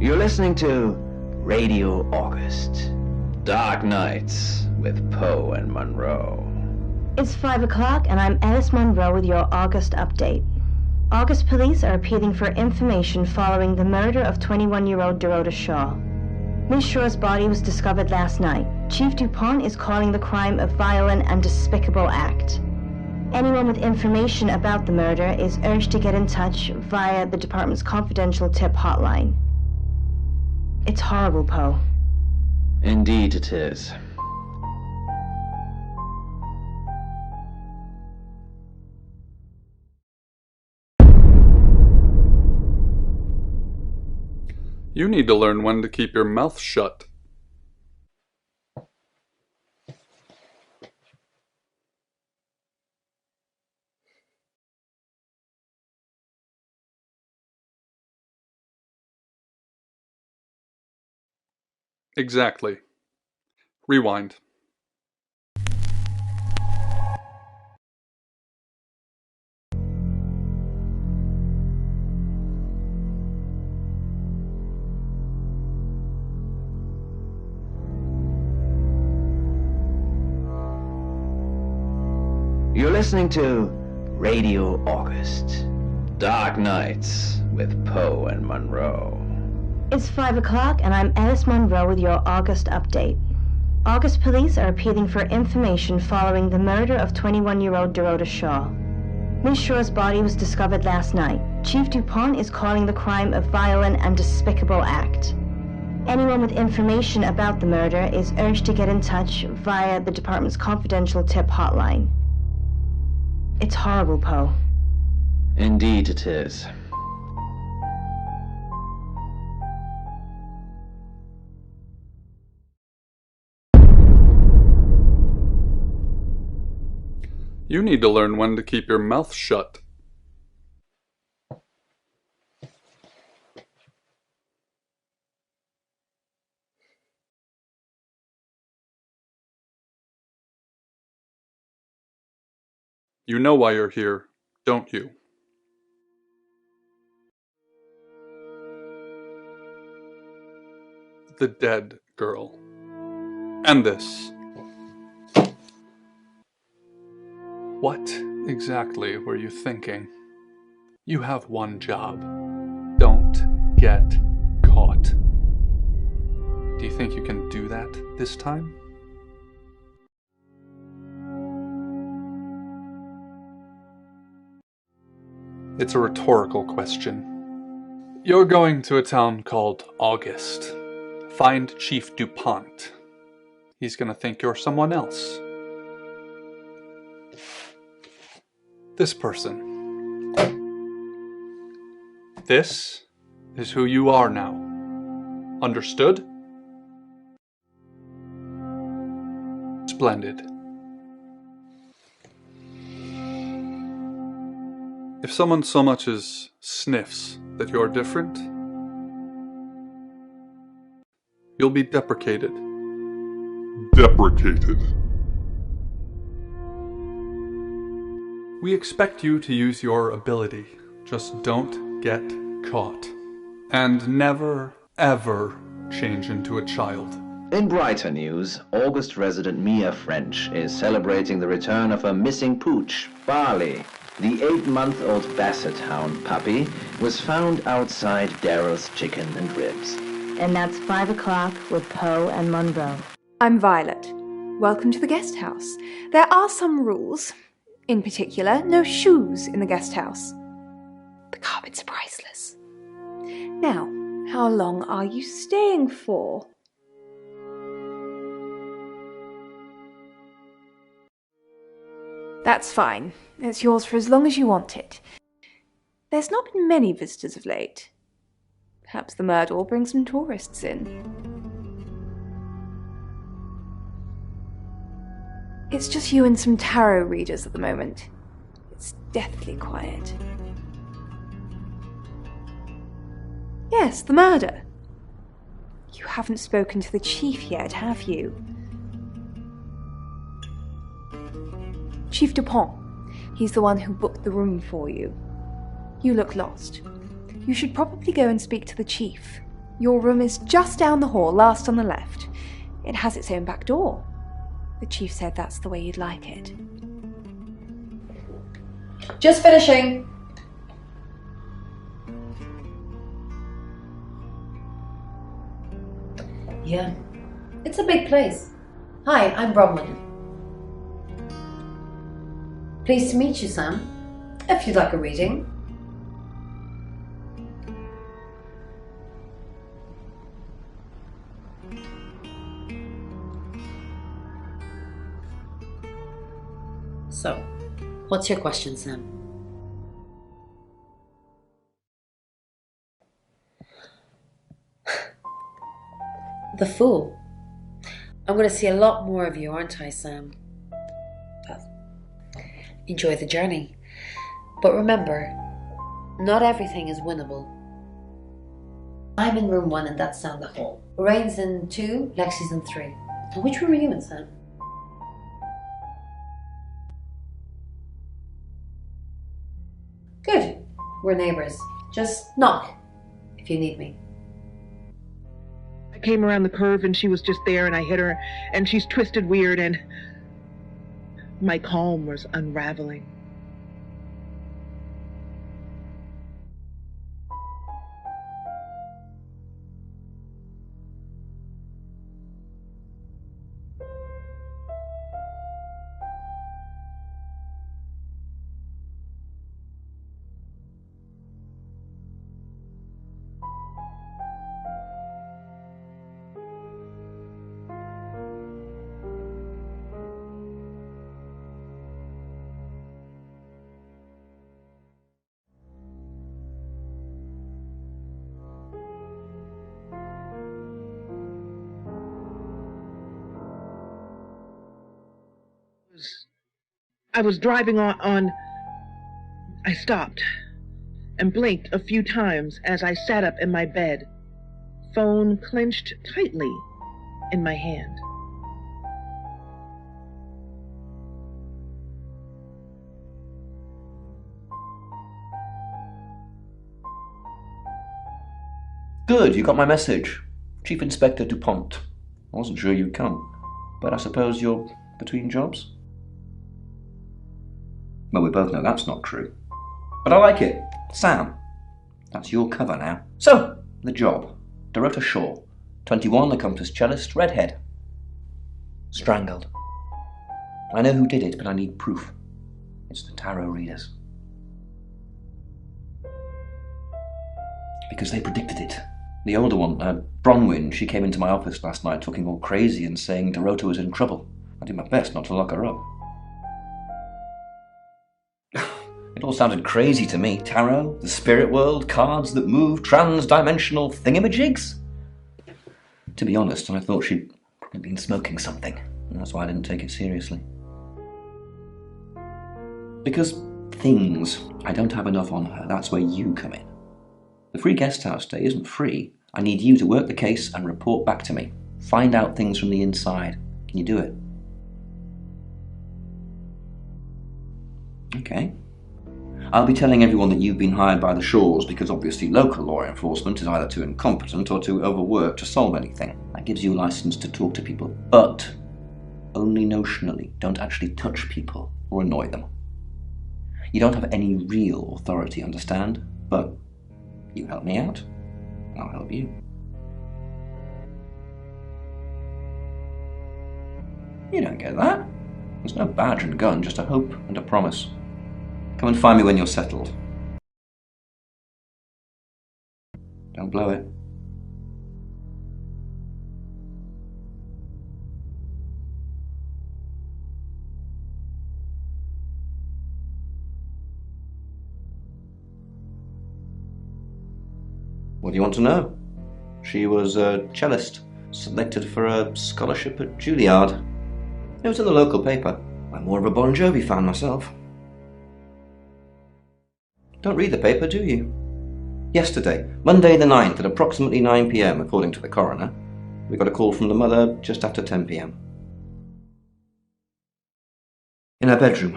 You're listening to Radio August. Dark Nights with Poe and Monroe. It's 5 o'clock and I'm Alice Monroe with your August update. August police are appealing for information following the murder of 21-year-old Dorota Shaw. Miss Shaw's body was discovered last night. Chief DuPont is calling the crime a violent and despicable act. Anyone with information about the murder is urged to get in touch via the department's confidential tip hotline. It's horrible, Poe. Indeed it is. You need to learn when to keep your mouth shut. Exactly. Rewind. You're listening to Radio August. Dark Nights with Poe and Monroe. It's 5 o'clock and I'm Alice Monroe with your August update. August police are appealing for information following the murder of 21-year-old Dorota Shaw. Miss Shaw's body was discovered last night. Chief DuPont is calling the crime a violent and despicable act. Anyone with information about the murder is urged to get in touch via the department's confidential tip hotline. It's horrible, Poe. Indeed it is. You need to learn when to keep your mouth shut. You know why you're here, don't you? The dead girl. And this. What exactly were you thinking? You have one job. Don't get caught. Do you think you can do that this time? It's a rhetorical question. You're going to a town called August. Find Chief DuPont. He's gonna think you're someone else. This person. This is who you are now. Understood? Splendid. If someone so much as sniffs that you're different, you'll be deprecated. Deprecated. We expect you to use your ability. Just don't get caught. And never, ever change into a child. In brighter news, August resident Mia French is celebrating the return of her missing pooch, Barley. The 8-month-old Basset Hound puppy was found outside Daryl's Chicken and Ribs. And that's 5 o'clock with Poe and Monroe. I'm Violet. Welcome to the guest house. There are some rules. In particular, no shoes in the guest house. The carpets are priceless. Now, how long are you staying for? That's fine. It's yours for as long as you want it. There's not been many visitors of late. Perhaps the murder will bring some tourists in. It's just you and some tarot readers at the moment. It's deathly quiet. Yes, the murder. You haven't spoken to the chief yet, have you? Chief Dupont. He's the one who booked the room for you. You look lost. You should probably go and speak to the chief. Your room is just down the hall, last on the left. It has its own back door. The chief said that's the way you'd like it. Just finishing. Yeah, it's a big place. Hi, I'm Bronwyn. Pleased to meet you, Sam. If you'd like a reading. So, what's your question, Sam? The Fool. I'm going to see a lot more of you, aren't I, Sam? Well, enjoy the journey. But remember, not everything is winnable. I'm in room 1 and that's down the hall. Lorraine's in 2, Lexi's in 3. And which room are you in, Sam? Good. We're neighbours. Just knock if you need me. I came around the curve and she was just there and I hit her and she's twisted weird and my calm was unraveling. I was driving on. I stopped and blinked a few times as I sat up in my bed, phone clenched tightly in my hand. Good, you got my message. Chief Inspector Dupont. I wasn't sure you'd come, but I suppose you're between jobs? Well, we both know that's not true. But I like it. Sam, that's your cover now. So, the job. Dorota Shaw, 21, accomplished cellist, redhead. Strangled. I know who did it, but I need proof. It's the tarot readers. Because they predicted it. The older one, Bronwyn, she came into my office last night talking all crazy and saying Dorota was in trouble. I did my best not to lock her up. It all sounded crazy to me. Tarot, the spirit world, cards that move, trans-dimensional thingamajigs. To be honest, I thought she'd probably been smoking something, and that's why I didn't take it seriously. Because things, I don't have enough on her, that's where you come in. The free guest house stay isn't free. I need you to work the case and report back to me. Find out things from the inside. Can you do it? Okay. I'll be telling everyone that you've been hired by the Shaws because obviously local law enforcement is either too incompetent or too overworked to solve anything. That gives you a license to talk to people, but only notionally. Don't actually touch people or annoy them. You don't have any real authority, understand? But you help me out, I'll help you. You don't get that. There's no badge and gun, just a hope and a promise. Come and find me when you're settled. Don't blow it. What do you want to know? She was a cellist, selected for a scholarship at Juilliard. It was in the local paper. I'm more of a Bon Jovi fan myself. Don't read the paper, do you? Yesterday, Monday the 9th at approximately 9 p.m, according to the coroner, we got a call from the mother just after 10 p.m. In her bedroom,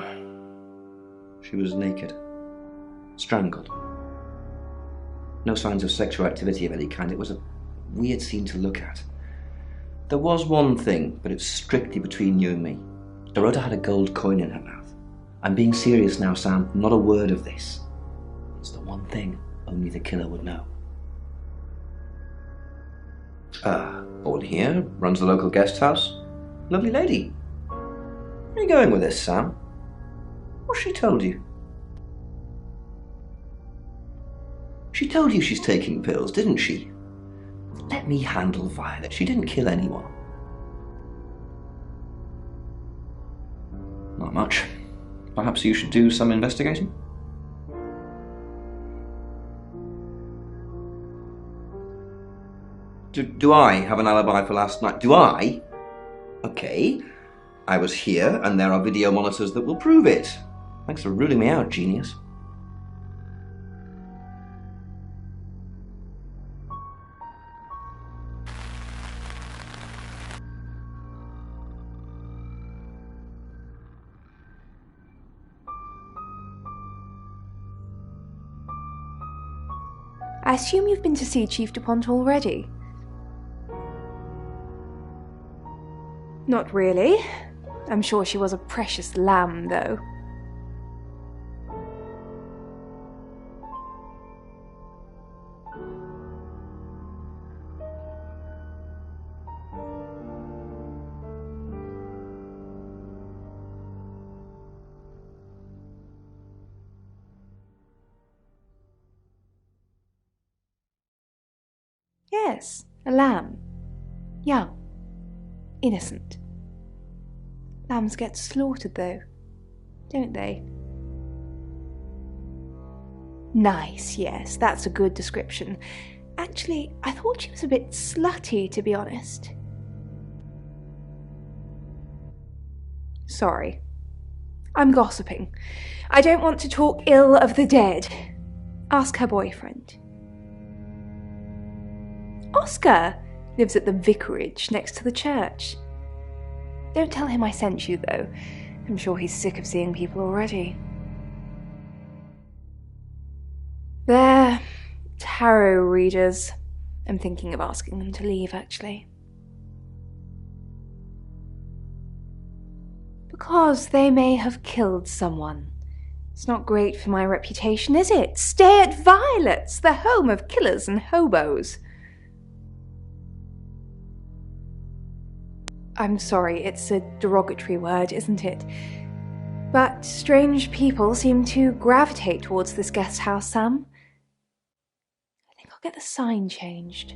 she was naked, strangled. No signs of sexual activity of any kind. It was a weird scene to look at. There was one thing, but it's strictly between you and me. Dorota had a gold coin in her mouth. I'm being serious now, Sam. Not a word of this. It's the one thing only the killer would know. Born here, runs the local guest house. Lovely lady. Where are you going with this, Sam? What's she told you? She told you she's taking pills, didn't she? Let me handle Violet. She didn't kill anyone. Not much. Perhaps you should do some investigating? Do I have an alibi for last night? Do I? Okay. I was here, and there are video monitors that will prove it. Thanks for ruling me out, genius. I assume you've been to see Chief DuPont already? Not really. I'm sure she was a precious lamb, though. Yes, a lamb. Young. Innocent. Lambs get slaughtered, though, don't they? Nice, yes, that's a good description. Actually, I thought she was a bit slutty, to be honest. Sorry. I'm gossiping. I don't want to talk ill of the dead. Ask her boyfriend. Oscar lives at the vicarage next to the church. Don't tell him I sent you, though. I'm sure he's sick of seeing people already. They're tarot readers. I'm thinking of asking them to leave, actually. Because they may have killed someone. It's not great for my reputation, is it? Stay at Violet's, the home of killers and hobos. I'm sorry, it's a derogatory word, isn't it? But strange people seem to gravitate towards this guest house, Sam. I think I'll get the sign changed.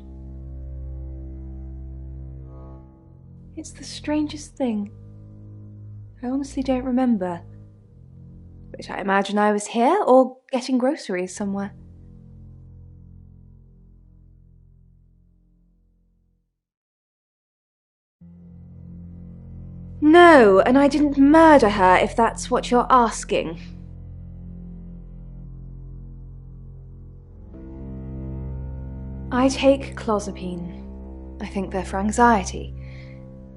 It's the strangest thing. I honestly don't remember. But I imagine I was here or getting groceries somewhere. No, and I didn't murder her, if that's what you're asking. I take clozapine. I think they're for anxiety.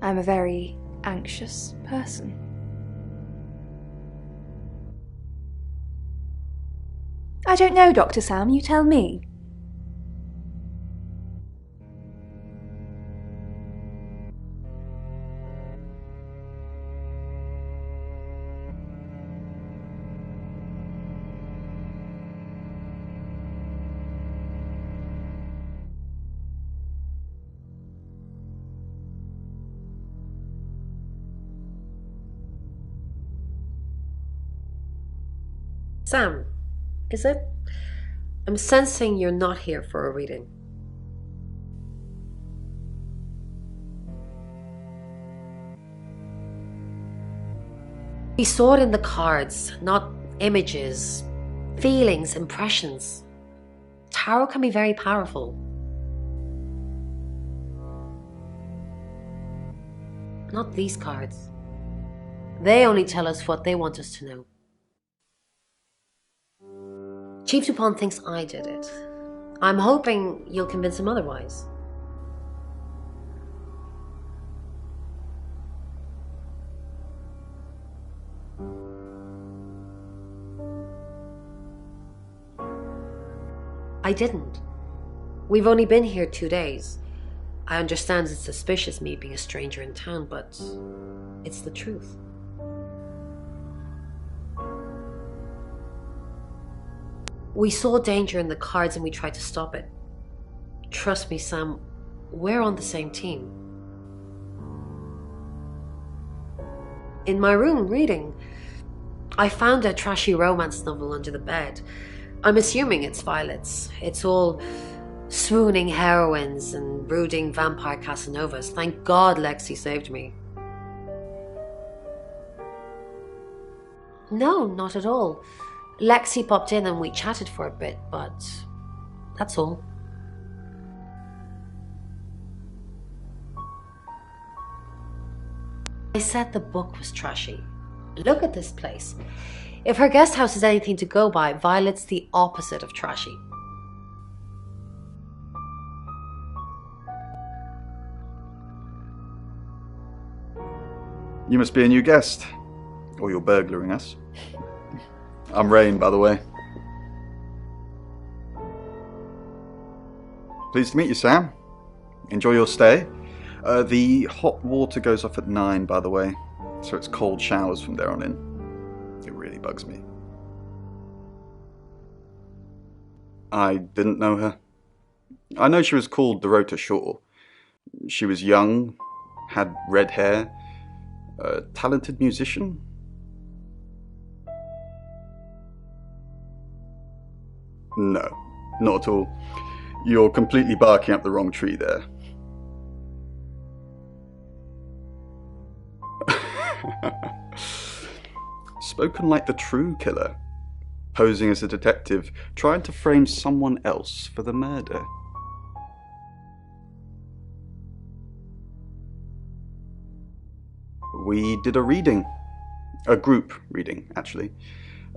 I'm a very anxious person. I don't know, Dr. Sam, you tell me. Sam, is it? I'm sensing you're not here for a reading. We saw it in the cards, not images, feelings, impressions. Tarot can be very powerful. Not these cards. They only tell us what they want us to know. Chief Dupont thinks I did it. I'm hoping you'll convince him otherwise. I didn't. We've only been here 2 days. I understand it's suspicious me being a stranger in town, but it's the truth. We saw danger in the cards and we tried to stop it. Trust me, Sam, we're on the same team. In my room, reading, I found a trashy romance novel under the bed. I'm assuming it's Violet's. It's all swooning heroines and brooding vampire Casanovas. Thank God Lexi saved me. No, not at all. Lexi popped in and we chatted for a bit, but that's all. I said the book was trashy. Look at this place. If her guest house is anything to go by, Violet's the opposite of trashy. You must be a new guest, or you're burglaring us. I'm Rain, by the way. Pleased to meet you, Sam. Enjoy your stay. The hot water goes off at 9, by the way, so it's cold showers from there on in. It really bugs me. I didn't know her. I know she was called Dorota Shaw. She was young, had red hair, a talented musician. No, not at all. You're completely barking up the wrong tree there. Spoken like the true killer, posing as a detective, trying to frame someone else for the murder. We did a reading. A group reading, actually,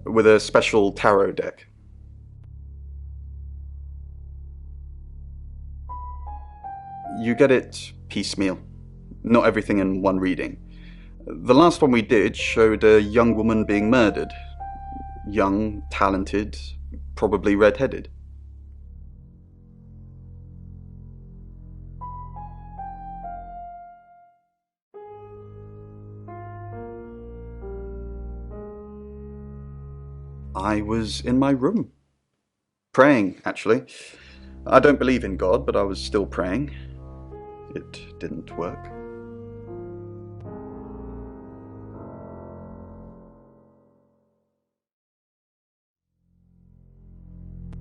with a special tarot deck. You get it piecemeal, not everything in one reading. The last one we did showed a young woman being murdered. Young, talented, probably red-headed. I was in my room. Praying, actually. I don't believe in God, but I was still praying. It didn't work.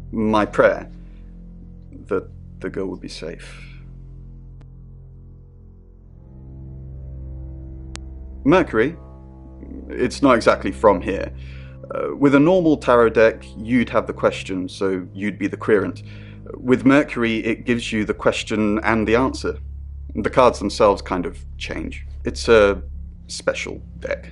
My prayer that the girl would be safe. Mercury, it's not exactly from here. With a normal tarot deck, you'd have the question, so you'd be the querent. With Mercury, it gives you the question and the answer. The cards themselves kind of change. It's a special deck.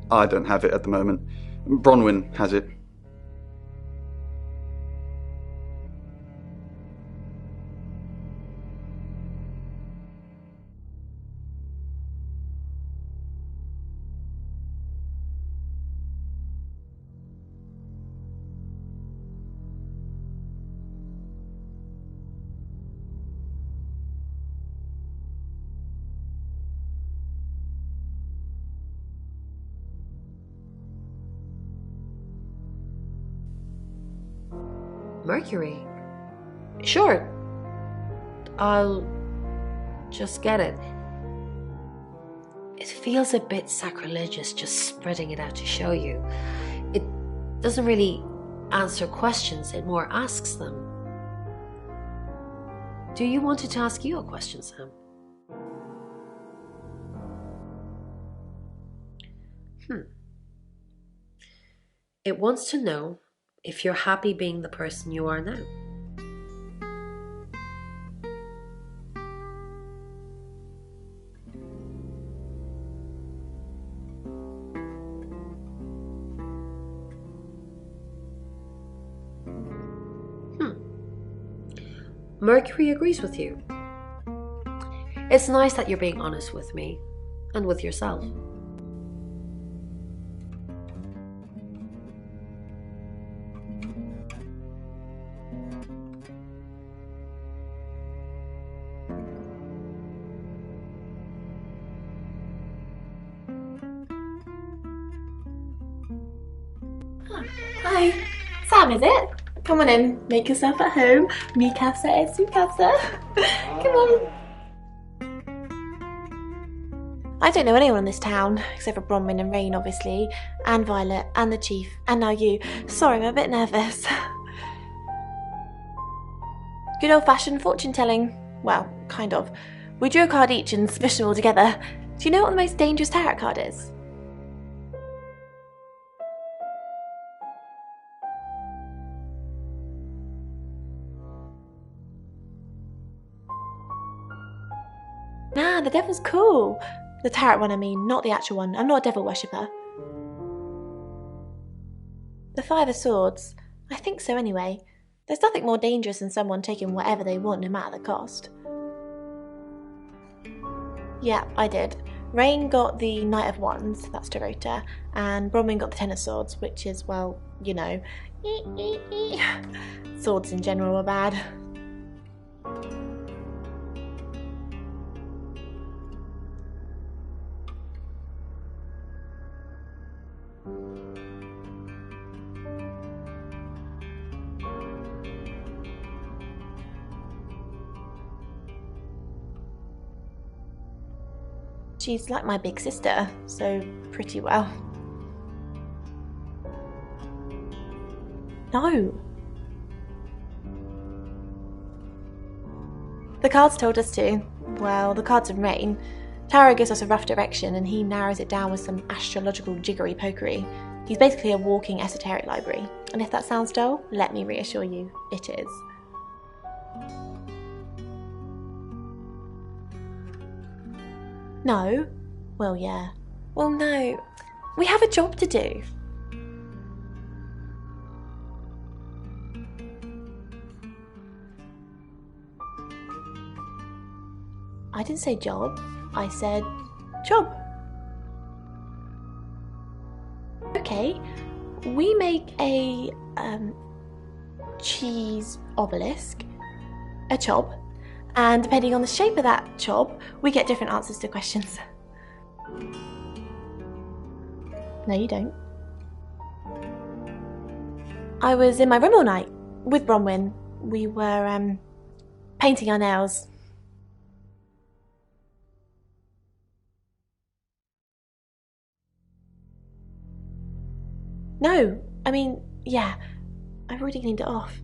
I don't have it at the moment. Bronwyn has it. Mercury? Sure. I'll just get it. It feels a bit sacrilegious just spreading it out to show you. It doesn't really answer questions, it more asks them. Do you want it to ask you a question, Sam? It wants to know if you're happy being the person you are now. Mercury agrees with you. It's nice that you're being honest with me and with yourself. Hi, Sam, is it? Come on in, make yourself at home. Mi casa es su casa. Come on. I don't know anyone in this town, except for Bronwyn and Rain, obviously, and Violet, and the Chief, and now you. Sorry, I'm a bit nervous. Good old-fashioned fortune-telling. Well, kind of. We drew a card each and smushed them all together. Do you know what the most dangerous tarot card is? Nah, the devil's cool. The tarot one, I mean, not the actual one. I'm not a devil worshipper. The Five of Swords. I think so anyway. There's nothing more dangerous than someone taking whatever they want no matter the cost. Yeah, I did. Rain got the Knight of Wands, that's Dorota, and Bronwyn got the Ten of Swords, which is, well, you know. Swords in general are bad. She's like my big sister, so pretty well. No. The cards told us to. Well, the cards of Rain. Tarot gives us a rough direction and he narrows it down with some astrological jiggery-pokery. He's basically a walking esoteric library. And if that sounds dull, let me reassure you, it is. No? Well, yeah. Well, no. We have a job to do. I didn't say job. I said job. Okay. We make a cheese obelisk, a chob. And depending on the shape of that chob, we get different answers to questions. No, you don't. I was in my room all night with Bronwyn. We were painting our nails. No, I mean, yeah, I've already cleaned it off.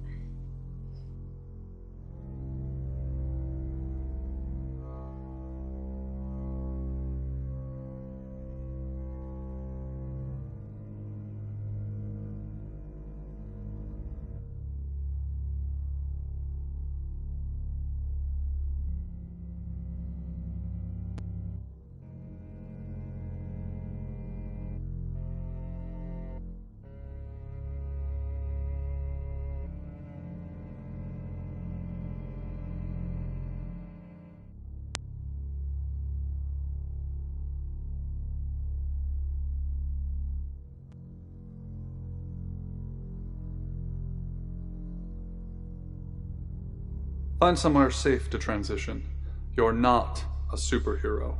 Find somewhere safe to transition. You're not a superhero.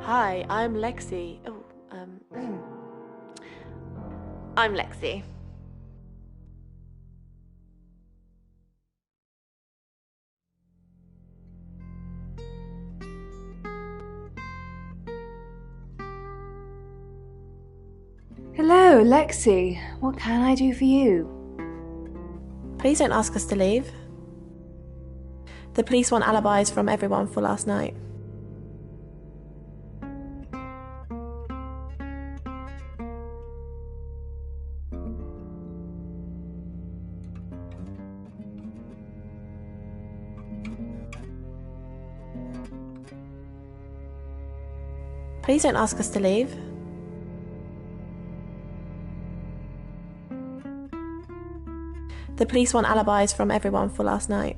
Hi, I'm Lexi. Oh, I'm Lexi. So, Lexi, what can I do for you? Please don't ask us to leave. The police want alibis from everyone for last night. Please don't ask us to leave. The police want alibis from everyone for last night.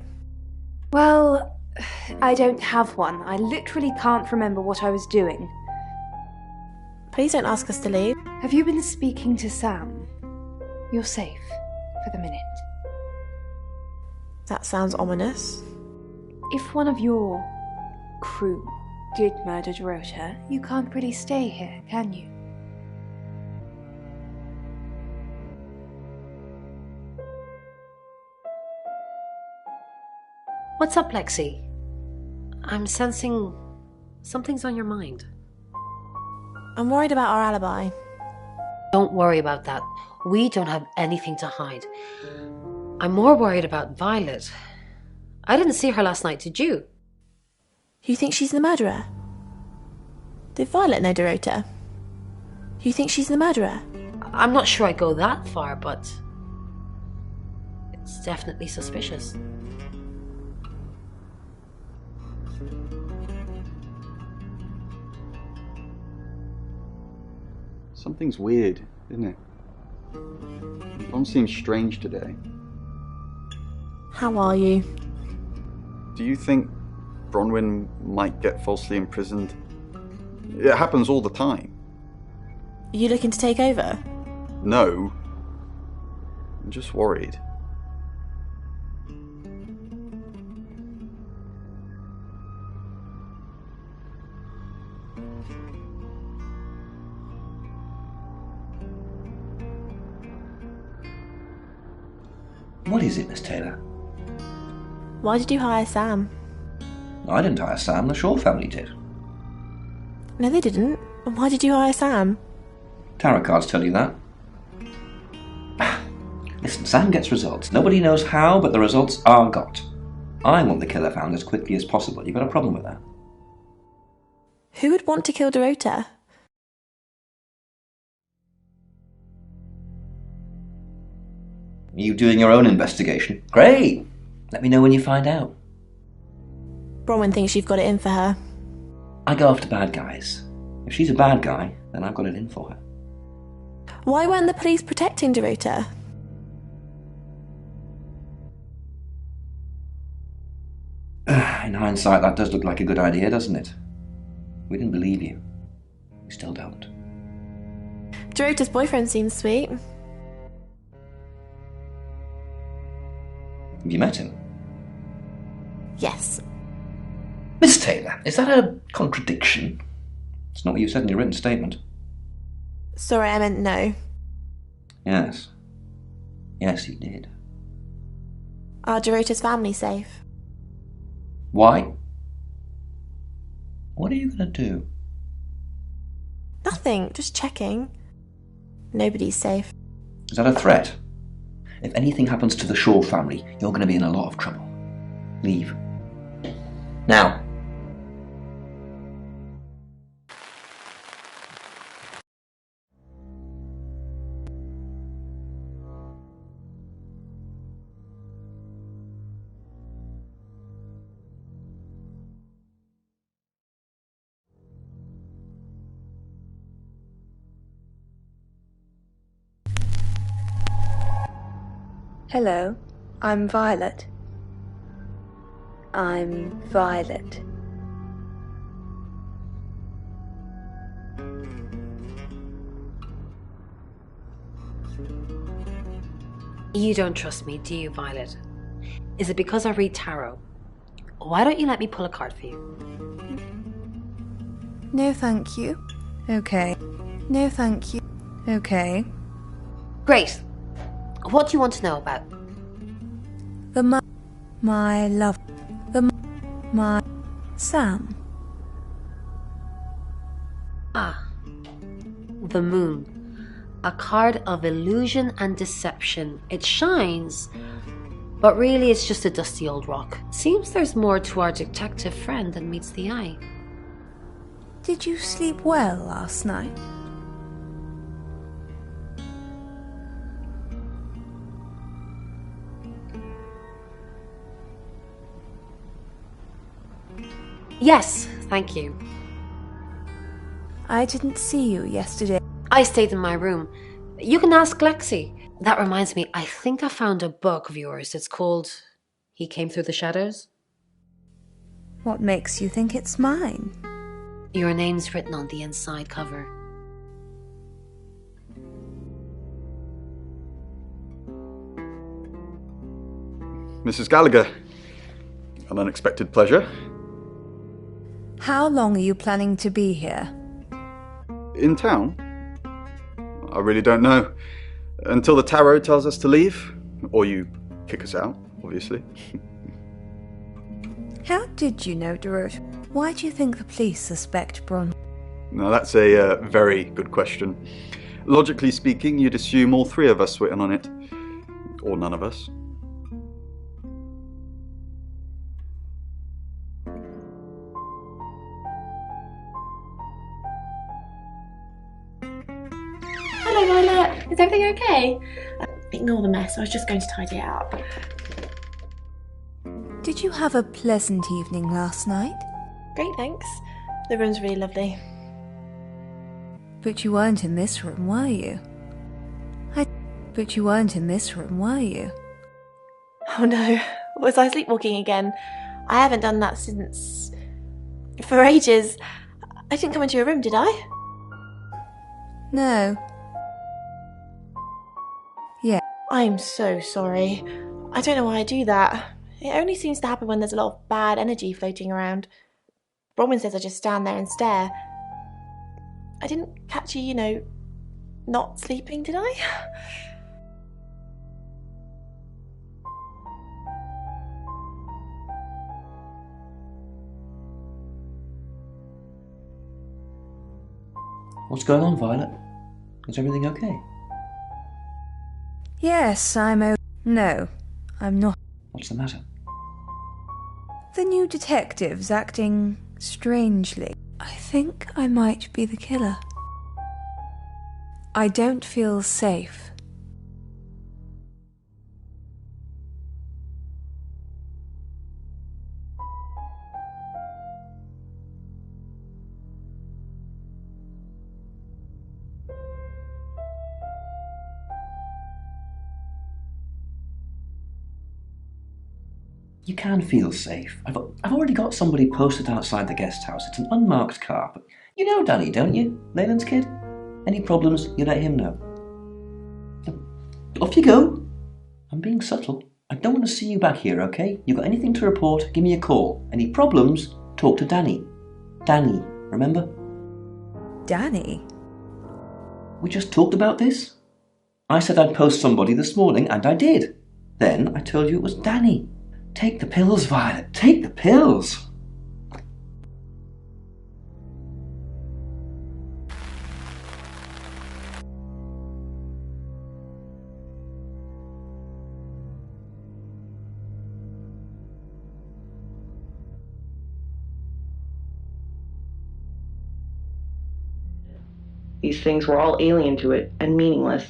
Well, I don't have one. I literally can't remember what I was doing. Please don't ask us to leave. Have you been speaking to Sam? You're safe for the minute. That sounds ominous. If one of your crew did murder Dorota, you can't really stay here, can you? What's up, Lexi? I'm sensing something's on your mind. I'm worried about our alibi. Don't worry about that. We don't have anything to hide. I'm more worried about Violet. I didn't see her last night, did you? You think she's the murderer? Did Violet know Dorota? You think she's the murderer? I'm not sure I'd go that far, but it's definitely suspicious. Something's weird, isn't it? Bron seems strange today. How are you? Do you think Bronwyn might get falsely imprisoned? It happens all the time. Are you looking to take over? No. I'm just worried. What is it, Miss Taylor? Why did you hire Sam? I didn't hire Sam, the Shaw family did. No, they didn't. And why did you hire Sam? Tarot cards tell you that. Listen, Sam gets results. Nobody knows how, but the results are got. I want the killer found as quickly as possible. You got a problem with that? Who would want to kill Dorota? Are you doing your own investigation? Great! Let me know when you find out. Bronwyn thinks you've got it in for her. I go after bad guys. If she's a bad guy, then I've got it in for her. Why weren't the police protecting Dorota? In hindsight, that does look like a good idea, doesn't it? We didn't believe you. We still don't. Dorota's boyfriend seems sweet. Have you met him? Yes. Miss Taylor, is that a contradiction? It's not what you said in your written statement. Sorry, I meant no. Yes. Yes, you did. Are Dorota's family safe? Why? What are you going to do? Nothing, just checking. Nobody's safe. Is that a threat? If anything happens to the Shaw family, you're going to be in a lot of trouble. Leave. Now. Hello, I'm Violet. I'm Violet. You don't trust me, do you, Violet? Is it because I read tarot? Why don't you let me pull a card for you? No, thank you. Okay. No, thank you. Okay. Great. What do you want to know about? My love. My Sam. Ah. The moon. A card of illusion and deception. It shines, but really it's just a dusty old rock. Seems there's more to our detective friend than meets the eye. Did you sleep well last night? Yes, thank you. I didn't see you yesterday. I stayed in my room. You can ask Lexi. That reminds me, I think I found a book of yours. It's called He Came Through the Shadows. What makes you think it's mine? Your name's written on the inside cover. Mrs. Gallagher, an unexpected pleasure. How long are you planning to be here? In town? I really don't know. Until the tarot tells us to leave, or you kick us out, obviously. How did you know Dorota? Why do you think the police suspect Bron? Now that's a very good question. Logically speaking, you'd assume all three of us were in on it. Or none of us. Hello, Violet. Is everything okay? Ignore the mess. I was just going to tidy it up. Did you have a pleasant evening last night? Great, thanks. The room's really lovely. But you weren't in this room, were you? But you weren't in this room, were you? Oh no, was I sleepwalking again? I haven't done that for ages. I didn't come into your room, did I? No. Yeah. I'm so sorry. I don't know why I do that. It only seems to happen when there's a lot of bad energy floating around. Bronwyn says I just stand there and stare. I didn't catch you, not sleeping, did I? What's going on, Violet? Is everything okay? Yes, No, I'm not. What's the matter? The new detective's acting strangely. I think I might be the killer. I don't feel safe. You can feel safe. I've already got somebody posted outside the guest house. It's an unmarked car, but you know Danny, don't you? Leyland's kid? Any problems, you let him know. Off you go. I'm being subtle. I don't want to see you back here, okay? You got anything to report, give me a call. Any problems, talk to Danny. Danny, remember? Danny? We just talked about this. I said I'd post somebody this morning, and I did. Then I told you it was Danny. Take the pills, Violet. Take the pills. These things were all alien to it and meaningless.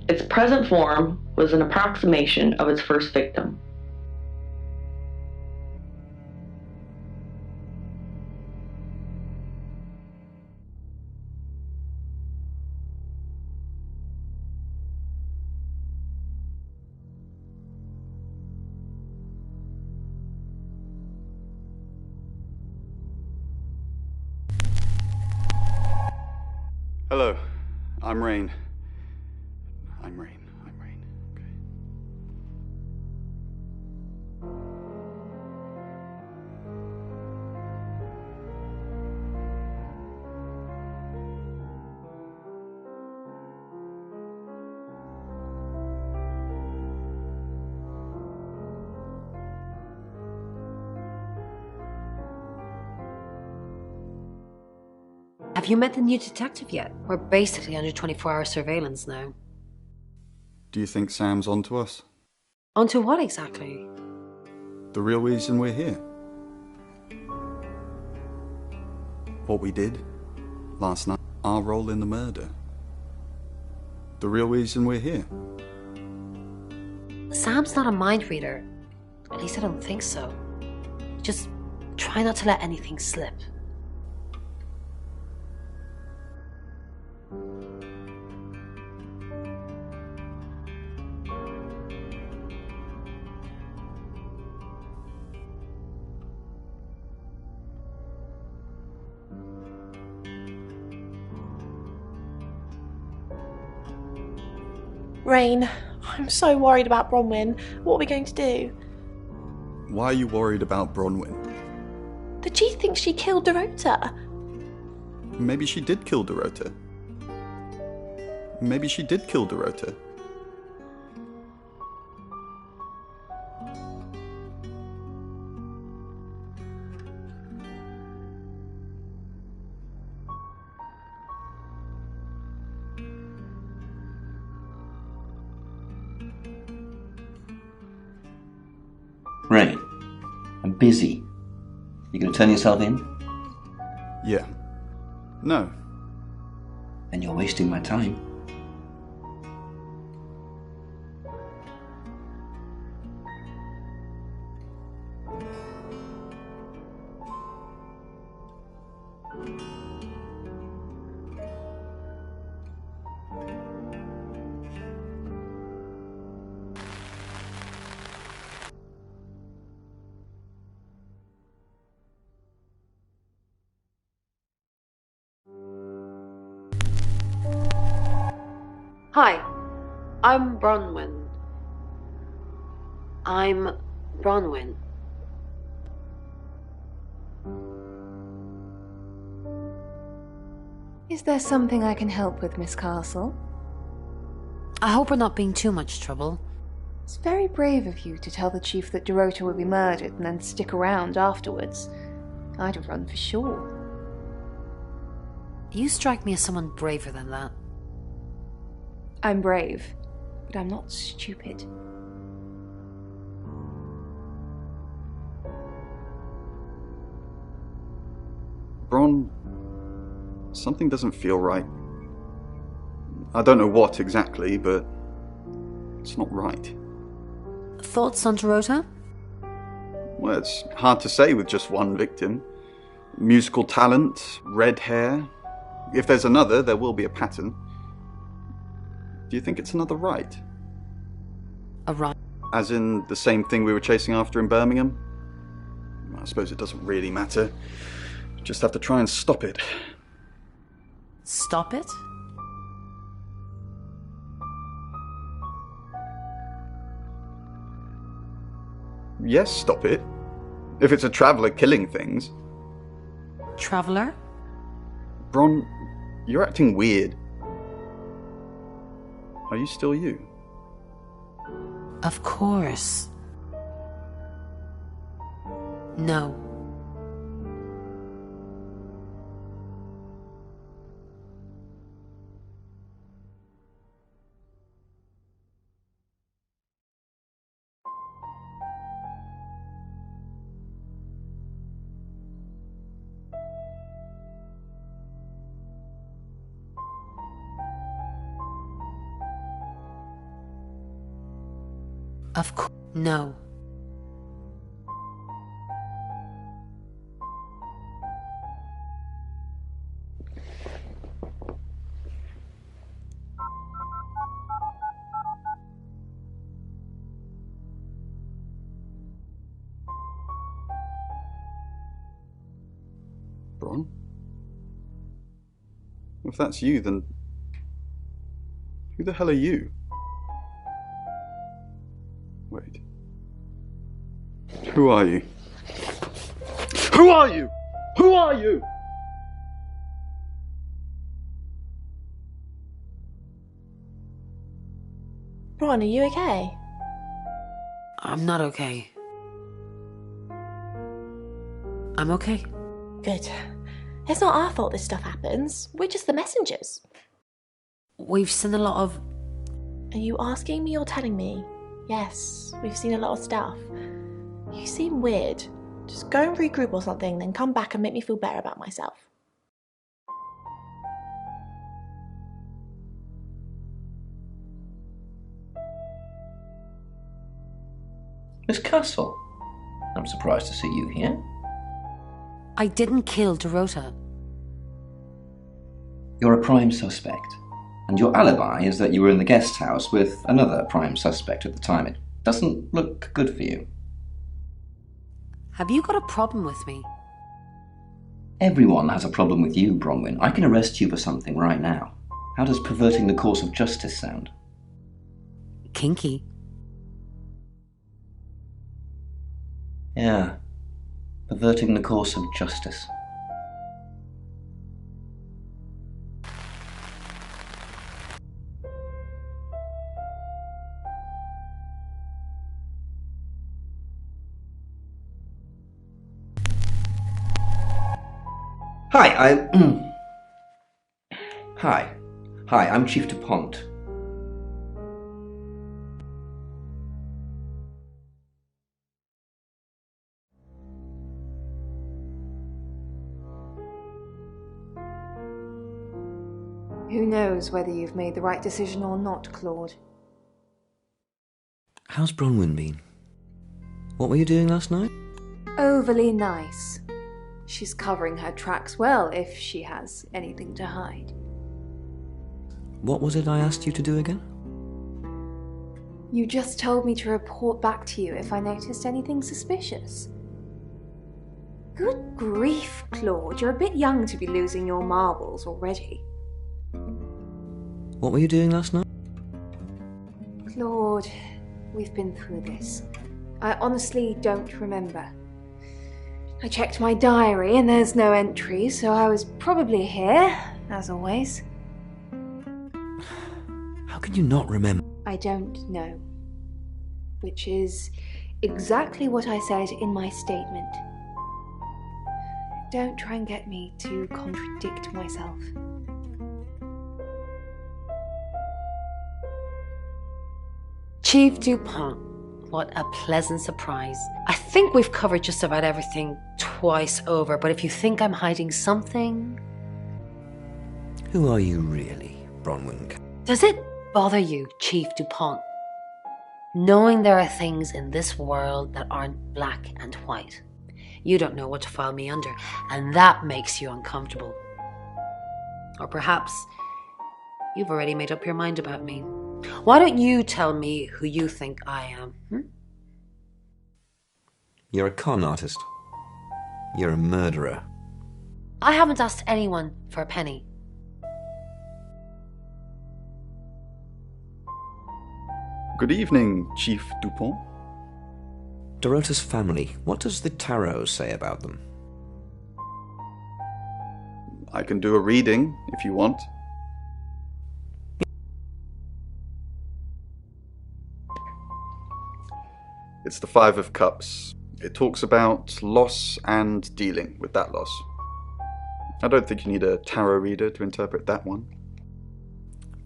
Its present form was an approximation of its first victim. Hello, I'm Rain. I'm Rain. Okay. Have you met the new detective yet? We're basically under 24-hour surveillance now. Do you think Sam's onto us? Onto what exactly? The real reason we're here. What we did last night. Our role in the murder. The real reason we're here. Sam's not a mind reader. At least I don't think so. Just try not to let anything slip. Rain, I'm so worried about Bronwyn. What are we going to do? Why are you worried about Bronwyn? The chief thinks she killed Dorota. Maybe she did kill Dorota. Maybe she did kill Dorota. Rain, I'm busy. You gonna turn yourself in? Yeah. No. Then you're wasting my time. Hi, I'm Bronwyn. I'm Bronwyn. Is there something I can help with, Miss Castle? I hope we're not being too much trouble. It's very brave of you to tell the chief that Dorota will be murdered and then stick around afterwards. I'd have run for sure. You strike me as someone braver than that. I'm brave, but I'm not stupid. Bron, something doesn't feel right. I don't know what exactly, but it's not right. Thoughts on Dorota? Well, it's hard to say with just one victim. Musical talent, red hair. If there's another, there will be a pattern. Do you think it's another right? A right? As in the same thing we were chasing after in Birmingham? I suppose it doesn't really matter. Just have to try and stop it. Stop it? Yes, stop it. If it's a traveller killing things. Traveller? Bron, you're acting weird. Are you still you? Of course. No. Of course. No. Bron? If that's you, then who the hell are you? Wait. Who are you? Who are you? Who are you? Bron, are you okay? I'm not okay. I'm okay. Good. It's not our fault this stuff happens. We're just the messengers. We've seen a lot of... Are you asking me or telling me? Yes, we've seen a lot of stuff. You seem weird. Just go and regroup or something, then come back and make me feel better about myself. Miss Castle, I'm surprised to see you here. I didn't kill Dorota. You're a prime suspect, and your alibi is that you were in the guest house with another prime suspect at the time. It doesn't look good for you. Have you got a problem with me? Everyone has a problem with you, Bronwyn. I can arrest you for something right now. How does perverting the course of justice sound? Kinky. Yeah, perverting the course of justice. Hi, I'm Chief DuPont. Who knows whether you've made the right decision or not, Claude? How's Bronwyn been? What were you doing last night? Overly nice. She's covering her tracks well if she has anything to hide. What was it I asked you to do again? You just told me to report back to you if I noticed anything suspicious. Good grief, Claude, you're a bit young to be losing your marbles already. What were you doing last night? Claude, we've been through this. I honestly don't remember. I checked my diary and there's no entry, so I was probably here, as always. How can you not remember? I don't know. Which is exactly what I said in my statement. Don't try and get me to contradict myself. Chief DuPont, what a pleasant surprise. I think we've covered just about everything twice over, but if you think I'm hiding something... Who are you really, Bronwyn? Does it bother you, Chief DuPont, knowing there are things in this world that aren't black and white? You don't know what to file me under, and that makes you uncomfortable. Or perhaps you've already made up your mind about me. Why don't you tell me who you think I am? You're a con artist. You're a murderer. I haven't asked anyone for a penny. Good evening, Chief DuPont. Dorota's family, what does the tarot say about them? I can do a reading if you want. It's the Five of Cups. It talks about loss and dealing with that loss. I don't think you need a tarot reader to interpret that one.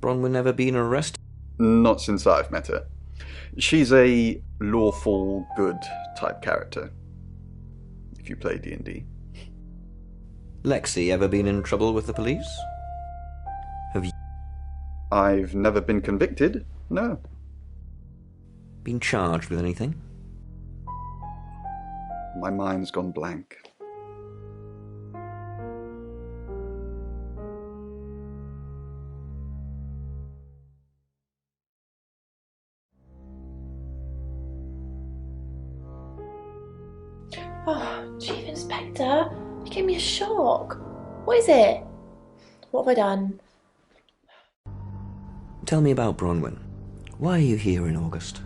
Bronwyn never been arrested? Not since I've met her. She's a lawful good type character, if you play D&D. Lexi ever been in trouble with the police? Have you... I've never been convicted, no. Been charged with anything? My mind's gone blank. Oh, Chief Inspector, you gave me a shock. What is it? What have I done? Tell me about Bronwyn. Why are you here in August?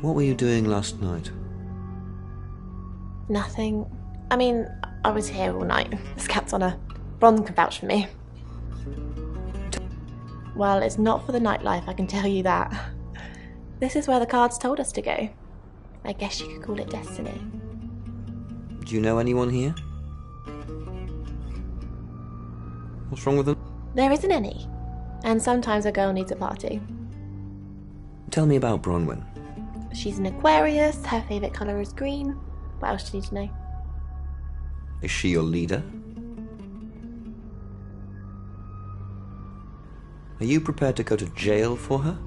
What were you doing last night? Nothing. I mean, I was here all night. This cat's on a... Bron can vouch for me. Well, it's not for the nightlife, I can tell you that. This is where the cards told us to go. I guess you could call it destiny. Do you know anyone here? What's wrong with them? There isn't any. And sometimes a girl needs a party. Tell me about Bronwyn. She's an Aquarius, her favourite colour is green. What else do you need to know? Is she your leader? Are you prepared to go to jail for her?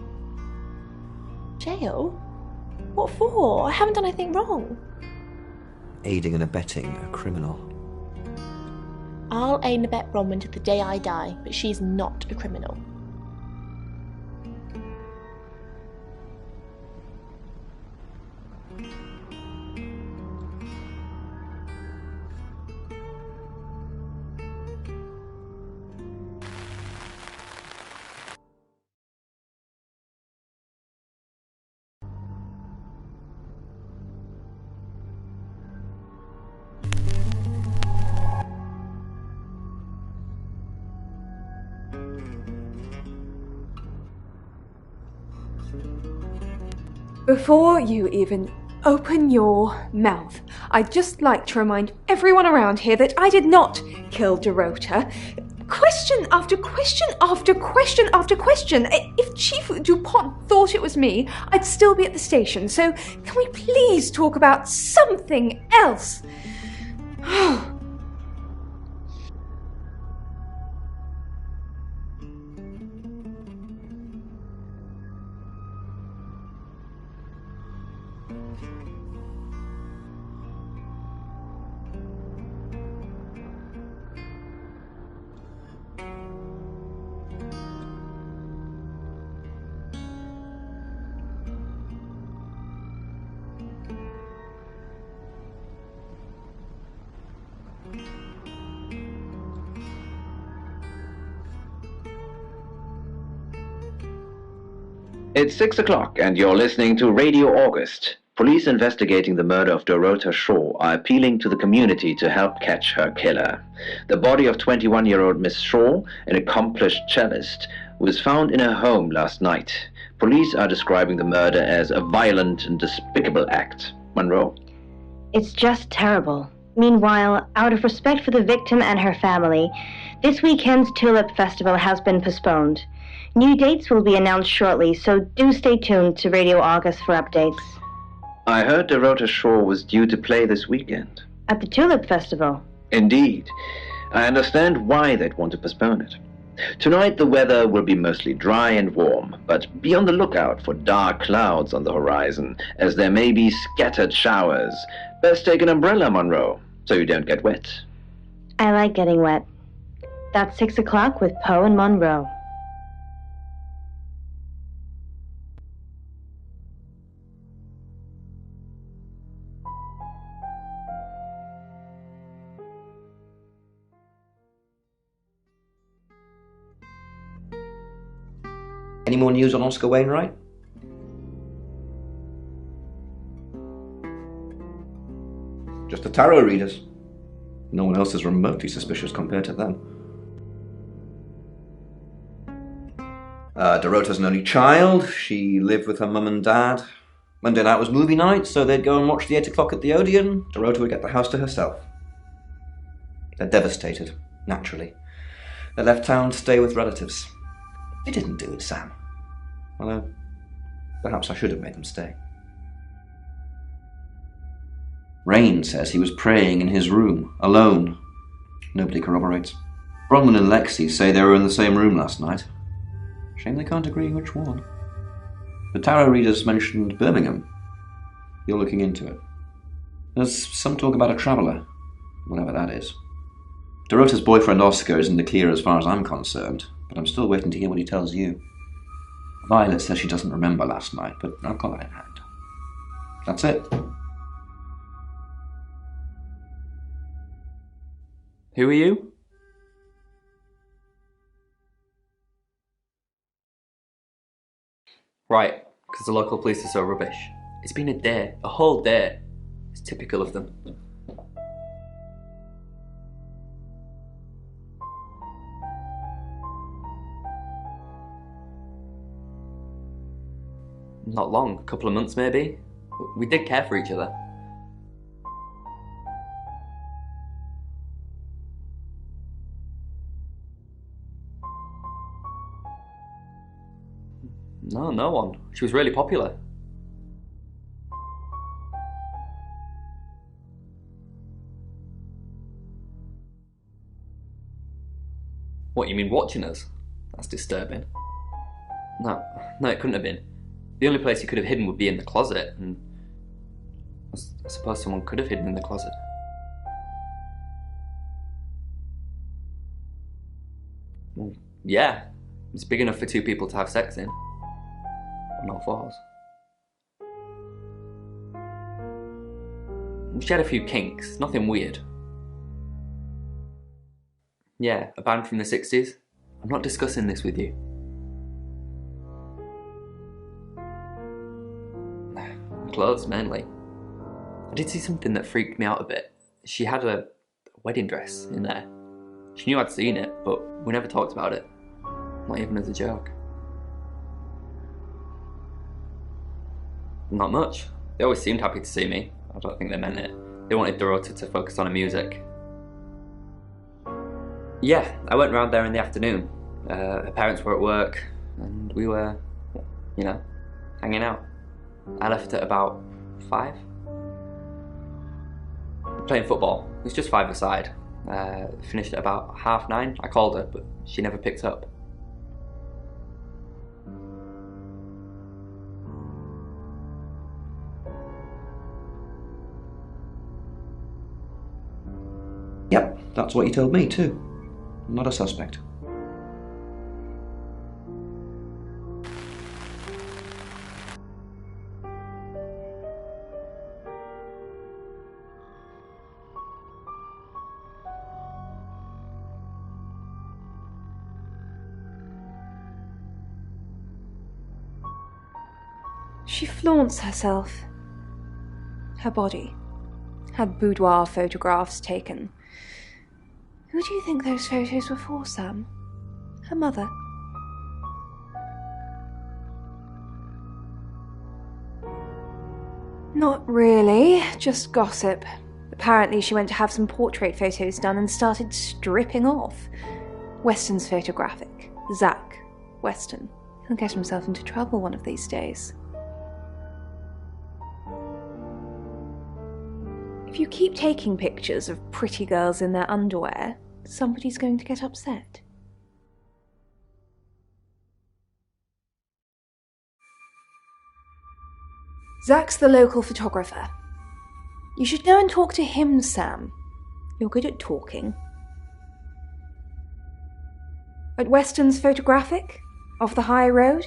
Jail? What for? I haven't done anything wrong. Aiding and abetting a criminal. I'll aid and abet Bronwyn to the day I die, but she's not a criminal. Before you even open your mouth, I'd just like to remind everyone around here that I did not kill Dorota. Question after question after question after question. If Chief DuPont thought it was me, I'd still be at the station. So can we please talk about something else? It's 6 o'clock and you're listening to Radio August. Police investigating the murder of Dorota Shaw are appealing to the community to help catch her killer. The body of 21-year-old Miss Shaw, an accomplished cellist, was found in her home last night. Police are describing the murder as a violent and despicable act. Monroe? It's just terrible. Meanwhile, out of respect for the victim and her family, this weekend's Tulip Festival has been postponed. New dates will be announced shortly, so do stay tuned to Radio August for updates. I heard Dorota Shaw was due to play this weekend. At the Tulip Festival? Indeed. I understand why they'd want to postpone it. Tonight the weather will be mostly dry and warm, but be on the lookout for dark clouds on the horizon, as there may be scattered showers. Best take an umbrella, Monroe, so you don't get wet. I like getting wet. That's 6 o'clock with Poe and Monroe. Any more news on Oscar Wainwright? Just the tarot readers. No one else is remotely suspicious compared to them. Dorota's an only child. She lived with her mum and dad. Monday night was movie night, so they'd go and watch the 8 o'clock at the Odeon. Dorota would get the house to herself. They're devastated, naturally. They left town to stay with relatives. They didn't do it, Sam. Although, perhaps I should have made them stay. Rain says he was praying in his room, alone. Nobody corroborates. Bronwyn and Lexi say they were in the same room last night. Shame they can't agree which one. The tarot readers mentioned Birmingham. You're looking into it. There's some talk about a traveller, whatever that is. Dorota's boyfriend Oscar is in the clear as far as I'm concerned, but I'm still waiting to hear what he tells you. Violet says she doesn't remember last night, but I've got that in hand. That's it. Who are you? Right, because the local police are so rubbish. It's been a day, a whole day. It's typical of them. Not long, a couple of months maybe. We did care for each other. No, no one. She was really popular. What, you mean watching us? That's disturbing. No, it couldn't have been. The only place he could have hidden would be in the closet, and I suppose someone could have hidden in the closet. Well, yeah, it's big enough for 2 people to have sex in. On all fours. She had a few kinks, nothing weird. Yeah, a band from the 60s. I'm not discussing this with you. Clothes, mainly. I did see something that freaked me out a bit. She had a wedding dress in there. She knew I'd seen it, but we never talked about it. Not even as a joke. Not much. They always seemed happy to see me. I don't think they meant it. They wanted Dorota to focus on her music. Yeah, I went round there in the afternoon. Her parents were at work, and we were, you know, hanging out. I left at about 5. Playing football. It was just 5-a-side. Finished at about 9:30. I called her, but she never picked up. Yep, that's what you told me too. I'm not a suspect. She flaunts herself. Her body. Had boudoir photographs taken. Who do you think those photos were for, Sam? Her mother? Not really, just gossip. Apparently she went to have some portrait photos done and started stripping off. Weston's photographic. Zach Weston. He'll get himself into trouble one of these days. If you keep taking pictures of pretty girls in their underwear, somebody's going to get upset. Zach's the local photographer. You should go and talk to him, Sam. You're good at talking. At Weston's photographic, off the high road.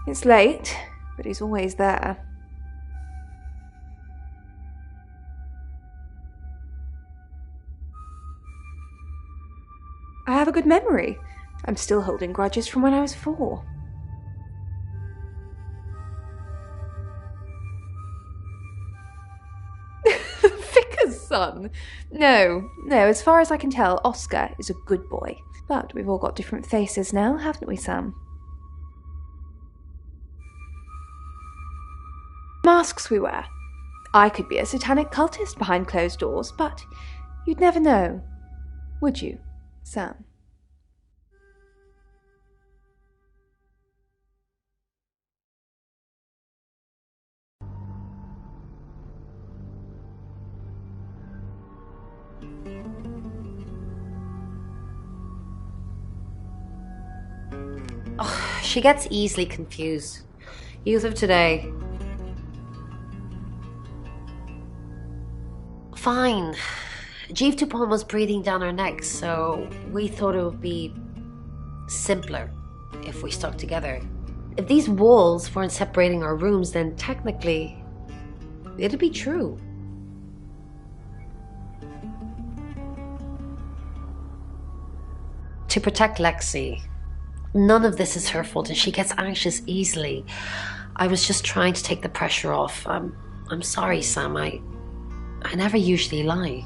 It's late, but he's always there. I have a good memory. I'm still holding grudges from when I was 4. Vicar's son? No, as far as I can tell, Oscar is a good boy. But we've all got different faces now, haven't we, Sam? Masks we wear. I could be a satanic cultist behind closed doors, but you'd never know, would you, Sam? Oh, she gets easily confused. Youth of today. Fine. Jeeve Dupont was breathing down her neck, so we thought it would be simpler if we stuck together. If these walls weren't separating our rooms, then technically it'd be true. To protect Lexi. None of this is her fault and she gets anxious easily. I was just trying to take the pressure off. I'm sorry, Sam. I never usually lie.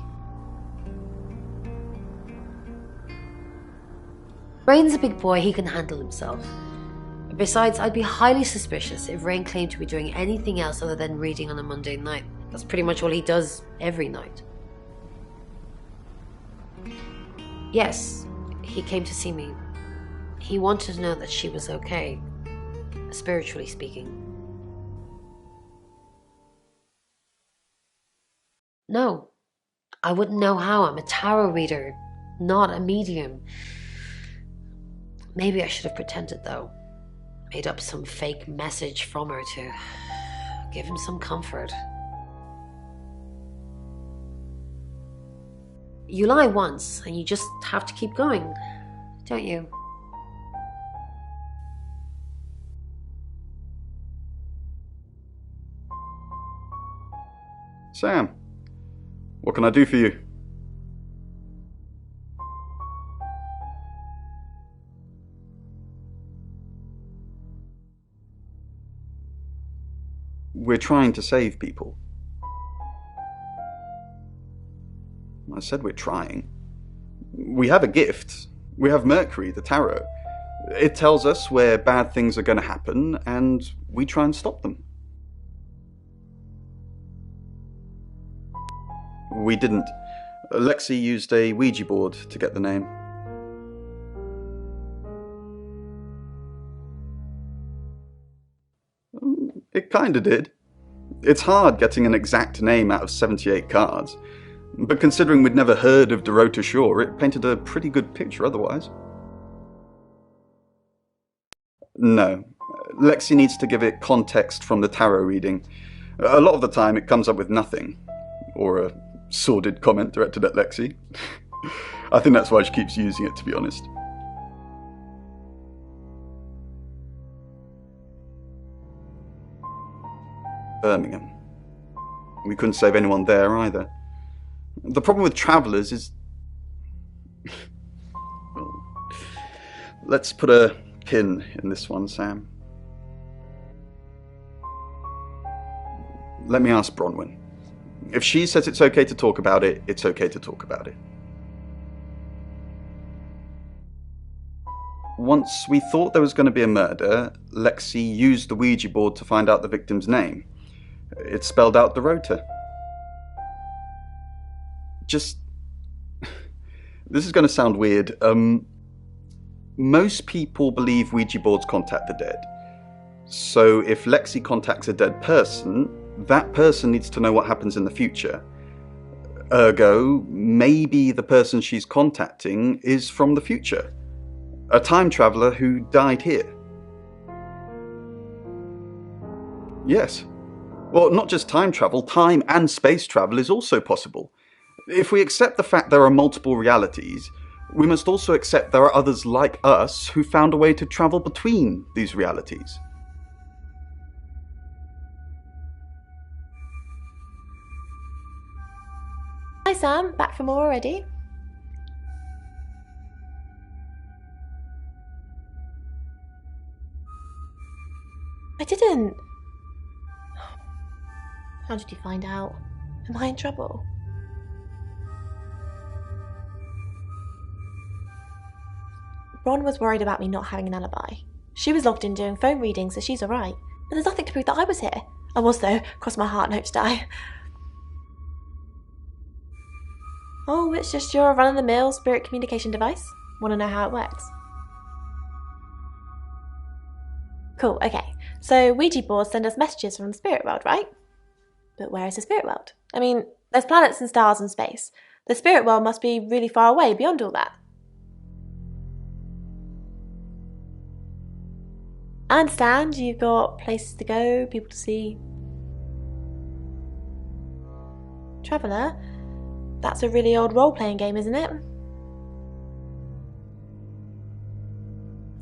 Rain's a big boy, he can handle himself. Besides, I'd be highly suspicious if Rain claimed to be doing anything else other than reading on a Monday night. That's pretty much all he does every night. Yes, he came to see me. He wanted to know that she was okay. spiritually speaking. No, I wouldn't know how. I'm a tarot reader, not a medium. Maybe I should have pretended, though. Made up some fake message from her to give him some comfort. You lie once, and you just have to keep going, don't you? Sam, what can I do for you? We're trying to save people. I said we're trying. We have a gift. We have Mercury, the tarot. It tells us where bad things are going to happen, and we try and stop them. We didn't. Lexi used a Ouija board to get the name. It kinda did. It's hard getting an exact name out of 78 cards, but considering we'd never heard of Dorota Shaw, it painted a pretty good picture otherwise. No. Lexi needs to give it context from the tarot reading. A lot of the time it comes up with nothing. Or a sordid comment directed at Lexi. I think that's why she keeps using it, to be honest. Birmingham. We couldn't save anyone there either. The problem with travellers is... well, let's put a pin in this one, Sam. Let me ask Bronwyn. If she says it's okay to talk about it, it's okay to talk about it. Once we thought there was going to be a murder, Lexi used the Ouija board to find out the victim's name. It spelled out Dorota. Just... this is going to sound weird. Most people believe Ouija boards contact the dead. So if Lexi contacts a dead person, that person needs to know what happens in the future. Ergo, maybe the person she's contacting is from the future. A time traveller who died here. Yes. Well, not just time travel, time and space travel is also possible. If we accept the fact there are multiple realities, we must also accept there are others like us who found a way to travel between these realities. Hi Sam, back for more already? I didn't. How did you find out? Am I in trouble? Ron was worried about me not having an alibi. She was logged in doing phone readings, so she's alright. But there's nothing to prove that I was here. I was though, cross my heart and hope to die. Oh, it's just your run-of-the-mill spirit communication device? Want to know how it works? Cool, okay. So Ouija boards send us messages from the spirit world, right? But where is the spirit world? I mean, there's planets and stars in space. The spirit world must be really far away beyond all that. I understand you've got places to go, people to see. Traveller? That's a really old role-playing game, isn't it?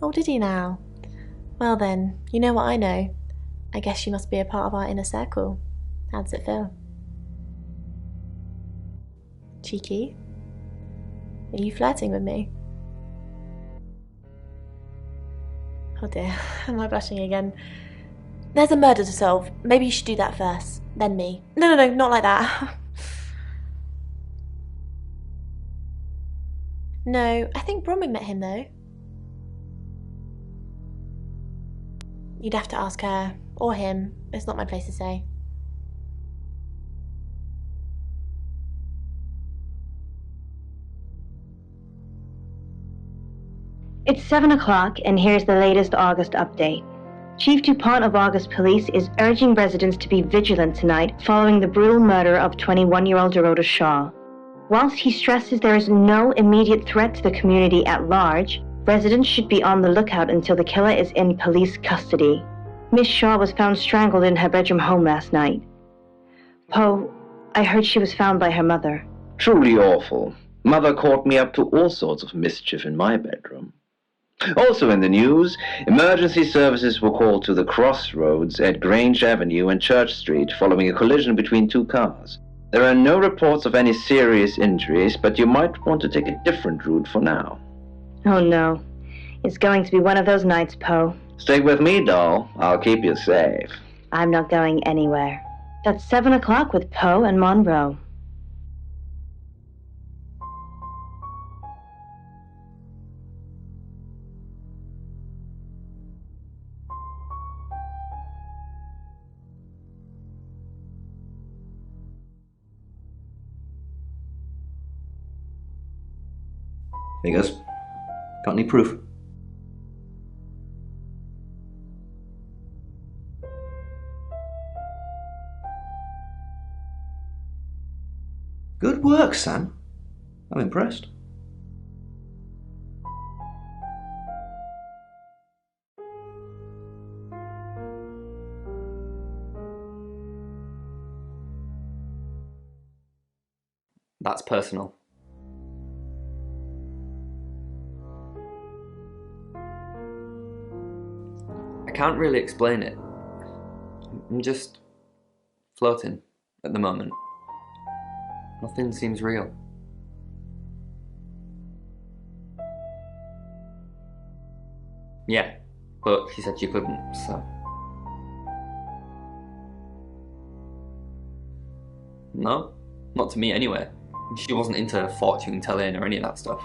Oh, did he now? Well then, you know what I know. I guess you must be a part of our inner circle. How does it feel? Cheeky? Are you flirting with me? Oh dear, am I blushing again? There's a murder to solve. Maybe you should do that first, then me. No, not like that. No, I think Bronwyn met him though. You'd have to ask her, or him. It's not my place to say. It's 7 o'clock, and here's the latest August update. Chief DuPont of August Police is urging residents to be vigilant tonight following the brutal murder of 21-year-old Dorota Shaw. Whilst he stresses there is no immediate threat to the community at large, residents should be on the lookout until the killer is in police custody. Miss Shaw was found strangled in her bedroom home last night. Poe, I heard she was found by her mother. Truly awful. Mother caught me up to all sorts of mischief in my bedroom. Also in the news, emergency services were called to the crossroads at Grange Avenue and Church Street following a collision between two cars. There are no reports of any serious injuries, but you might want to take a different route for now. Oh no. It's going to be one of those nights, Poe. Stick with me, doll. I'll keep you safe. I'm not going anywhere. That's 7 o'clock with Poe and Monroe. Here he goes. Got any proof? Good work, Sam. I'm impressed. That's personal. I can't really explain it. I'm just floating at the moment. Nothing seems real. Yeah, but she said she couldn't, so... No, not to me anyway. She wasn't into fortune telling or any of that stuff.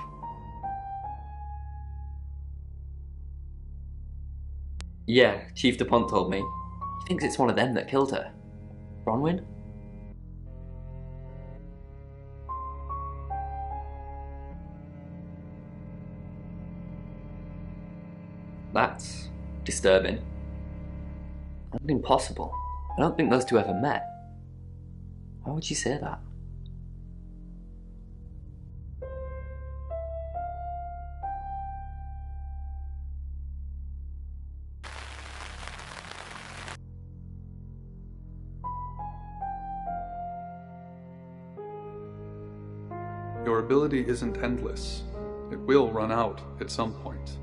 Yeah, Chief DuPont told me. He thinks it's one of them that killed her. Bronwyn? That's disturbing. That's impossible. I don't think those two ever met. Why would she say that? Your ability isn't endless. It will run out at some point.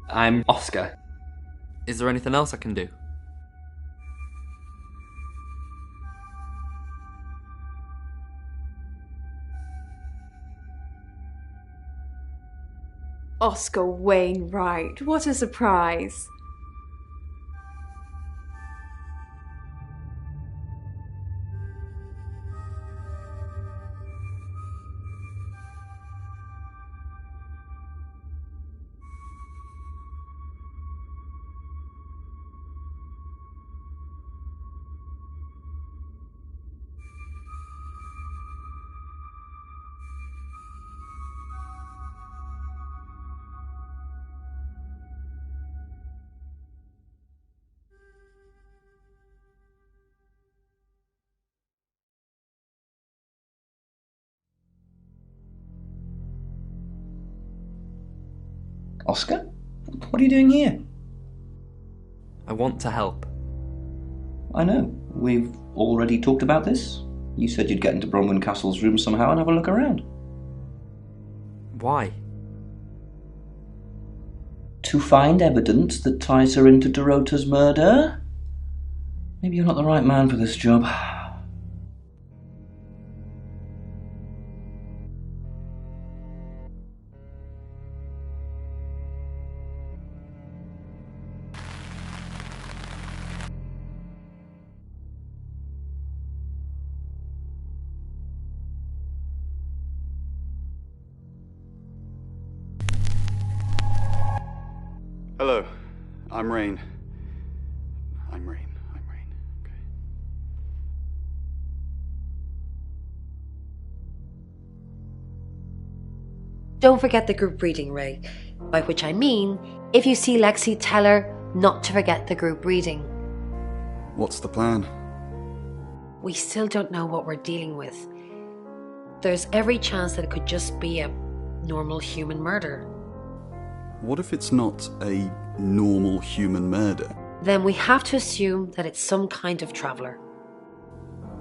I'm Oscar. Is there anything else I can do? Oscar Wainwright, what a surprise. Oscar? What are you doing here? I want to help. I know. We've already talked about this. You said you'd get into Bronwyn Castle's room somehow and have a look around. Why? To find evidence that ties her into Dorota's murder? Maybe you're not the right man for this job. Hello, I'm Rain. I'm Rain. Okay. Don't forget the group reading, Ray. By which I mean, if you see Lexi, tell her not to forget the group reading. What's the plan? We still don't know what we're dealing with. There's every chance that it could just be a normal human murder. What if it's not a normal human murder? Then we have to assume that it's some kind of traveller.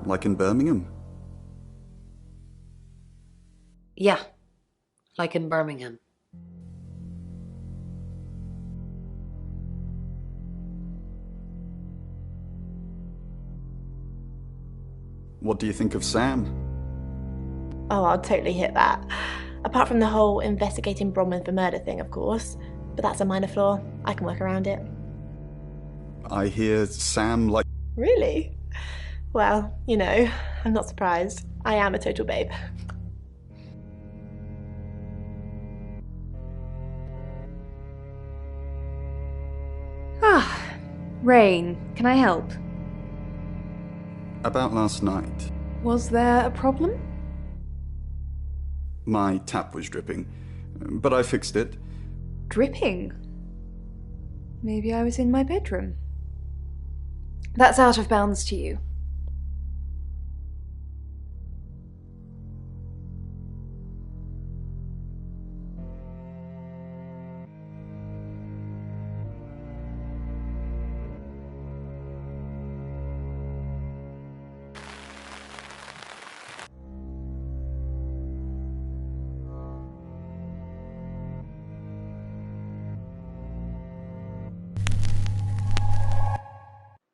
Like in Birmingham? Yeah, like in Birmingham. What do you think of Sam? Oh, I'll totally hit that. Apart from the whole investigating Bronwyn for murder thing, of course. But that's a minor flaw. I can work around it. I hear Sam like... Really? Well, you know, I'm not surprised. I am a total babe. Ah, Rain, can I help? About last night. Was there a problem? My tap was dripping, but I fixed it. Dripping? Maybe I was in my bedroom. That's out of bounds to you.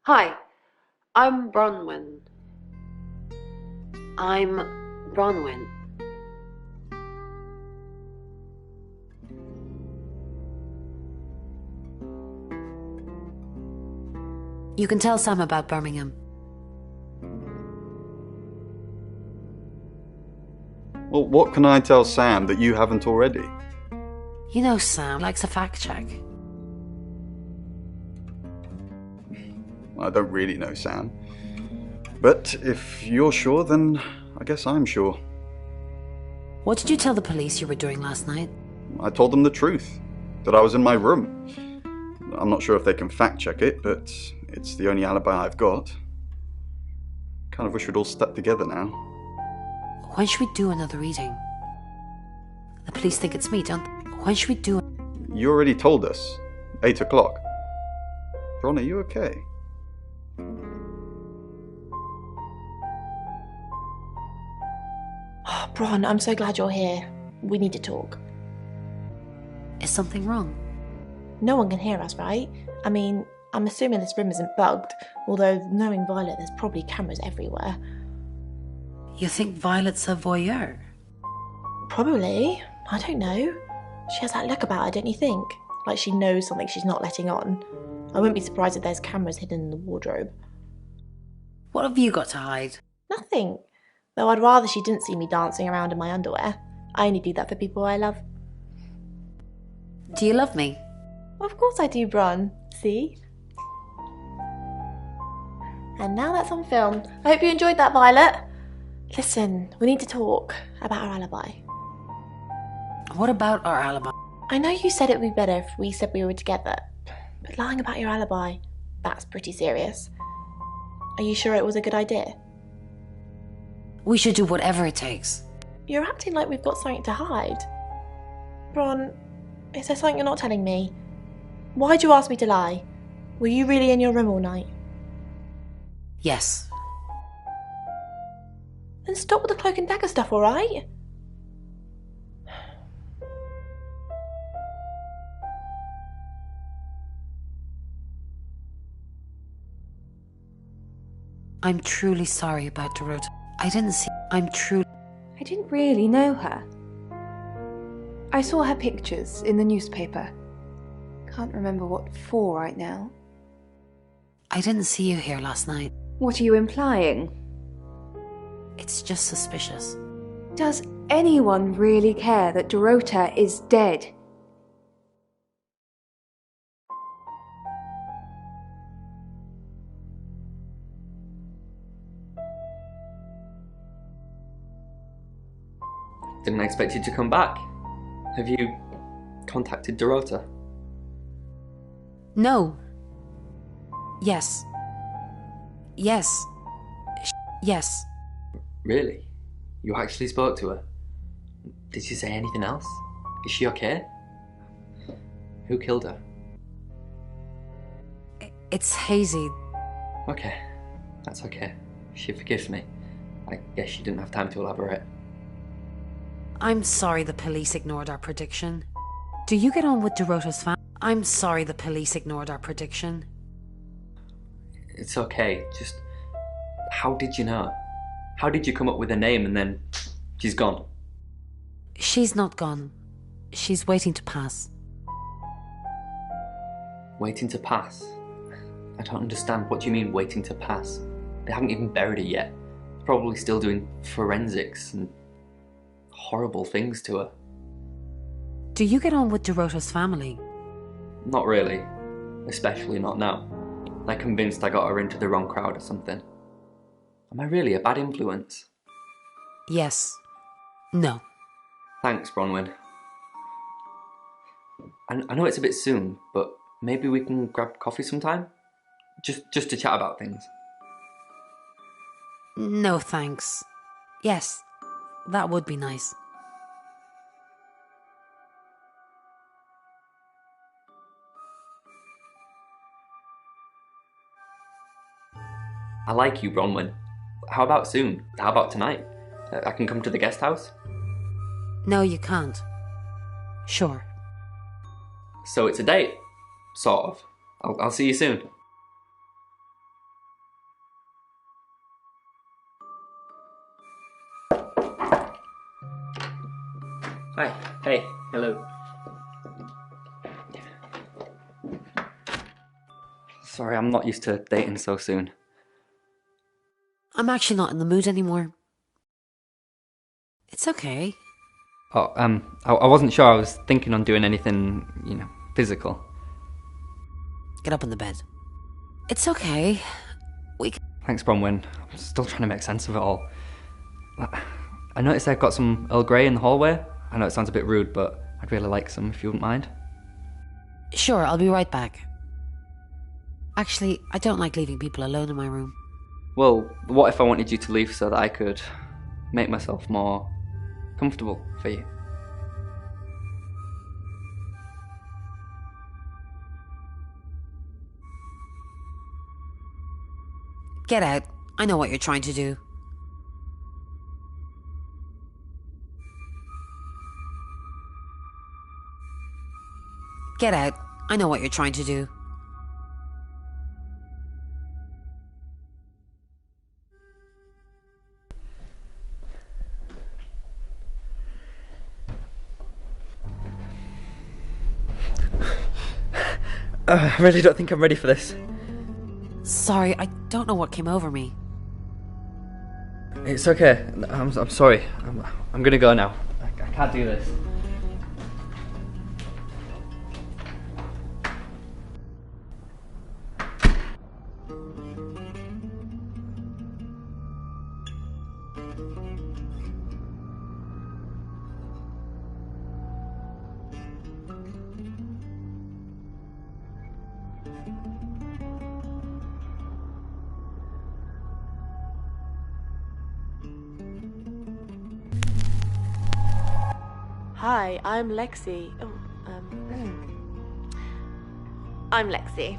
Hi, I'm Bronwyn. You can tell Sam about Birmingham. Well, what can I tell Sam that you haven't already? You know Sam likes a fact check. I don't really know Sam. But if you're sure, then I guess I'm sure. What did you tell the police you were doing last night? I told them the truth, that I was in my room. I'm not sure if they can fact check it, but it's the only alibi I've got. Kind of wish we'd all stuck together now. When should we do another reading? The police think it's me, don't they? When should we do it? You already told us. 8 o'clock. Bron, are you okay? Oh, Bron, I'm so glad you're here. We need to talk. Is something wrong? No one can hear us, right? I mean, I'm assuming this room isn't bugged, although knowing Violet, there's probably cameras everywhere. You think Violet's a voyeur? Probably. I don't know. She has that look about her, don't you think? Like she knows something she's not letting on. I wouldn't be surprised if there's cameras hidden in the wardrobe. What have you got to hide? Nothing. Though I'd rather she didn't see me dancing around in my underwear. I only do that for people I love. Do you love me? Of course I do, Bron. See? And now that's on film. I hope you enjoyed that, Violet. Listen, we need to talk about our alibi. What about our alibi? I know you said it would be better if we said we were together, but lying about your alibi, that's pretty serious. Are you sure it was a good idea? We should do whatever it takes. You're acting like we've got something to hide. Bron, is there something you're not telling me? Why'd you ask me to lie? Were you really in your room all night? Yes. Then stop with the cloak and dagger stuff, alright? I'm truly sorry about Dorota. I didn't really know her. I saw her pictures in the newspaper. Can't remember what for right now. I didn't see you here last night. What are you implying? It's just suspicious. Does anyone really care that Dorota is dead? Didn't expect you to come back. Have you contacted Dorota? No. Yes. Yes. Yes. Really? You actually spoke to her? Did she say anything else? Is she okay? Who killed her? It's Hazy. Okay, that's okay. She forgives me. I guess she didn't have time to elaborate. I'm sorry the police ignored our prediction. Do you get on with Dorota's family? I'm sorry the police ignored our prediction. It's okay, just... How did you know? How did you come up with a name and then... she's gone? She's not gone. She's waiting to pass. Waiting to pass? I don't understand. What do you mean, waiting to pass? They haven't even buried her yet. They're probably still doing forensics and horrible things to her. Do you get on with Dorota's family? Not really. Especially not now. They're convinced I got her into the wrong crowd or something. Am I really a bad influence? Yes. No. Thanks, Bronwyn. I know it's a bit soon, but maybe we can grab coffee sometime? Just to chat about things. No thanks. Yes, that would be nice. I like you, Bronwyn. How about soon? How about tonight? I can come to the guest house? No, you can't. Sure. So it's a date? Sort of. I'll see you soon. Hi. Hey. Hello. Sorry, I'm not used to dating so soon. I'm actually not in the mood anymore. It's okay. Oh, I wasn't sure I was thinking on doing anything, physical. Get up in the bed. It's okay. Thanks, Bronwyn. I'm still trying to make sense of it all. I noticed I've got some Earl Grey in the hallway. I know it sounds a bit rude, but I'd really like some if you wouldn't mind. Sure, I'll be right back. Actually, I don't like leaving people alone in my room. Well, what if I wanted you to leave so that I could make myself more comfortable for you? Get out. I know what you're trying to do. Get out. I know what you're trying to do. I really don't think I'm ready for this. Sorry, I don't know what came over me. It's okay. I'm sorry. I'm gonna go now. I can't do this. Hi, I'm Lexi. I'm Lexi.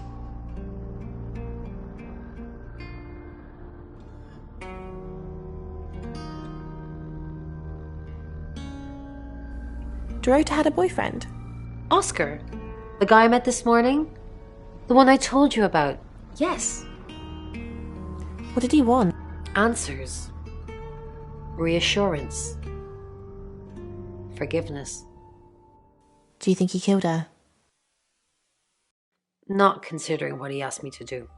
Dorota had a boyfriend. Oscar? The guy I met this morning? The one I told you about? Yes. What did he want? Answers. Reassurance. Forgiveness. Do you think he killed her? Not considering what he asked me to do.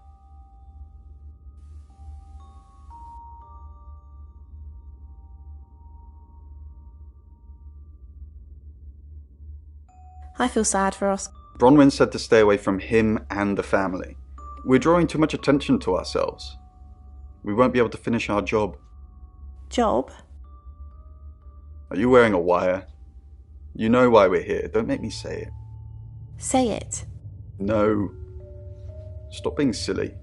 I feel sad for Oscar. Bronwyn said to stay away from him and the family. We're drawing too much attention to ourselves. We won't be able to finish our job. Job? Are you wearing a wire? You know why we're here. Don't make me say it. Say it. No. Stop being silly.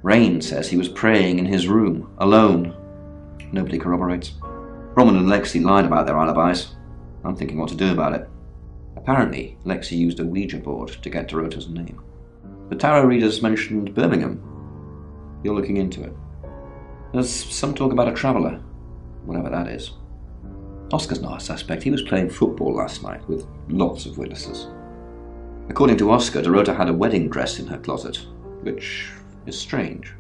Rain says he was praying in his room, alone. Nobody corroborates. Roman and Lexi lied about their alibis. I'm thinking what to do about it. Apparently, Lexi used a Ouija board to get Dorota's name. The tarot readers mentioned Birmingham. You're looking into it. There's some talk about a traveller, whatever that is. Oscar's not a suspect. He was playing football last night with lots of witnesses. According to Oscar, Dorota had a wedding dress in her closet, which is strange.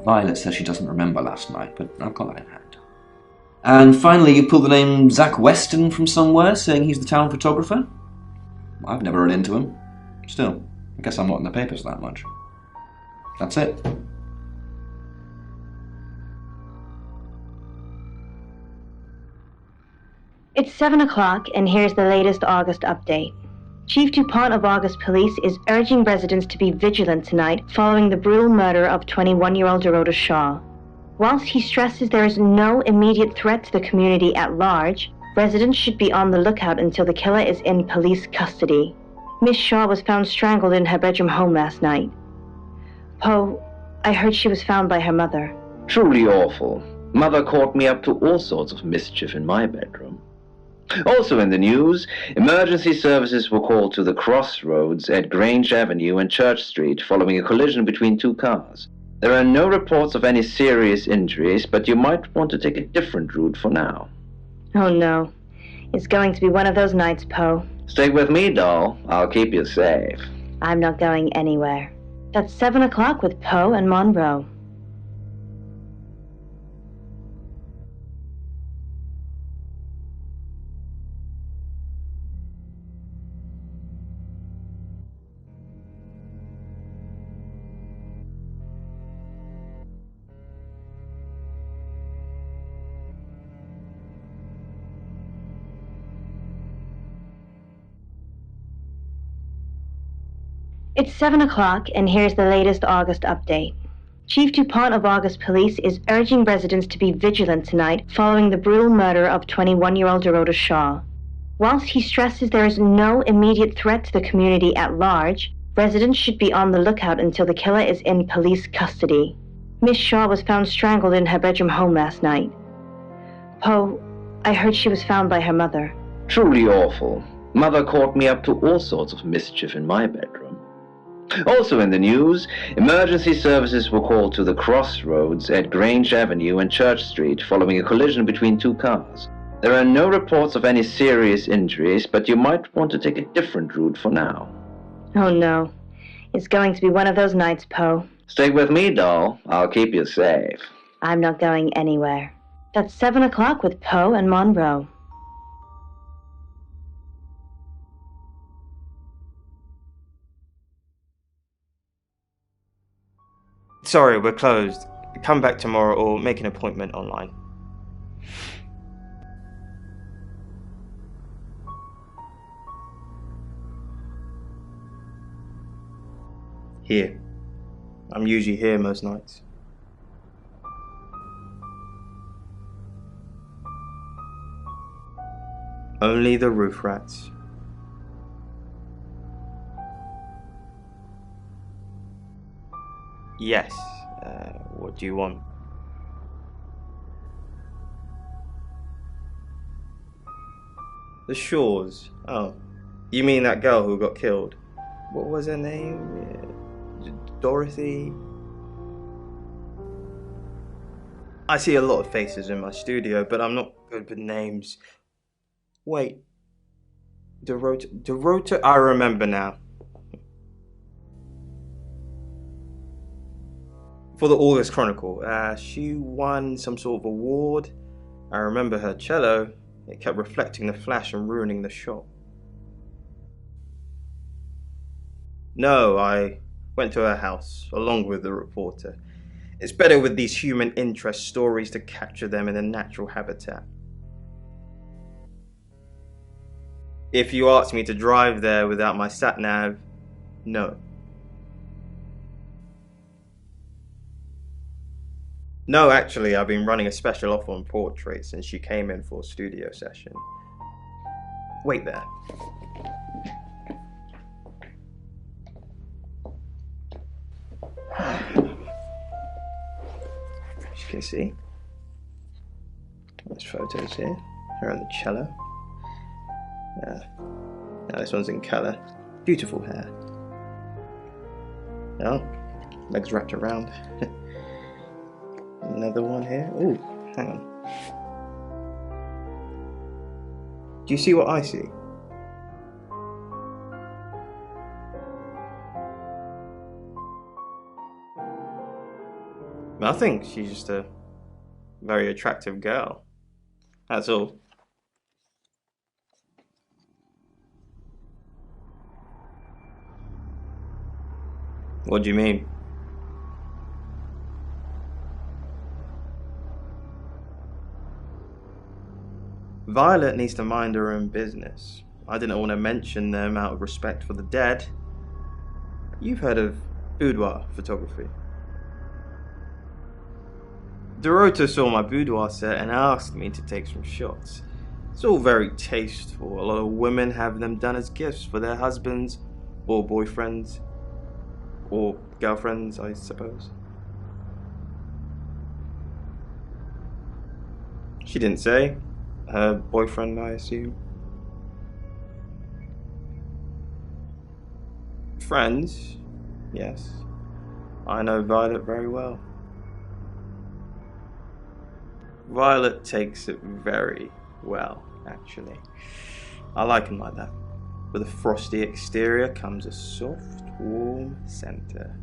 Violet says she doesn't remember last night, but I've got that in hand. And finally, you pulled the name Zach Weston from somewhere, saying he's the town photographer? I've never run into him. Still, I guess I'm not in the papers that much. That's it. It's 7 o'clock, and here's the latest August update. Chief DuPont of August Police is urging residents to be vigilant tonight following the brutal murder of 21-year-old Dorota Shaw. Whilst he stresses there is no immediate threat to the community at large, residents should be on the lookout until the killer is in police custody. Miss Shaw was found strangled in her bedroom home last night. Poe, I heard she was found by her mother. Truly awful. Mother caught me up to all sorts of mischief in my bedroom. Also in the news, emergency services were called to the crossroads at Grange Avenue and Church Street following a collision between two cars. There are no reports of any serious injuries, but you might want to take a different route for now. Oh no. It's going to be one of those nights, Poe. Stick with me, doll. I'll keep you safe. I'm not going anywhere. That's 7 o'clock with Poe and Monroe. It's 7 o'clock, and here's the latest August update. Chief DuPont of August Police is urging residents to be vigilant tonight following the brutal murder of 21-year-old Dorota Shaw. Whilst he stresses there is no immediate threat to the community at large, residents should be on the lookout until the killer is in police custody. Miss Shaw was found strangled in her bedroom home last night. Poe, I heard she was found by her mother. Truly awful. Mother caught me up to all sorts of mischief in my bedroom. Also in the news, emergency services were called to the crossroads at Grange Avenue and Church Street following a collision between two cars. There are no reports of any serious injuries, but you might want to take a different route for now. Oh no. It's going to be one of those nights, Poe. Stick with me, doll. I'll keep you safe. I'm not going anywhere. That's 7 o'clock with Poe and Monroe. Sorry, we're closed. Come back tomorrow or make an appointment online. Here. I'm usually here most nights. Only the roof rats. Yes. What do you want? The Shaws. Oh. You mean that girl who got killed? What was her name? Dorothy? I see a lot of faces in my studio, but I'm not good with names. Wait. Directo? I remember now. For the August Chronicle, she won some sort of award. I remember her cello. It kept reflecting the flash and ruining the shot. No, I went to her house, along with the reporter. It's better with these human interest stories to capture them in a natural habitat. If you asked me to drive there without my sat-nav, no. No, actually, I've been running a special offer on portraits since she came in for a studio session. Wait there. As you can see, there's photos here. Her on the cello. Now this one's in colour. Beautiful hair. Oh, legs wrapped around. Another one here. Ooh, hang on. Do you see what I see? Nothing. She's just a very attractive girl. That's all. What do you mean? Violet needs to mind her own business. I didn't want to mention them out of respect for the dead. You've heard of boudoir photography. Directo saw my boudoir set and asked me to take some shots. It's all very tasteful. A lot of women have them done as gifts for their husbands or boyfriends or girlfriends, I suppose. She didn't say. Her boyfriend, I assume. Friends? Yes. I know Violet very well. Violet takes it very well, actually. I like him like that. With a frosty exterior comes a soft, warm center.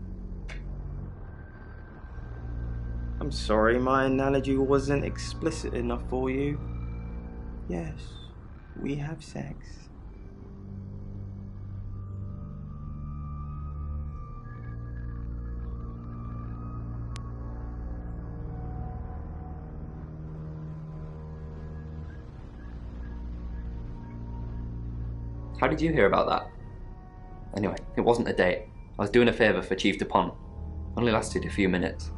I'm sorry my analogy wasn't explicit enough for you. Yes, we have sex. How did you hear about that? Anyway, it wasn't a date. I was doing a favour for Chief DuPont. Only lasted a few minutes.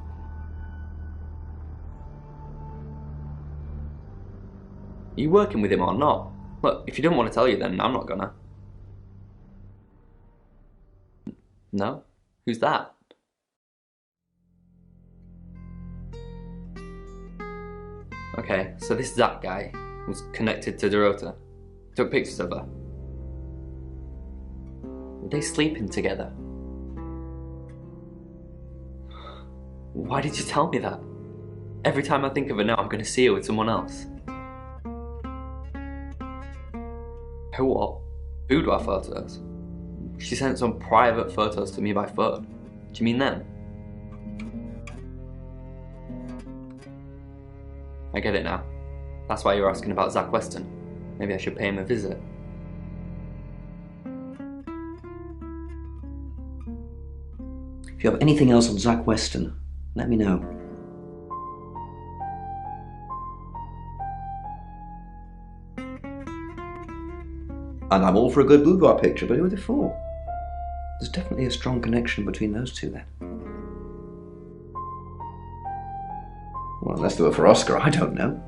Are you working with him or not? Look, if you don't want to tell you, then I'm not gonna. No? Who's that? Okay, so this Zach guy was connected to Dorota. Took pictures of her. Were they sleeping together? Why did you tell me that? Every time I think of her now, I'm gonna see her with someone else. Her what? Boudoir photos? She sent some private photos to me by phone. Do you mean them? I get it now. That's why you're asking about Zach Weston. Maybe I should pay him a visit. If you have anything else on Zach Weston, let me know. And I'm all for a good boudoir picture, but who are they for? There's definitely a strong connection between those two then. Well, unless they were for Oscar, I don't know.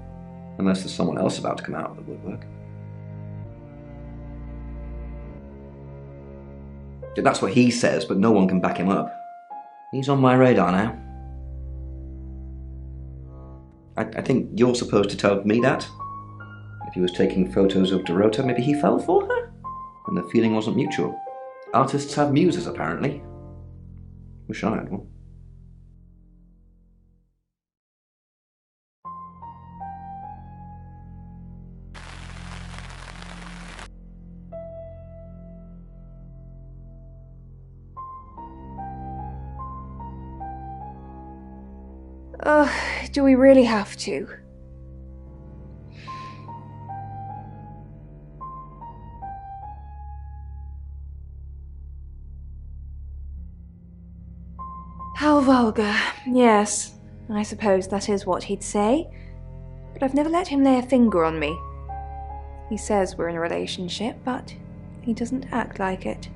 Unless there's someone else about to come out of the woodwork. That's what he says, but no one can back him up. He's on my radar now. I think you're supposed to tell me that. If he was taking photos of Dorota, maybe he fell for her? And the feeling wasn't mutual. Artists have muses, apparently. Wish I had one. Do we really have to? How vulgar. Yes, I suppose that is what he'd say. But I've never let him lay a finger on me. He says we're in a relationship, but he doesn't act like it.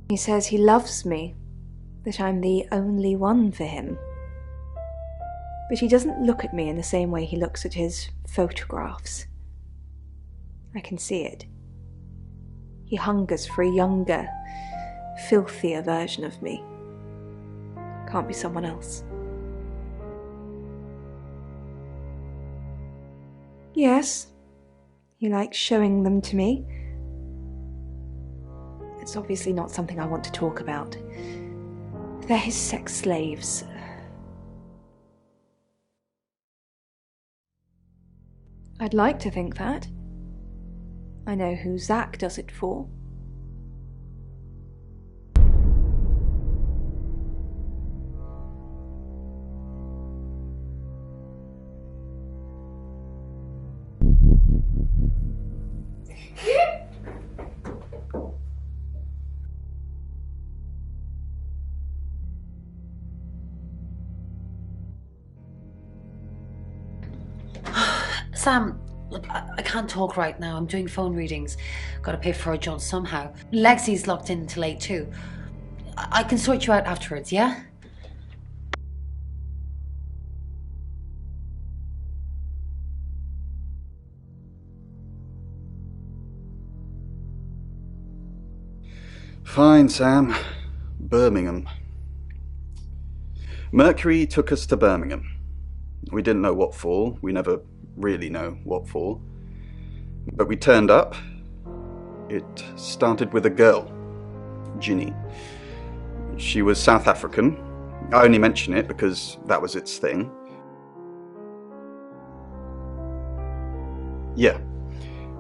He says he loves me, that I'm the only one for him. But he doesn't look at me in the same way he looks at his photographs. I can see it. He hungers for a younger, filthier version of me. Can't be someone else. Yes, he likes showing them to me. It's obviously not something I want to talk about. They're his sex slaves. I'd like to think that. I know who Zach does it for. Sam, look, I can't talk right now. I'm doing phone readings. Gotta pay for a John somehow. Lexi's locked in till 8 too. I can sort you out afterwards, yeah? Fine, Sam. Birmingham. Mercury took us to Birmingham. We didn't know what for. We never really know what for. But we turned up. It started with a girl, Ginny. She was South African. I only mention it because that was its thing. Yeah.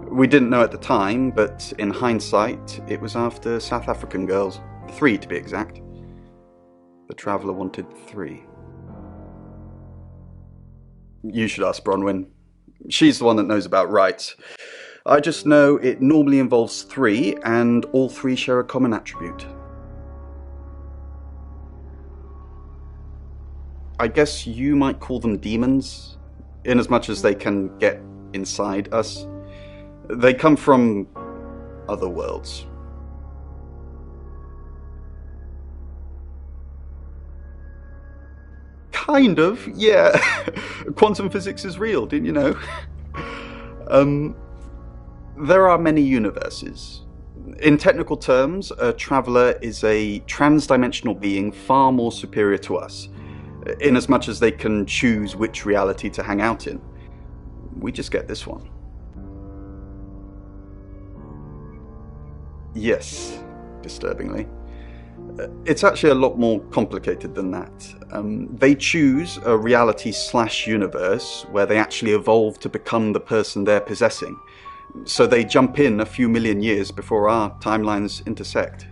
We didn't know at the time, but in hindsight, it was after South African girls. 3 to be exact. The Traveller wanted 3. You should ask Bronwyn. She's the one that knows about rights. I just know it normally involves 3, and all 3 share a common attribute. I guess you might call them demons, in as much as they can get inside us. They come from other worlds. Kind of, yeah. Quantum physics is real, didn't you know? There are many universes. In technical terms, a traveller is a trans-dimensional being far more superior to us, in as much as they can choose which reality to hang out in. We just get this one. Yes, disturbingly. It's actually a lot more complicated than that. They choose a reality/universe where they actually evolve to become the person they're possessing. So they jump in a few million years before our timelines intersect.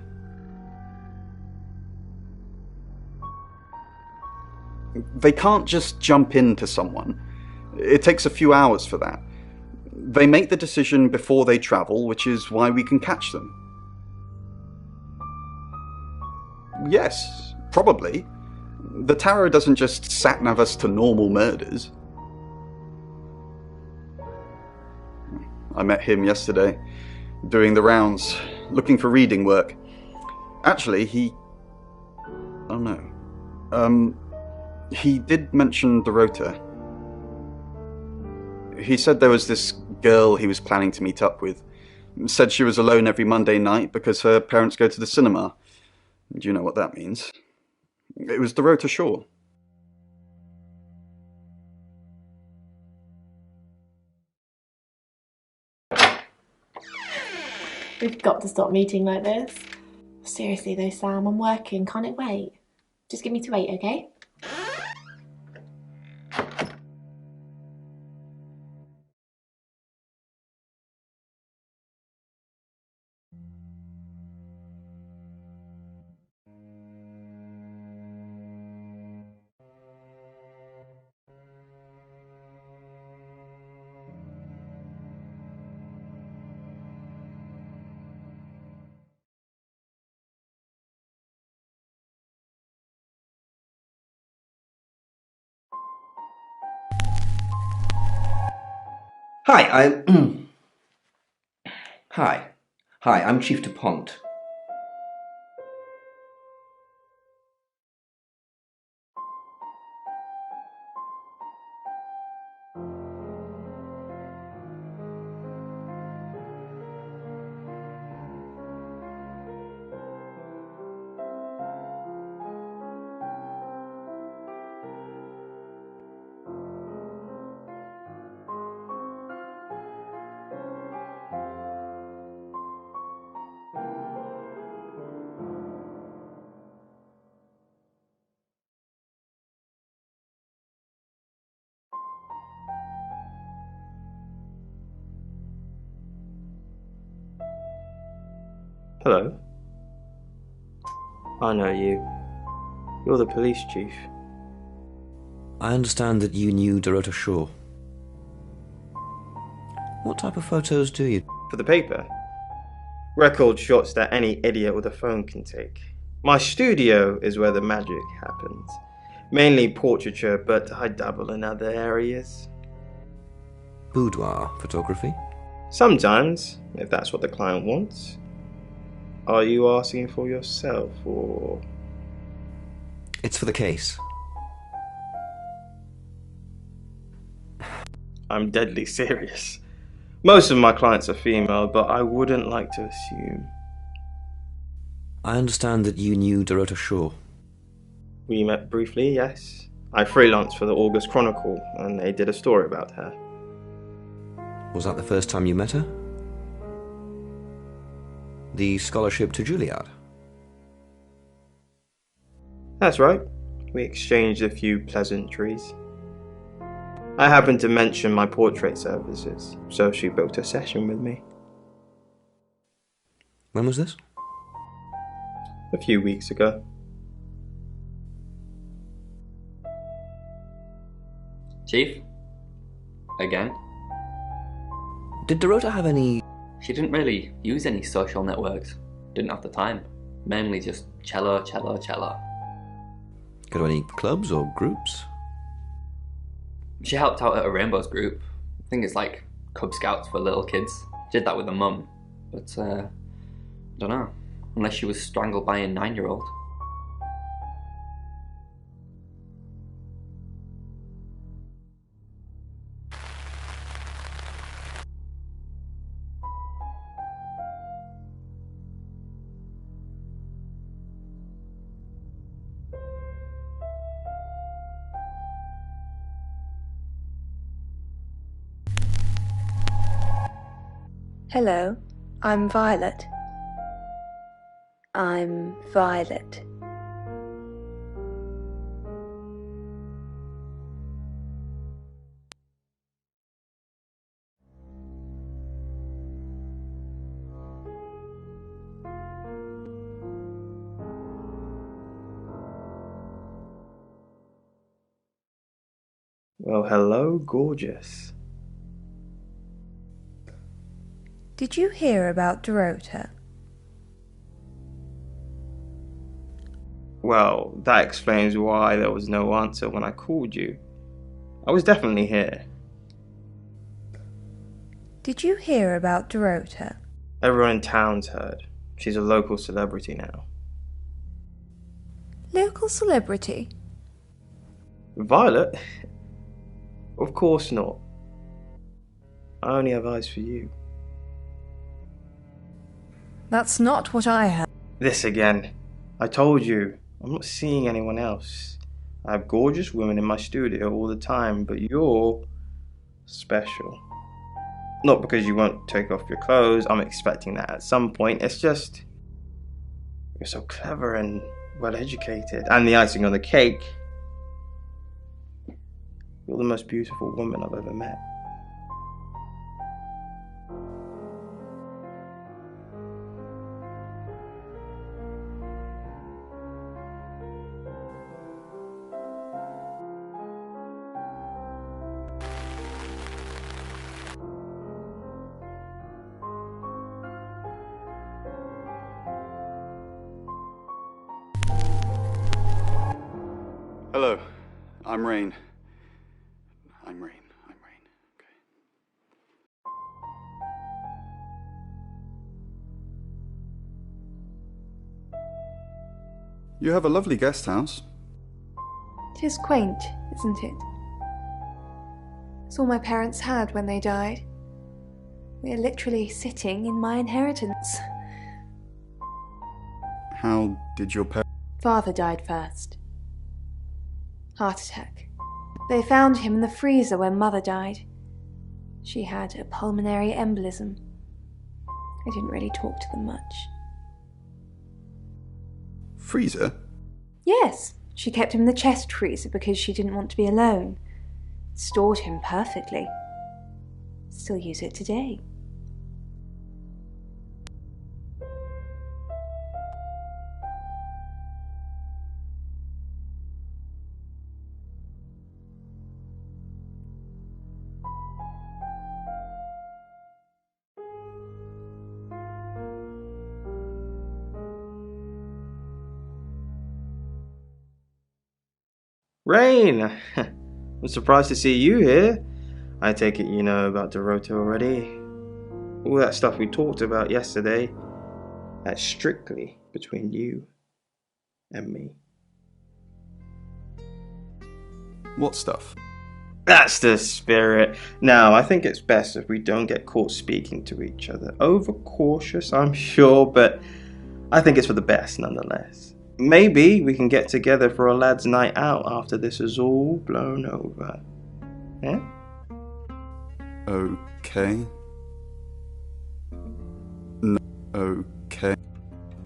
They can't just jump into someone. It takes a few hours for that. They make the decision before they travel, which is why we can catch them. Yes, probably. The tarot doesn't just sat-nav us to normal murders. I met him yesterday, doing the rounds, looking for reading work. Actually, oh no. He did mention Dorota. He said there was this girl he was planning to meet up with. Said she was alone every Monday night because her parents go to the cinema. Do you know what that means? It was Dorota Shaw. We've got to stop meeting like this. Seriously though, Sam, I'm working. Can't it wait? Just give me to 8, okay? Hi, I'm Chief DuPont. Hello. I know you. You're the police chief. I understand that you knew Dorota Shaw. What type of photos do you? For the paper. Record shots that any idiot with a phone can take. My studio is where the magic happens. Mainly portraiture, but I dabble in other areas. Boudoir photography? Sometimes, if that's what the client wants. Are you asking for yourself, or...? It's for the case. I'm deadly serious. Most of my clients are female, but I wouldn't like to assume. I understand that you knew Dorota Shaw. We met briefly, yes. I freelanced for the August Chronicle, and they did a story about her. Was that the first time you met her? The scholarship to Juilliard? That's right. We exchanged a few pleasantries. I happened to mention my portrait services, so she booked a session with me. When was this? A few weeks ago. Chief? Again? Did Dorota have any... She didn't really use any social networks. Didn't have the time. Mainly just cello. Go to any clubs or groups? She helped out at a Rainbows group. I think it's like Cub Scouts for little kids. Did that with her mum. But, I don't know. Unless she was strangled by a 9-year-old. Hello, I'm Violet. I'm Violet. Well, hello, gorgeous. Did you hear about Dorota? Well, that explains why there was no answer when I called you. I was definitely here. Did you hear about Dorota? Everyone in town's heard. She's a local celebrity now. Local celebrity? Violet? Of course not. I only have eyes for you. That's not what I heard. This again. I told you, I'm not seeing anyone else. I have gorgeous women in my studio all the time, but you're special. Not because you won't take off your clothes, I'm expecting that at some point. It's just, you're so clever and well educated. And the icing on the cake, you're the most beautiful woman I've ever met. Hello, I'm Rain. I'm Rain. Okay. You have a lovely guest house. It is quaint, isn't it? It's all my parents had when they died. We're literally sitting in my inheritance. How did your parents... Father died first. Heart attack. They found him in the freezer when Mother died. She had a pulmonary embolism. I didn't really talk to them much. Freezer? Yes, she kept him in the chest freezer because she didn't want to be alone. Stored him perfectly. Still use it today. Rain! I'm surprised to see you here. I take it you know about Directo already. All that stuff we talked about yesterday, that's strictly between you and me. What stuff? That's the spirit. Now, I think it's best if we don't get caught speaking to each other. Overcautious, I'm sure, but I think it's for the best nonetheless. Maybe we can get together for a lad's night out after this is all blown over. Yeah? Okay. No, okay.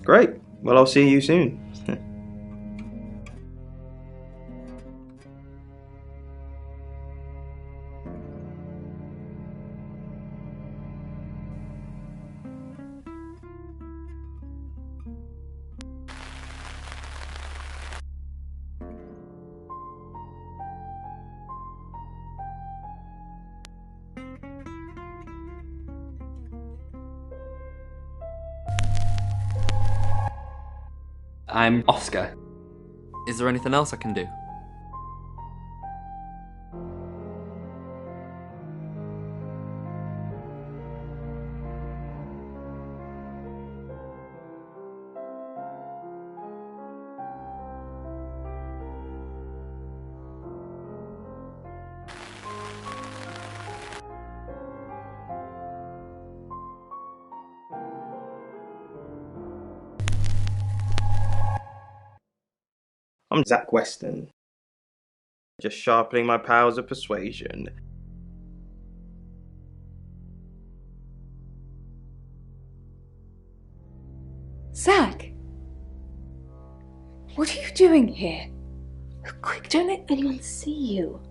Great. Well, I'll see you soon. I'm Oscar. Is there anything else I can do? I'm Zach Weston. Just sharpening my powers of persuasion. Zach! What are you doing here? Quick, don't let anyone see you.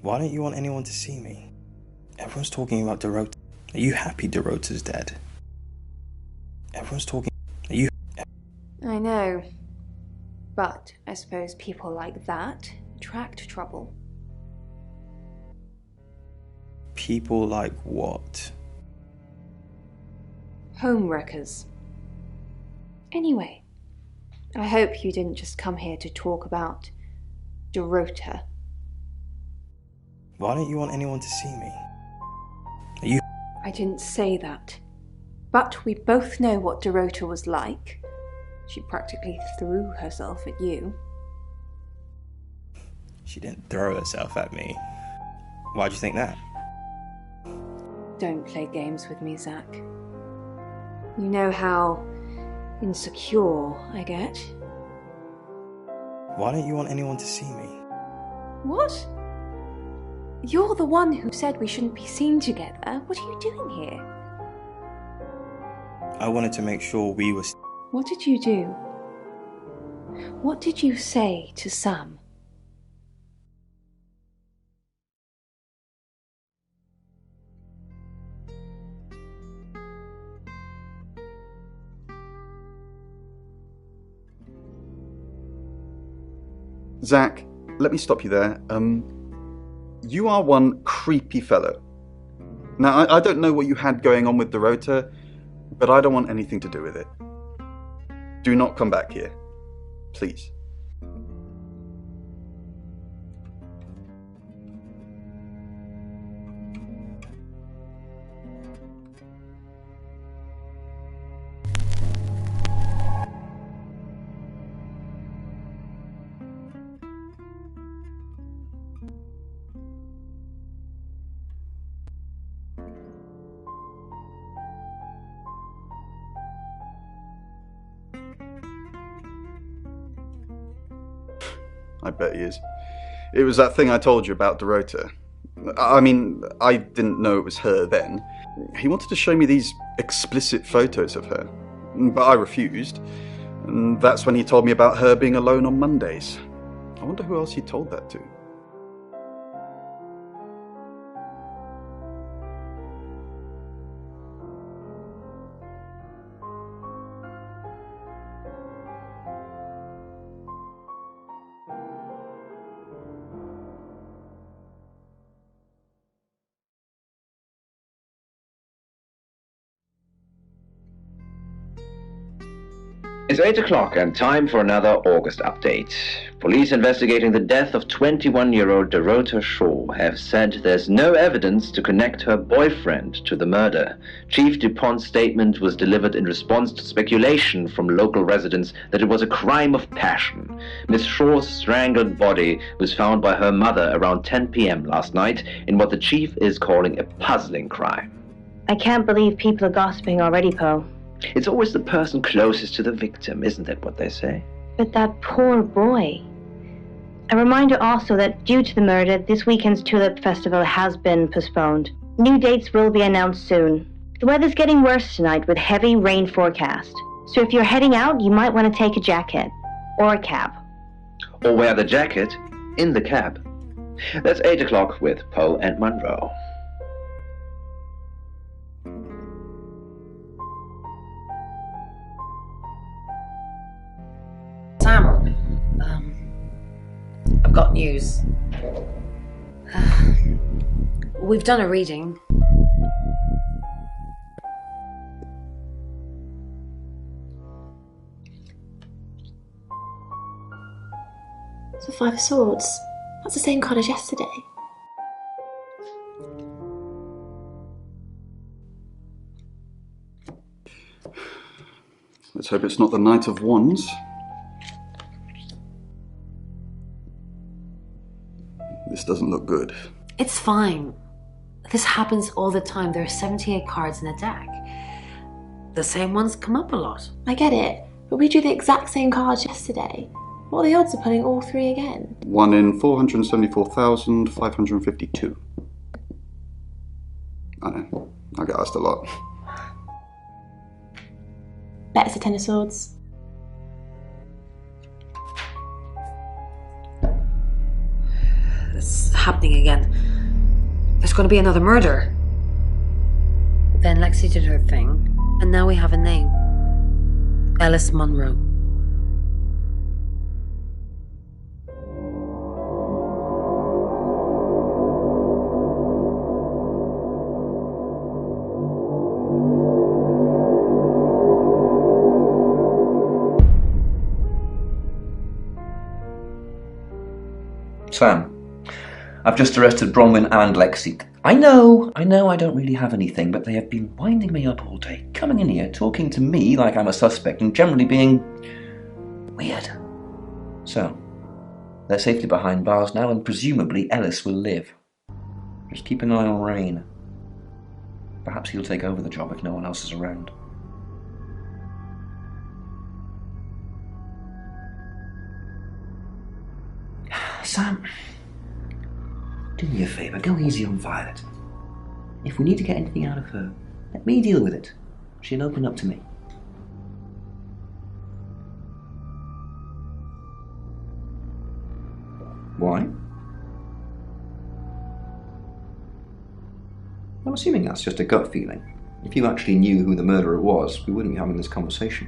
Why don't you want anyone to see me? Everyone's talking about Directo. Are you happy Directo's dead? Everyone's talking... Are you... I know. But I suppose people like that attract trouble. People like what? Homewreckers. Anyway, I hope you didn't just come here to talk about Directo. Why don't you want anyone to see me? Are you... I didn't say that. But we both know what Directo was like. She practically threw herself at you. She didn't throw herself at me. Why'd you think that? Don't play games with me, Zach. You know how insecure I get. Why don't you want anyone to see me? What? You're the one who said we shouldn't be seen together. What are you doing here? I wanted to make sure we were... What did you do? What did you say to Sam? Zach, let me stop you there. You are one creepy fellow. Now, I don't know what you had going on with Dorota, but I don't want anything to do with it. Do not come back here. Please. I bet he is. It was that thing I told you about Dorota. I mean, I didn't know it was her then. He wanted to show me these explicit photos of her, but I refused. And that's when he told me about her being alone on Mondays. I wonder who else he told that to. It's 8 o'clock and time for another August update. Police investigating the death of 21-year-old Dorota Shaw have said there's no evidence to connect her boyfriend to the murder. Chief DuPont's statement was delivered in response to speculation from local residents that it was a crime of passion. Miss Shaw's strangled body was found by her mother around 10 p.m. last night in what the chief is calling a puzzling crime. I can't believe people are gossiping already, Poe. It's always the person closest to the victim, isn't that what they say? But that poor boy. A reminder also that due to the murder, this weekend's Tulip Festival has been postponed. New dates will be announced soon. The weather's getting worse tonight with heavy rain forecast. So if you're heading out, you might want to take a jacket. Or a cab. Or wear the jacket in the cab. That's 8 o'clock with Poe and Monroe. Sam, I've got news. We've done a reading. It's the Five of Swords. That's the same card as yesterday. Let's hope it's not the Knight of Wands. This doesn't look good. It's fine. This happens all the time. There are 78 cards in a deck. The same ones come up a lot. I get it, but we drew the exact same cards yesterday. What are the odds of pulling all three again? 1 in 474,552. I know. I get asked a lot. Bet it's a Ten of Swords. It's happening again. There's going to be another murder. Then Lexi did her thing, and now we have a name. Alice Munro. Sam, I've just arrested Bronwyn and Lexi. I know I don't really have anything, but they have been winding me up all day, coming in here, talking to me like I'm a suspect, and generally being weird. So, they're safely behind bars now, and presumably Ellis will live. Just keep an eye on Rain. Perhaps he'll take over the job if no one else is around. Sam, Do me a favour, go easy on Violet. If we need to get anything out of her, let me deal with it. She'll open up to me. Why? I'm assuming that's just a gut feeling. If you actually knew who the murderer was, we wouldn't be having this conversation.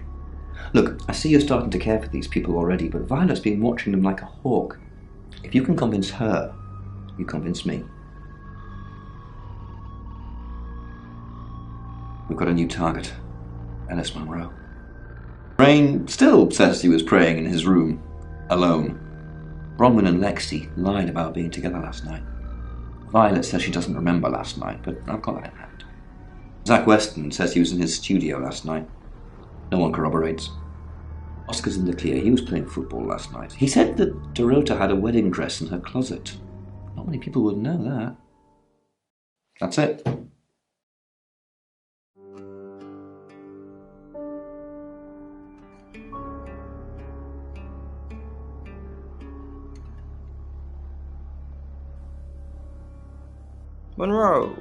Look, I see you're starting to care for these people already, but Violet's been watching them like a hawk. If you can convince her, you convince me. We've got a new target. Ellis Monroe. Rain still says he was praying in his room, alone. Bronwyn and Lexi lied about being together last night. Violet says she doesn't remember last night, but I've got that in hand. Zach Weston says he was in his studio last night. No one corroborates. Oscar's in the clear. He was playing football last night. He said that Dorota had a wedding dress in her closet. Not many people would know that. That's it. Monroe.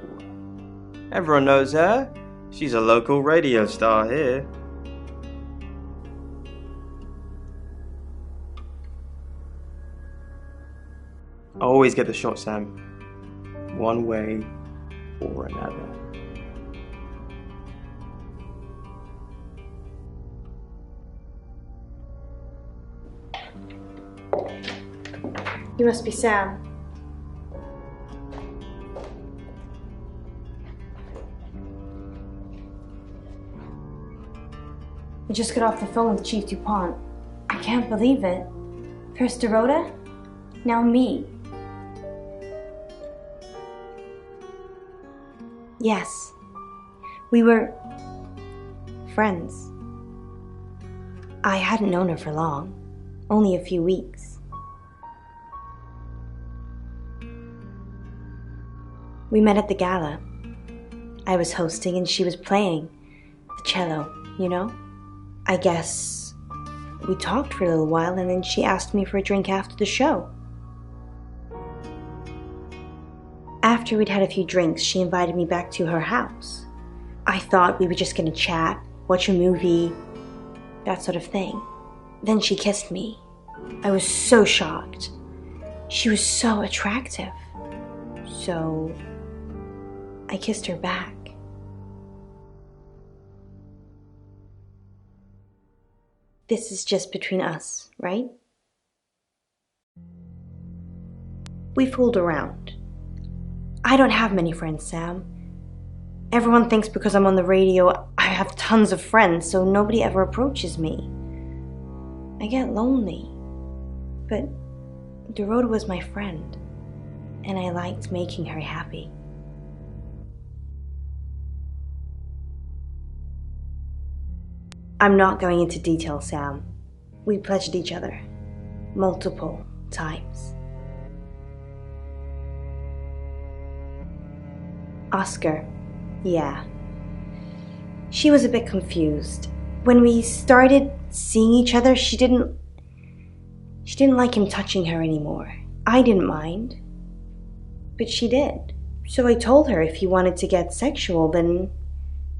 Everyone knows her. She's a local radio star here. I always get the shot, Sam. One way or another. You must be Sam. I just got off the phone with Chief DuPont. I can't believe it. First Dorota, now me. Yes, we were friends. I hadn't known her for long, only a few weeks. We met at the gala. I was hosting and she was playing the cello, you know? I guess we talked for a little while and then she asked me for a drink after the show. After we'd had a few drinks, she invited me back to her house. I thought we were just gonna chat, watch a movie, that sort of thing. Then she kissed me. I was so shocked. She was so attractive. So I kissed her back. This is just between us, right? We fooled around. I don't have many friends, Sam. Everyone thinks because I'm on the radio, I have tons of friends, so nobody ever approaches me. I get lonely. But Dorota was my friend, and I liked making her happy. I'm not going into detail, Sam. We pledged each other multiple times. Oscar, yeah. She was a bit confused. When we started seeing each other, she didn't like him touching her anymore. I didn't mind, but she did. So I told her if he wanted to get sexual, then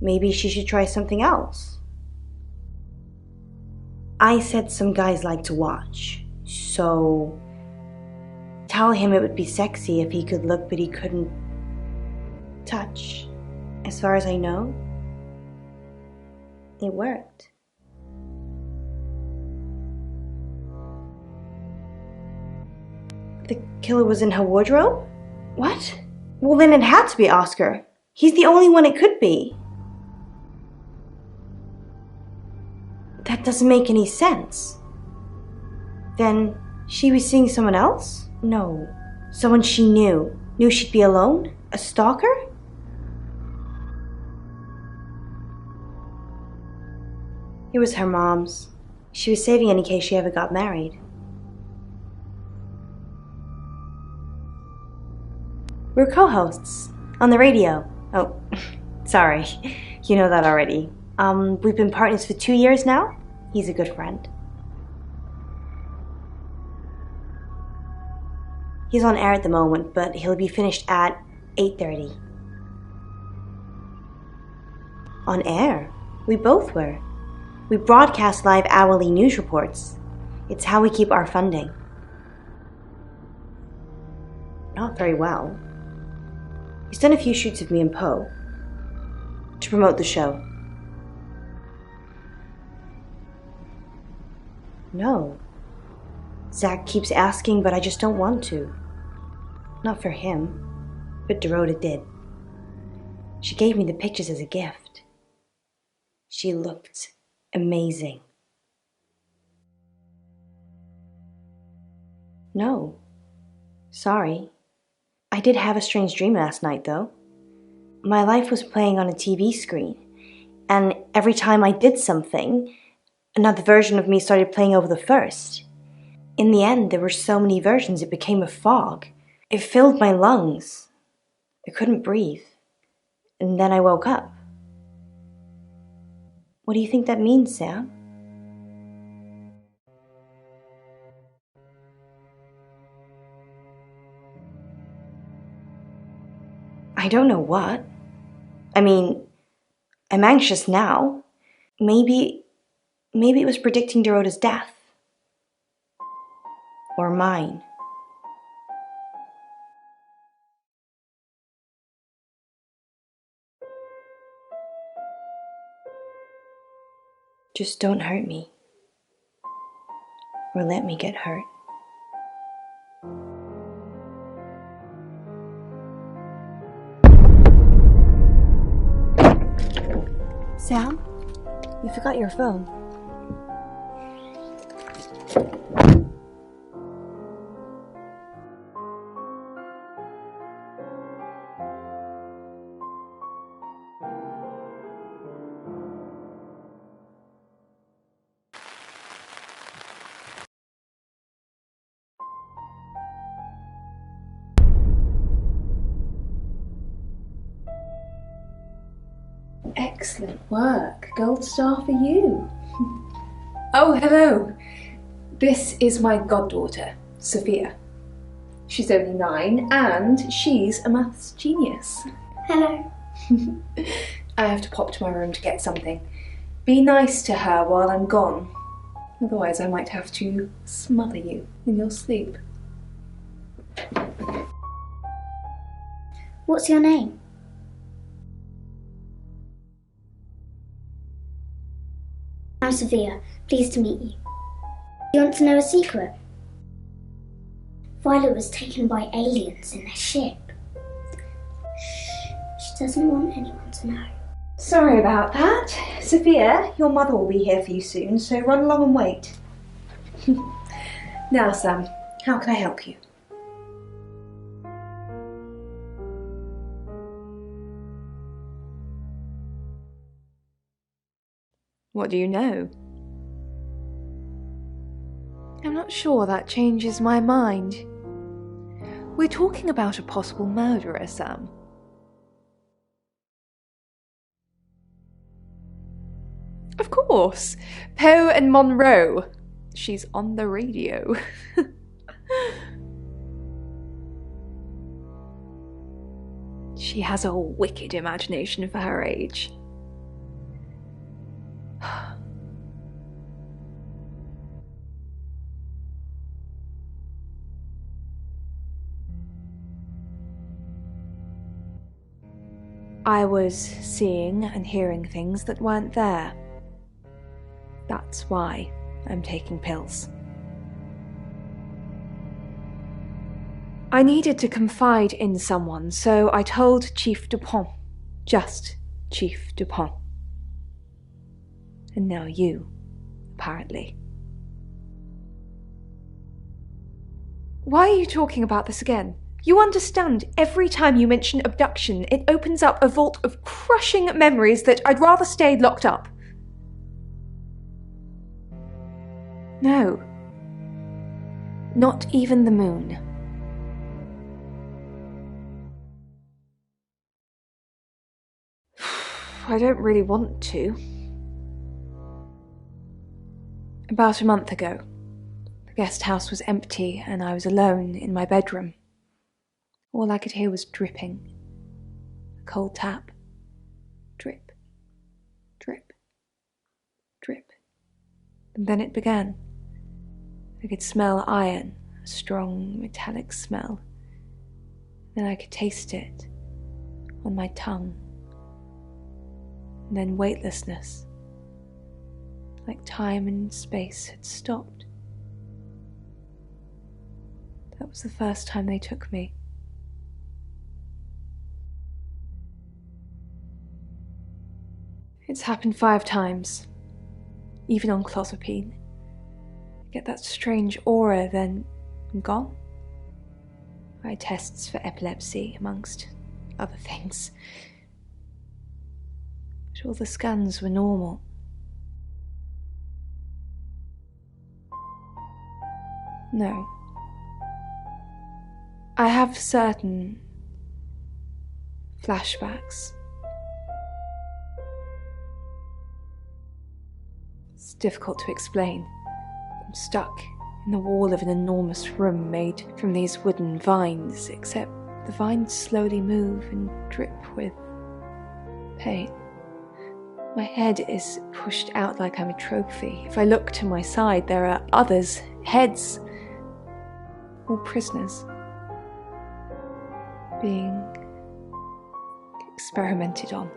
maybe she should try something else. I said some guys like to watch, so tell him it would be sexy if he could look but he couldn't touch. As far as I know, it worked. The killer was in her wardrobe? What? Well, then it had to be Oscar. He's the only one it could be. That doesn't make any sense. Then she was seeing someone else? No. Someone she knew. Knew she'd be alone? A stalker? It was her mom's. She was saving it in case she ever got married. We're co-hosts on the radio. Oh, sorry. You know that already. We've been partners for 2 years now. He's a good friend. He's on air at the moment, but he'll be finished at 8:30. On air? We both were. We broadcast live hourly news reports. It's how we keep our funding. Not very well. He's done a few shoots of me and Poe to promote the show. No. Zach keeps asking, but I just don't want to. Not for him, but Dorota did. She gave me the pictures as a gift. She looked amazing. No. Sorry. I did have a strange dream last night, though. My life was playing on a TV screen, and every time I did something, another version of me started playing over the first. In the end, there were so many versions it became a fog. It filled my lungs. I couldn't breathe. And then I woke up. What do you think that means, Sam? I don't know what. I mean, I'm anxious now. Maybe it was predicting Dorota's death. Or mine. Just don't hurt me. Or let me get hurt. Sam, you forgot your phone. Excellent work. Gold star for you. Oh, hello. This is my goddaughter, Sophia. She's only 9 and she's a maths genius. Hello. I have to pop to my room to get something. Be nice to her while I'm gone. Otherwise I might have to smother you in your sleep. What's your name? I'm Sophia. Pleased to meet you. You want to know a secret? Violet was taken by aliens in their ship. Shh, she doesn't want anyone to know. Sorry about that. Sophia, your mother will be here for you soon, so run along and wait. Now, Sam, how can I help you? What do you know? I'm not sure that changes my mind. We're talking about a possible murderer, Sam. Of course! Poe and Monroe. She's on the radio. She has a wicked imagination for her age. I was seeing and hearing things that weren't there. That's why I'm taking pills. I needed to confide in someone, so I told Chief Dupont. Just Chief Dupont. And now you, apparently. Why are you talking about this again? You understand, every time you mention abduction, it opens up a vault of crushing memories that I'd rather stay locked up. No. Not even the moon. I don't really want to. About a month ago, the guest house was empty and I was alone in my bedroom. All I could hear was dripping. A cold tap. Drip. Drip. Drip. And then it began. I could smell iron, a strong metallic smell. Then I could taste it on my tongue. And then weightlessness, like time and space had stopped. That was the first time they took me. It's happened 5 times, even on clozapine. I get that strange aura, then I'm gone. I had tests for epilepsy, amongst other things. But all the scans were normal. No. I have certain flashbacks. It's difficult to explain. I'm stuck in the wall of an enormous room made from these wooden vines, except the vines slowly move and drip with pain. My head is pushed out like I'm a trophy. If I look to my side, there are others, heads, all prisoners, being experimented on.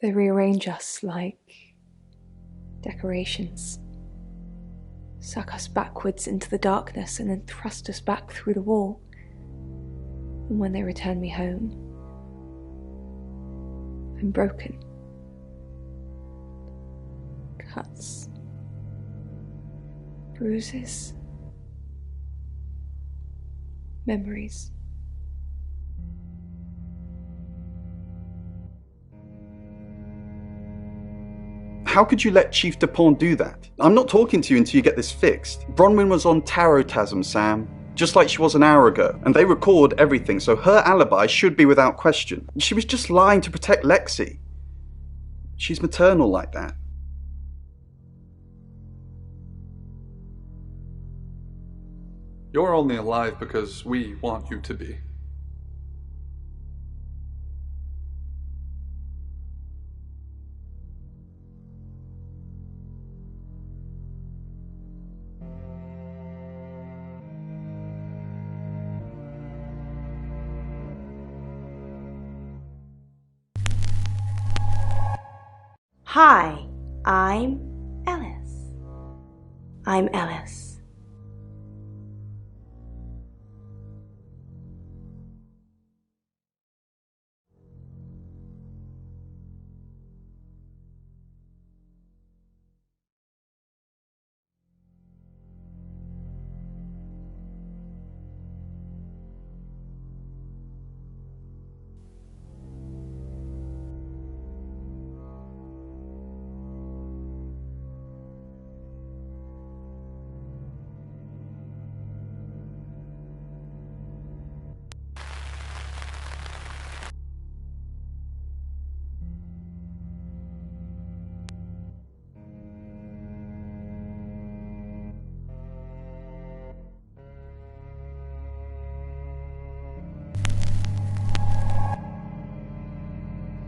They rearrange us like decorations, suck us backwards into the darkness and then thrust us back through the wall. And when they return me home, I'm broken. Cuts, bruises, memories. How could you let Chief Dupont do that? I'm not talking to you until you get this fixed. Bronwyn was on Tarotasm, Sam. Just like she was an hour ago. And they record everything, so her alibi should be without question. She was just lying to protect Lexi. She's maternal like that. You're only alive because we want you to be. Hi, I'm Ellis. I'm Ellis.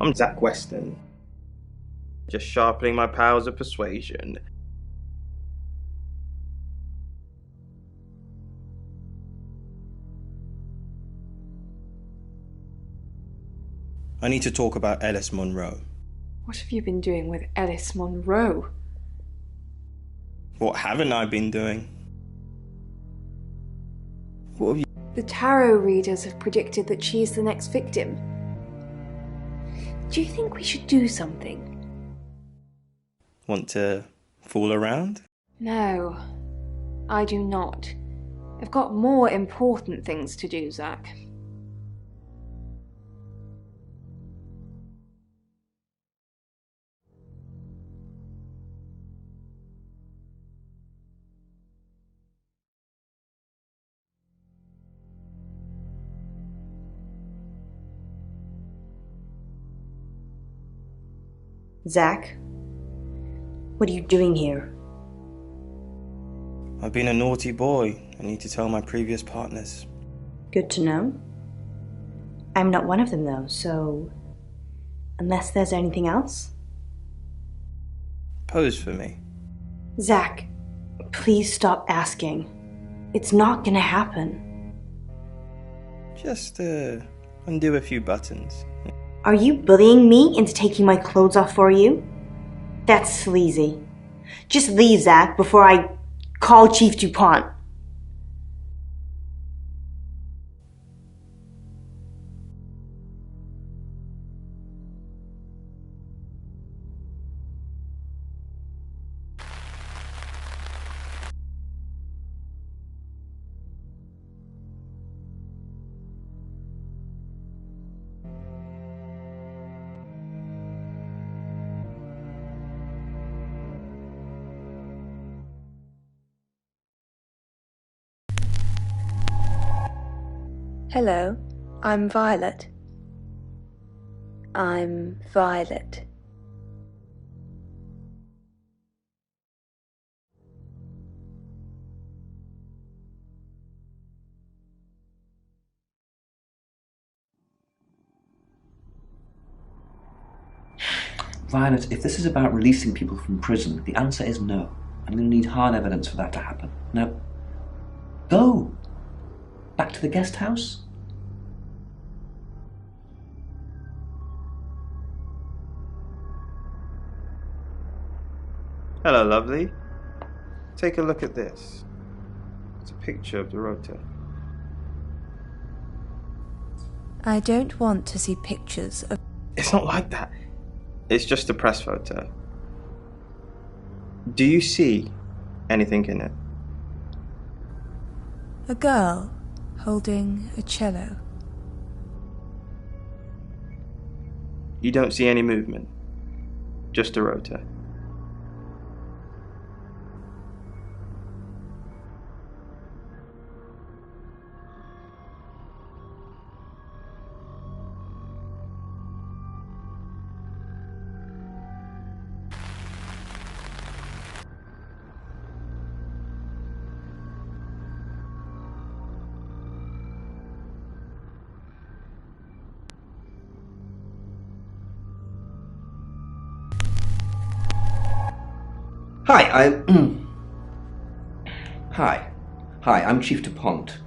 I'm Zach Weston, just sharpening my powers of persuasion. I need to talk about Ellis Monroe. What have you been doing with Ellis Monroe? What haven't I been doing? What have you... The tarot readers have predicted that she's the next victim. Do you think we should do something? Want to fool around? No, I do not. I've got more important things to do, Zach. Zach, what are you doing here? I've been a naughty boy. I need to tell my previous partners. Good to know. I'm not one of them, though, so... Unless there's anything else? Pose for me. Zach, please stop asking. It's not gonna happen. Just, undo a few buttons. Are you bullying me into taking my clothes off for you? That's sleazy. Just leave, Zach, before I call Chief DuPont. Hello, I'm Violet. I'm Violet. Violet, if this is about releasing people from prison, the answer is no. I'm going to need hard evidence for that to happen. Now, go! Back to the guest house? Hello, lovely. Take a look at this. It's a picture of Dorota. I don't want to see pictures of... It's not like that. It's just a press photo. Do you see anything in it? A girl holding a cello. You don't see any movement. Just Dorota. Hi, Hi, I'm Chief DuPont.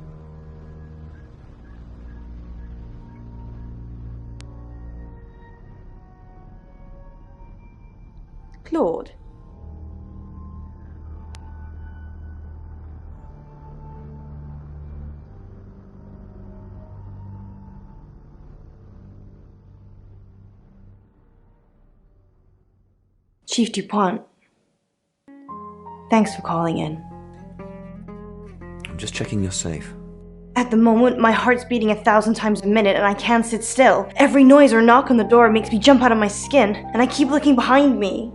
Claude. Chief DuPont. Thanks for calling in. I'm just checking you're safe. At the moment, my heart's beating 1,000 times a minute and I can't sit still. Every noise or knock on the door makes me jump out of my skin, and I keep looking behind me.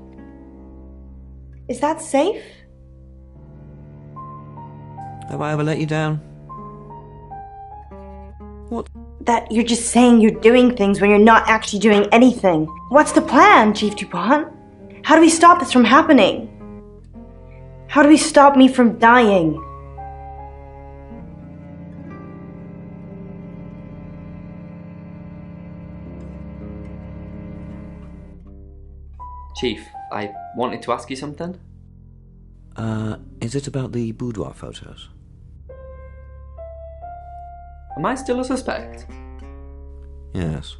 Is that safe? Have I ever let you down? What? That you're just saying you're doing things when you're not actually doing anything. What's the plan, Chief DuPont? How do we stop this from happening? How do we stop me from dying? Chief, I wanted to ask you something. Is it about the boudoir photos? Am I still a suspect? Yes.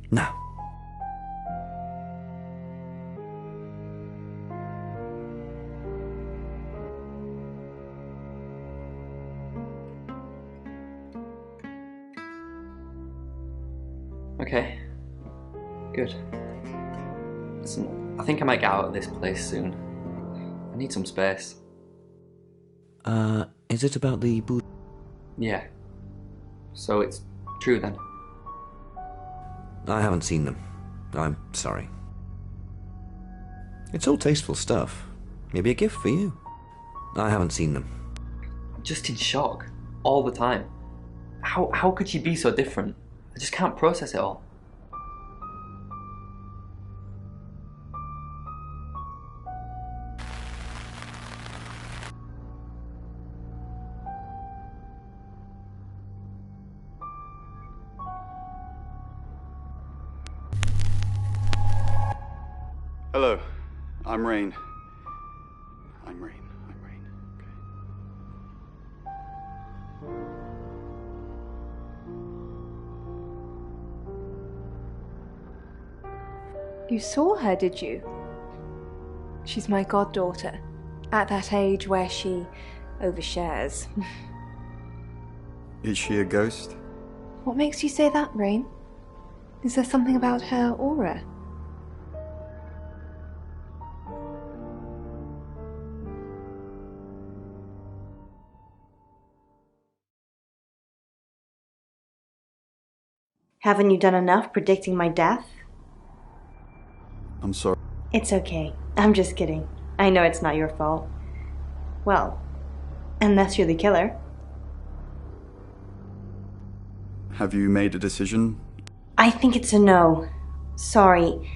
Now. Okay. Good. Listen, I think I might get out of this place soon. I need some space. Is it about the Yeah. So it's true then? I haven't seen them. I'm sorry. It's all tasteful stuff. Maybe a gift for you. I haven't seen them. I'm just in shock. All the time. How could she be so different? I just can't process it all. Hello, I'm Rain. I'm Rain. You saw her, did you? She's my goddaughter, at that age where she overshares. Is she a ghost? What makes you say that, Rain? Is there something about her aura? Haven't you done enough predicting my death? I'm sorry. It's okay. I'm just kidding. I know it's not your fault. Well, unless you're the killer. Have you made a decision? I think it's a no. Sorry.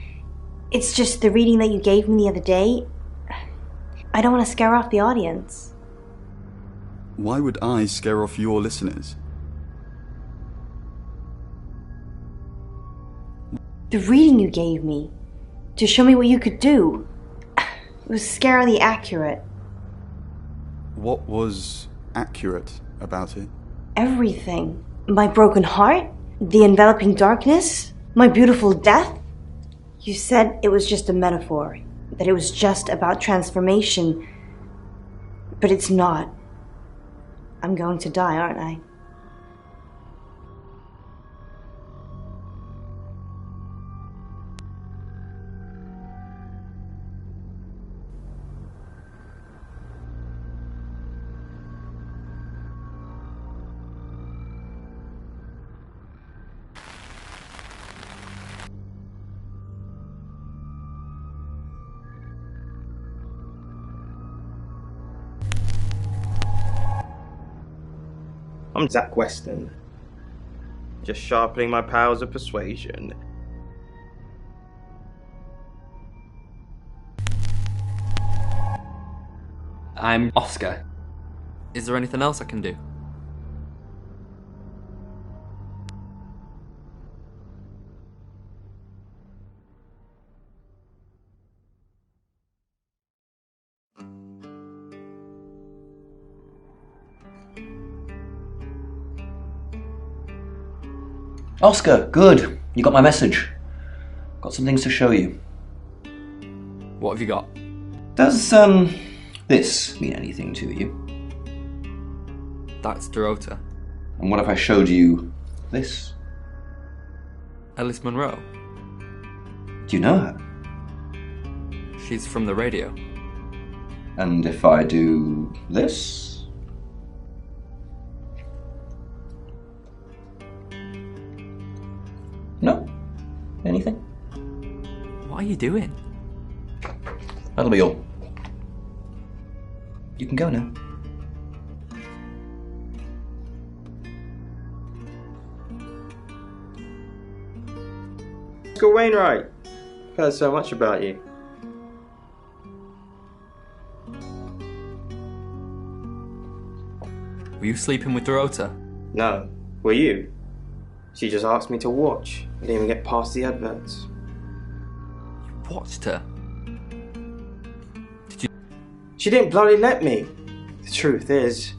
It's just the reading that you gave me the other day. I don't want to scare off the audience. Why would I scare off your listeners? The reading you gave me, to show me what you could do, it was scarily accurate. What was accurate about it? Everything. My broken heart, the enveloping darkness, my beautiful death. You said it was just a metaphor, that it was just about transformation, but it's not. I'm going to die, aren't I? I'm Zach Weston. Just sharpening my powers of persuasion. I'm Oscar. Is there anything else I can do? Oscar, good. You got my message. Got some things to show you. What have you got? Does, this mean anything to you? That's Dorota. And what if I showed you this? Alice Munro. Do you know her? She's from the radio. And if I do this? No? Anything? What are you doing? That'll be all. You can go now. Oscar Wainwright. I've heard so much about you. Were you sleeping with Dorota? No. Were you? She just asked me to watch. I didn't even get past the adverts. You watched her? Did you? She didn't bloody let me. The truth is,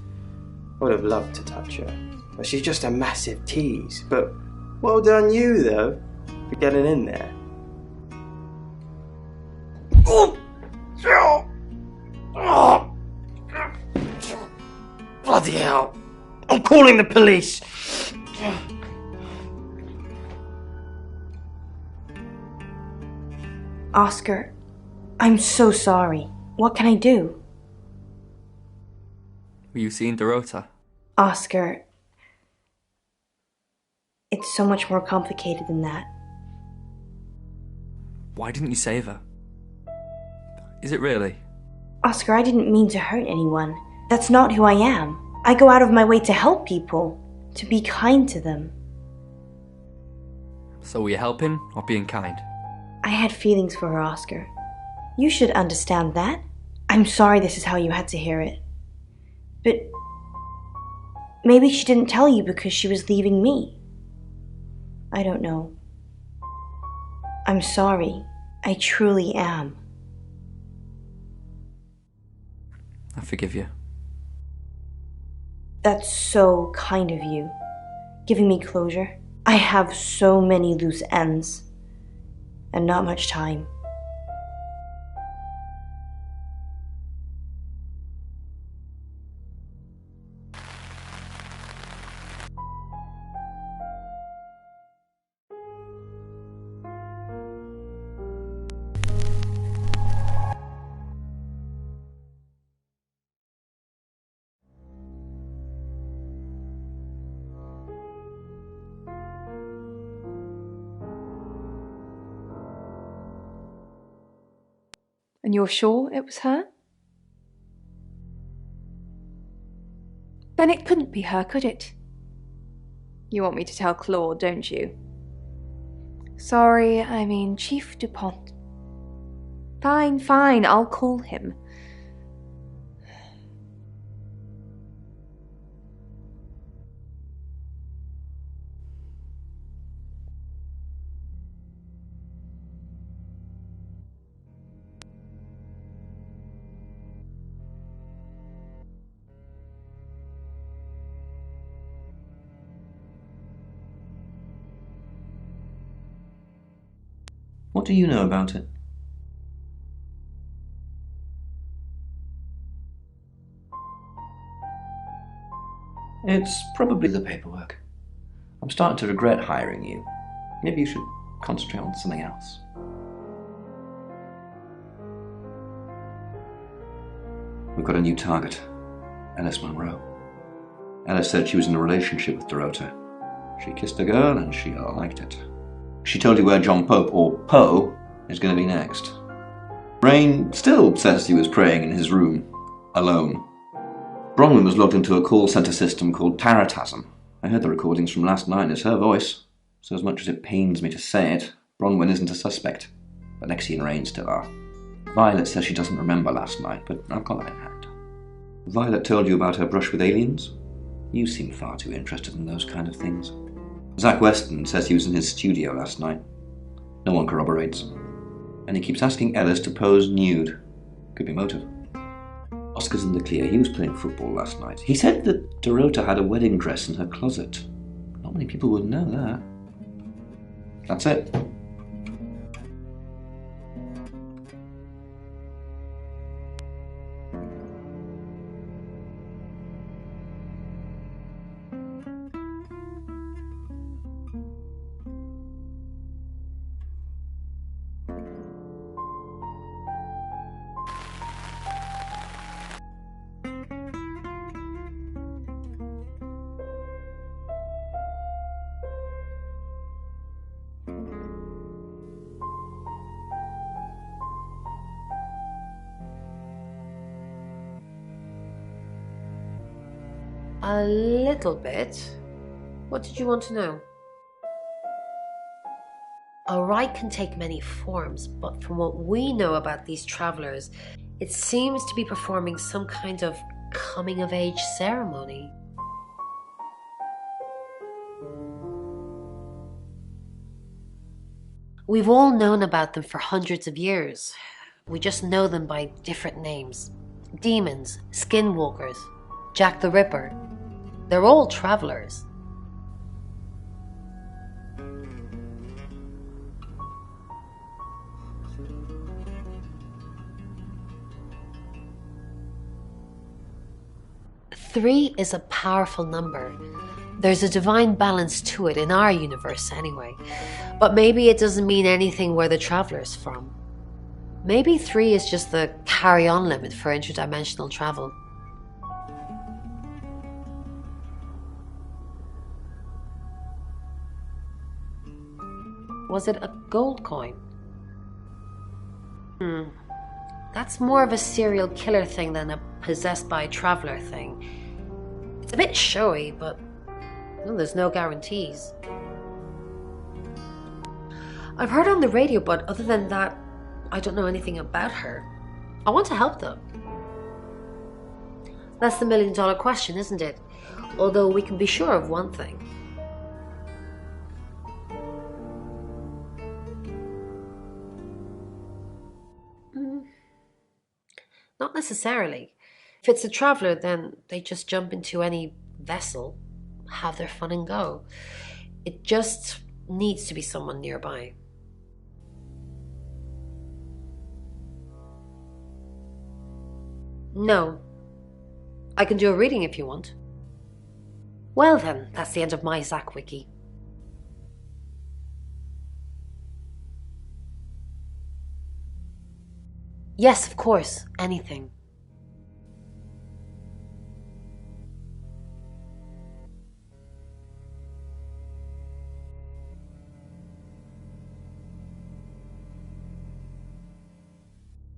I would have loved to touch her. But she's just a massive tease. But well done you, though, for getting in there. Oh! Oh! Bloody hell! I'm calling the police! Oscar, I'm so sorry. What can I do? Were you seeing Dorota? Oscar, it's so much more complicated than that. Why didn't you save her? Is it really? Oscar, I didn't mean to hurt anyone. That's not who I am. I go out of my way to help people, to be kind to them. So were you helping or being kind? I had feelings for her, Oscar. You should understand that. I'm sorry this is how you had to hear it. But maybe she didn't tell you because she was leaving me. I don't know. I'm sorry. I truly am. I forgive you. That's so kind of you, giving me closure. I have so many loose ends, and not much time. And you're sure it was her? Then it couldn't be her, could it? You want me to tell Claude, don't you? Sorry, I mean Chief DuPont. Fine, fine, I'll call him. What do you know about it? It's probably the paperwork. I'm starting to regret hiring you. Maybe you should concentrate on something else. We've got a new target, Alice Monroe. Alice said she was in a relationship with Dorota. She kissed a girl and she liked it. She told you where John Pope, or Poe, is going to be next. Rain still says he was praying in his room, alone. Bronwyn was logged into a call centre system called Taratasm. I heard the recordings from last night. It's her voice. So as much as it pains me to say it, Bronwyn isn't a suspect. But Lexi and Rain still are. Violet says she doesn't remember last night, but I've got that in hand. Violet told you about her brush with aliens? You seem far too interested in those kind of things. Zach Weston says he was in his studio last night. No one corroborates. And he keeps asking Ellis to pose nude. Could be motive. Oscar's in the clear. He was playing football last night. He said that Dorota had a wedding dress in her closet. Not many people would know that. That's it. A little bit. What did you want to know? A rite can take many forms, but from what we know about these travelers, it seems to be performing some kind of coming-of-age ceremony. We've all known about them for hundreds of years. We just know them by different names. Demons, skinwalkers, Jack the Ripper. They're all travelers. Three is a powerful number. There's a divine balance to it in our universe anyway. But maybe it doesn't mean anything where the traveler's from. Maybe 3 is just the carry-on limit for interdimensional travel. Was it a gold coin? That's more of a serial killer thing than a possessed by a traveler thing. It's a bit showy, but there's no guarantees. I've heard on the radio, but other than that, I don't know anything about her. I want to help them. That's the $1 million question, isn't it? Although we can be sure of one thing. necessarily. If it's a traveller, then they just jump into any vessel, have their fun and go. It just needs to be someone nearby. No. I can do a reading if you want. Well then, that's the end of my Zach Wiki. Yes, of course, anything.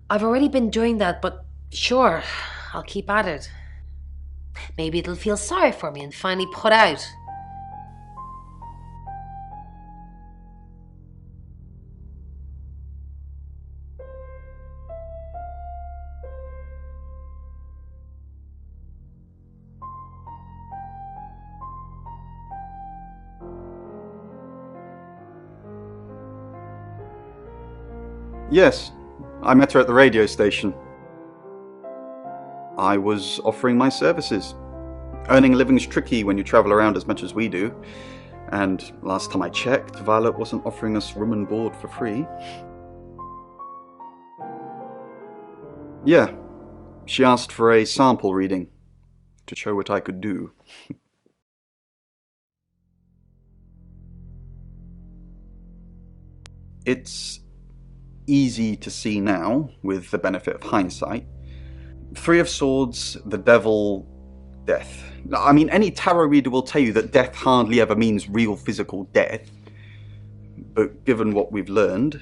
I've already been doing that, but sure, I'll keep at it. Maybe it'll feel sorry for me and finally put out. Yes, I met her at the radio station. I was offering my services. Earning a living's tricky when you travel around as much as we do. And last time I checked, Violet wasn't offering us room and board for free. Yeah, she asked for a sample reading to show what I could do. It's easy to see now, with the benefit of hindsight. Three of Swords, the Devil, Death. I mean, any tarot reader will tell you that death hardly ever means real physical death. But given what we've learned,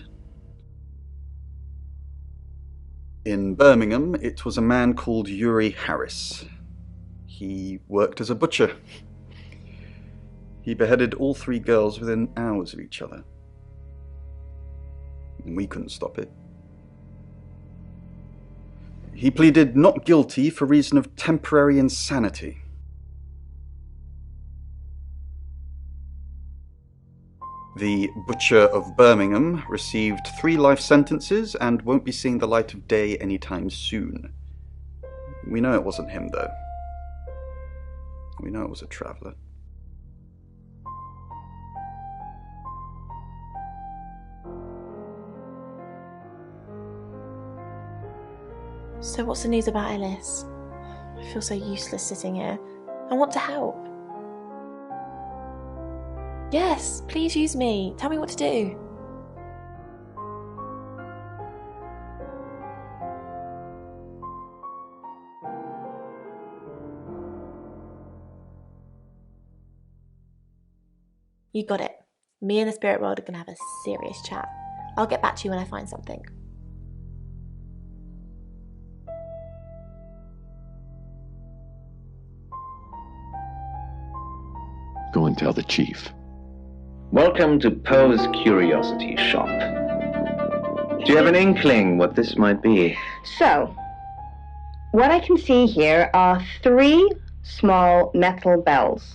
in Birmingham, it was a man called Yuri Harris. He worked as a butcher. He beheaded all three girls within hours of each other. And we couldn't stop it. He pleaded not guilty for reason of temporary insanity. The Butcher of Birmingham received 3 life sentences and won't be seeing the light of day anytime soon. We know it wasn't him, though. We know it was a traveller. So what's the news about Ellis? I feel so useless sitting here. I want to help. Yes, please use me. Tell me what to do. You got it. Me and the spirit world are going to have a serious chat. I'll get back to you when I find something. Go and tell the chief. Welcome to Poe's Curiosity Shop. Do you have an inkling what this might be? So, what I can see here are 3 small metal bells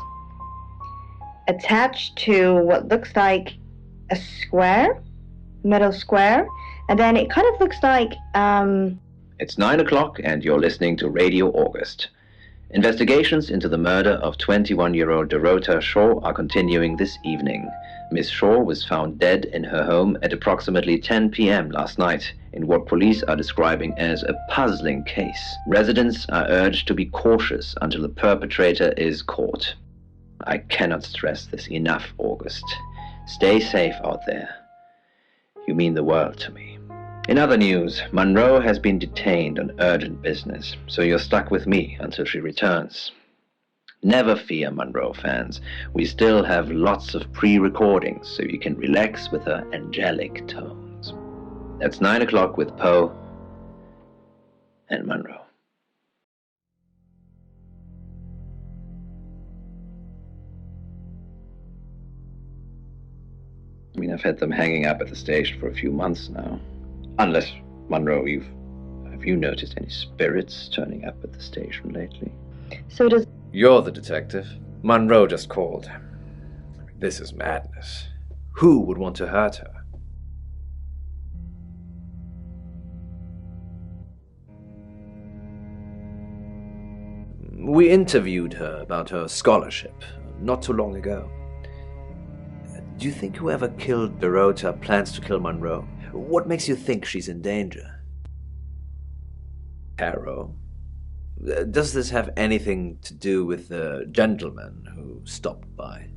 attached to what looks like a square, metal square, and then it kind of looks like, It's 9 o'clock and you're listening to Radio August. Investigations into the murder of 21-year-old Dorota Shaw are continuing this evening. Miss Shaw was found dead in her home at approximately 10 p.m. last night in what police are describing as a puzzling case. Residents are urged to be cautious until the perpetrator is caught. I cannot stress this enough, August. Stay safe out there. You mean the world to me. In other news, Monroe has been detained on urgent business, so you're stuck with me until she returns. Never fear, Monroe fans. We still have lots of pre-recordings, so you can relax with her angelic tones. That's 9 o'clock with Poe and Monroe. I mean, I've had them hanging up at the station for a few months now. Unless, Monroe, have you noticed any spirits turning up at the station lately? so does... You're the detective. Monroe just called. This is madness. Who would want to hurt her? We interviewed her about her scholarship not too long ago. Do you think whoever killed Dorota plans to kill Monroe? What makes you think she's in danger? Tarot? Does this have anything to do with the gentleman who stopped by?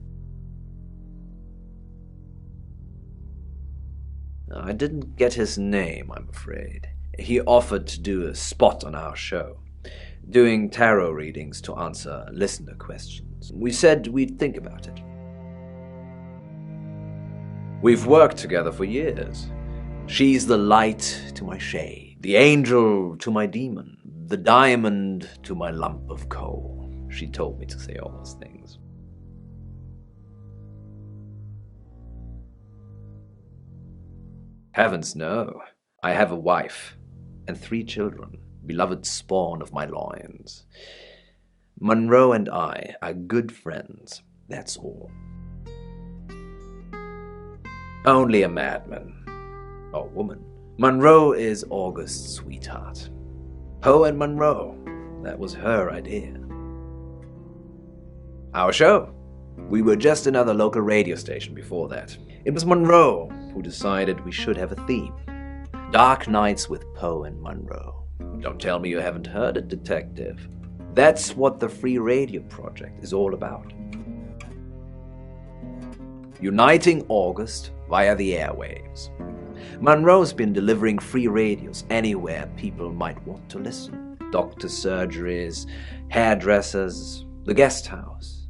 I didn't get his name, I'm afraid. He offered to do a spot on our show, doing tarot readings to answer listener questions. We said we'd think about it. We've worked together for years. She's the light to my shade, the angel to my demon, the diamond to my lump of coal. She told me to say all those things. Heavens no. I have a wife and 3 children, beloved spawn of my loins. Monroe and I are good friends, that's all. Only a madman. Or woman. Monroe is August's sweetheart. Poe and Monroe, that was her idea. Our show. We were just another local radio station before that. It was Monroe who decided we should have a theme. Dark Nights with Poe and Monroe. Don't tell me you haven't heard it, detective. That's what the Free Radio Project is all about. Uniting August via the airwaves. Monroe's been delivering free radios anywhere people might want to listen. Doctor surgeries, hairdressers, the guest house.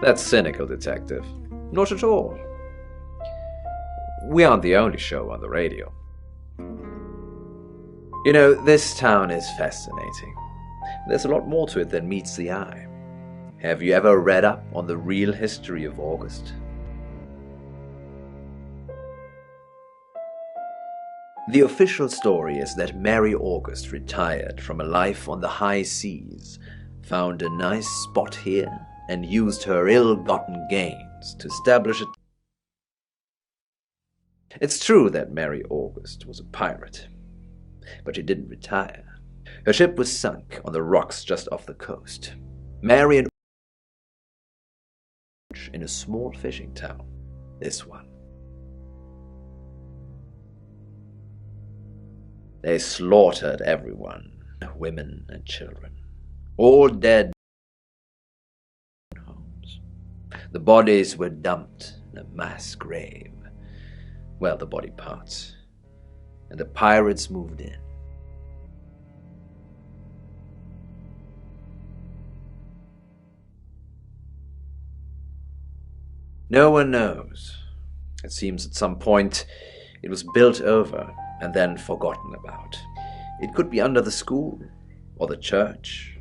That's cynical, detective. Not at all. We aren't the only show on the radio. You know, this town is fascinating. There's a lot more to it than meets the eye. Have you ever read up on the real history of August? The official story is that Mary August retired from a life on the high seas, found a nice spot here, and used her ill-gotten gains to establish a... It's true that Mary August was a pirate, but she didn't retire. Her ship was sunk on the rocks just off the coast. Mary and in a small fishing town, this one. They slaughtered everyone, women and children, all dead. The bodies were dumped in a mass grave. Well, the body parts. And the pirates moved in. No one knows. It seems at some point it was built over and then forgotten about. It could be under the school, or the church,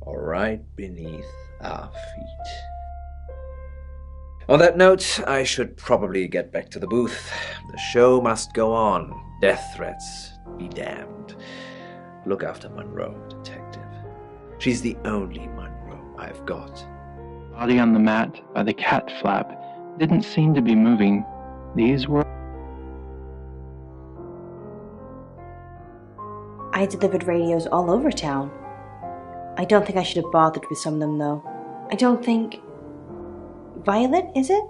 or right beneath our feet. On that note, I should probably get back to the booth. The show must go on. Death threats be damned. Look after Monroe, detective. She's the only Monroe I've got. Body on the mat by the cat flap didn't seem to be moving. These were... I delivered radios all over town. I don't think I should have bothered with some of them, though. I don't think... Violet, is it?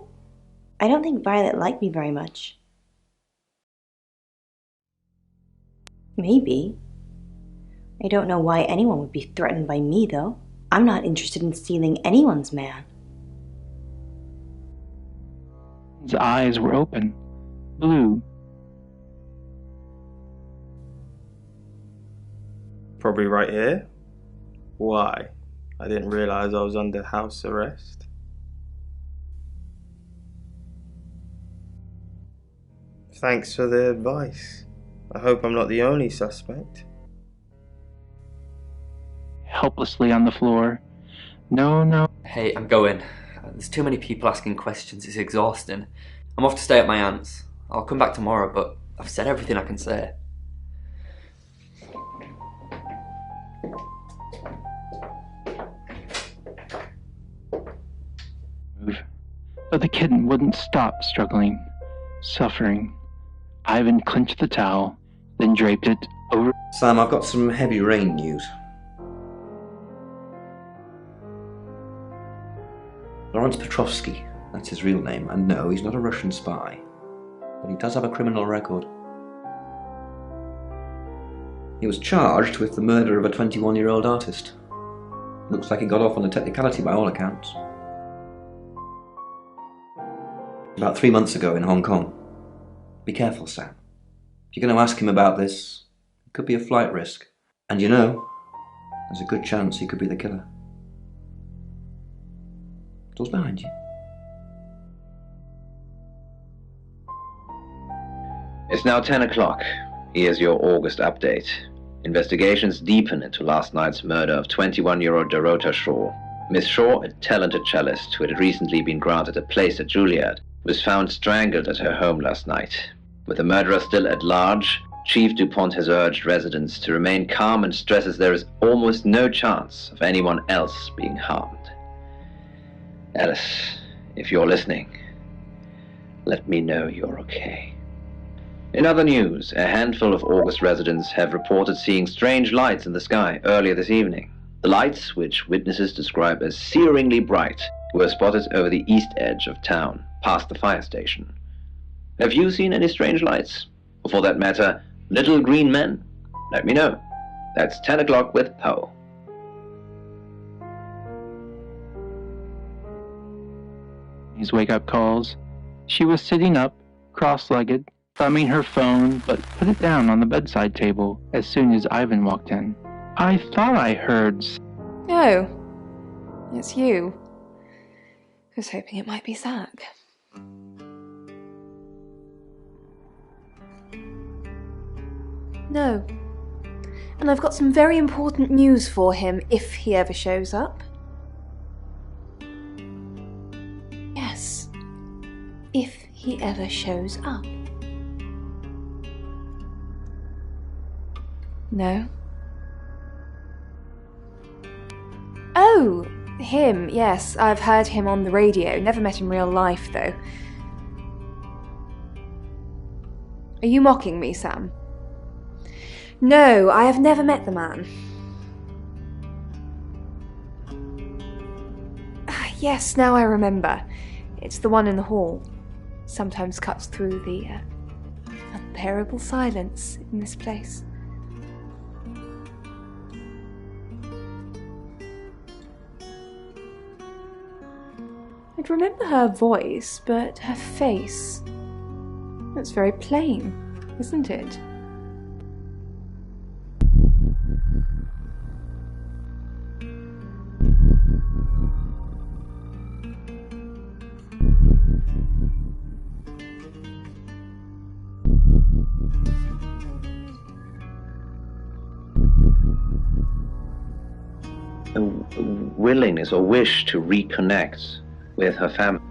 I don't think Violet liked me very much. Maybe. I don't know why anyone would be threatened by me, though. I'm not interested in stealing anyone's man. His eyes were open, blue. Probably right here. Why? I didn't realize I was under house arrest. Thanks for the advice. I hope I'm not the only suspect. Helplessly on the floor. No. Hey, I'm going. There's too many people asking questions, it's exhausting. I'm off to stay at my aunt's. I'll come back tomorrow, but I've said everything I can say. But the kitten wouldn't stop struggling, suffering. Ivan clinched the towel, then draped it over... Sam, I've got some heavy rain news. Lawrence Petrovsky, that's his real name, and no, he's not a Russian spy. But he does have a criminal record. He was charged with the murder of a 21-year-old artist. Looks like he got off on a technicality by all accounts. About 3 months ago in Hong Kong. Be careful, Sam. If you're going to ask him about this, it could be a flight risk. And you know, there's a good chance he could be the killer. Door's behind you. It's now 10 o'clock. Here's your August update. Investigations deepen into last night's murder of 21-year-old Dorota Shaw. Miss Shaw, a talented cellist who had recently been granted a place at Juilliard, was found strangled at her home last night. With the murderer still at large, Chief DuPont has urged residents to remain calm and stresses there is almost no chance of anyone else being harmed. Alice, if you're listening, let me know you're okay. In other news, a handful of August residents have reported seeing strange lights in the sky earlier this evening. The lights, which witnesses describe as searingly bright, were spotted over the east edge of town, past the fire station. Have you seen any strange lights? Or for that matter, little green men? Let me know. That's 10 o'clock with Poe. His wake-up calls. She was sitting up, cross-legged, thumbing her phone, but put it down on the bedside table as soon as Ivan walked in. I thought I heard... Oh, it's you. I was hoping it might be Zach. No. And I've got some very important news for him if he ever shows up. Yes. If he ever shows up. No. Oh, him, yes. I've heard him on the radio. Never met in real life, though. Are you mocking me, Sam? No, I have never met the man. Yes, now I remember. It's the one in the hall. Sometimes cuts through the unbearable silence in this place. I'd remember her voice, but her face... It's very plain, isn't it? A willingness or wish to reconnect with her family.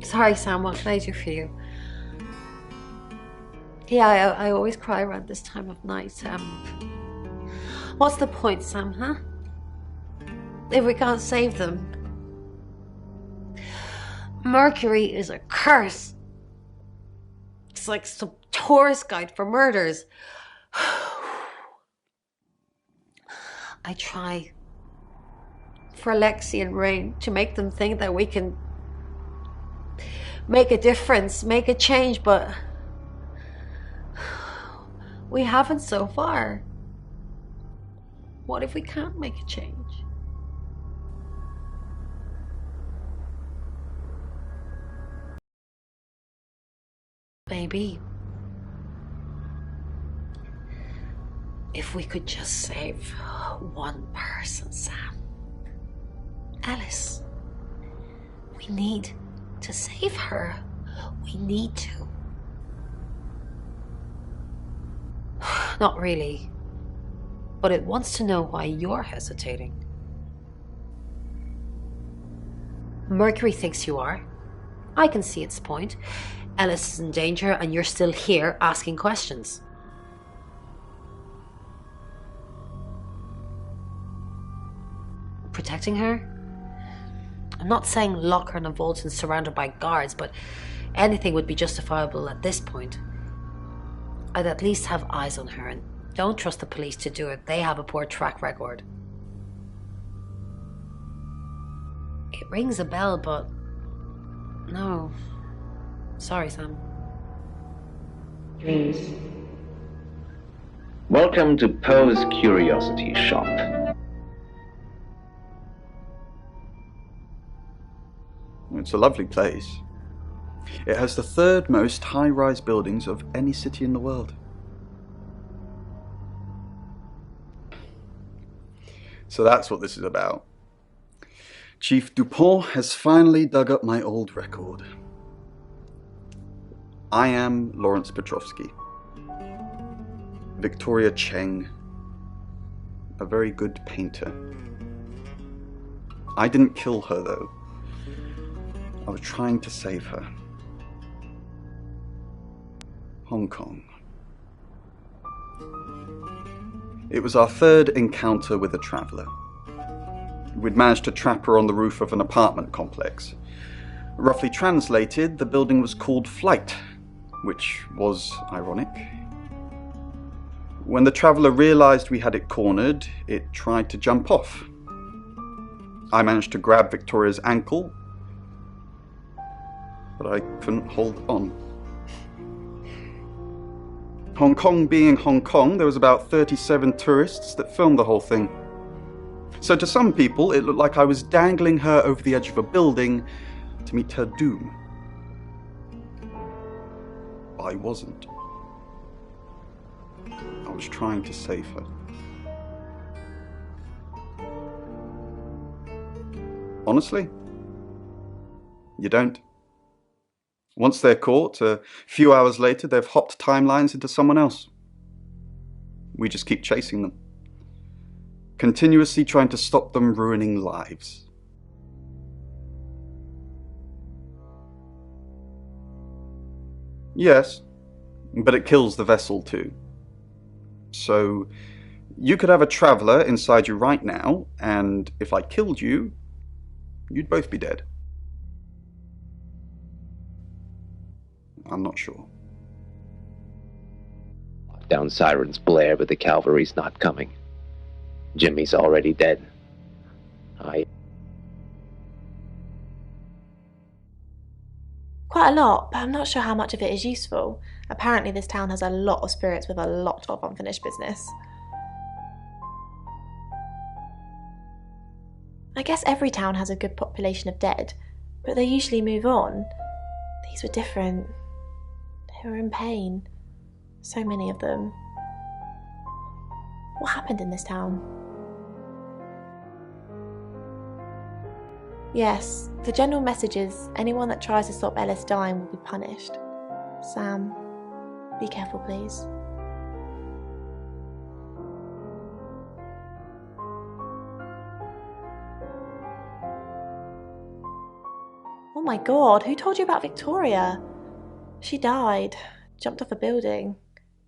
Sorry, Sam, what can I do for you? Yeah, I always cry around this time of night. What's the point, Sam, huh? If we can't save them. Mercury is a curse. It's like some tourist guide for murders. I try for Lexi and Rain to make them think that we can make a difference, make a change, but we haven't so far. What if we can't make a change? Maybe if we could just save one person, Sam. Alice. We need to save her. We need to. Not really. But it wants to know why you're hesitating. Mercury thinks you are. I can see its point. Alice is in danger and you're still here asking questions. Protecting her? I'm not saying lock her in a vault and surround her by guards, but anything would be justifiable at this point. I'd at least have eyes on her, and don't trust the police to do it. They have a poor track record. It rings a bell, but... no. Sorry, Sam. Dreams. Welcome to Poe's Curiosity Shop. It's a lovely place. It has the third most high-rise buildings of any city in the world. So that's what this is about. Chief Dupont has finally dug up my old record. I am Lawrence Petrovsky. Victoria Cheng, a very good painter. I didn't kill her, though. I was trying to save her. Hong Kong. It was our third encounter with a traveller. We'd managed to trap her on the roof of an apartment complex. Roughly translated, the building was called Flight, which was ironic. When the traveller realised we had it cornered, it tried to jump off. I managed to grab Victoria's ankle, but I couldn't hold on. Hong Kong being Hong Kong, there was about 37 tourists that filmed the whole thing. So to some people, it looked like I was dangling her over the edge of a building to meet her doom. I wasn't. I was trying to save her. Honestly, you don't. Once they're caught, a few hours later, they've hopped timelines into someone else. We just keep chasing them, continuously trying to stop them ruining lives. Yes, but it kills the vessel too. So, you could have a traveller inside you right now, and if I killed you, you'd both be dead. I'm not sure. Down sirens blare, but the cavalry's not coming. Jimmy's already dead. Quite a lot, but I'm not sure how much of it is useful. Apparently this town has a lot of spirits with a lot of unfinished business. I guess every town has a good population of dead, but they usually move on. These were different. They were in pain. So many of them. What happened in this town? Yes, the general message is anyone that tries to stop Ellis dying will be punished. Sam, be careful please. Oh my god, who told you about Victoria? She died, jumped off a building.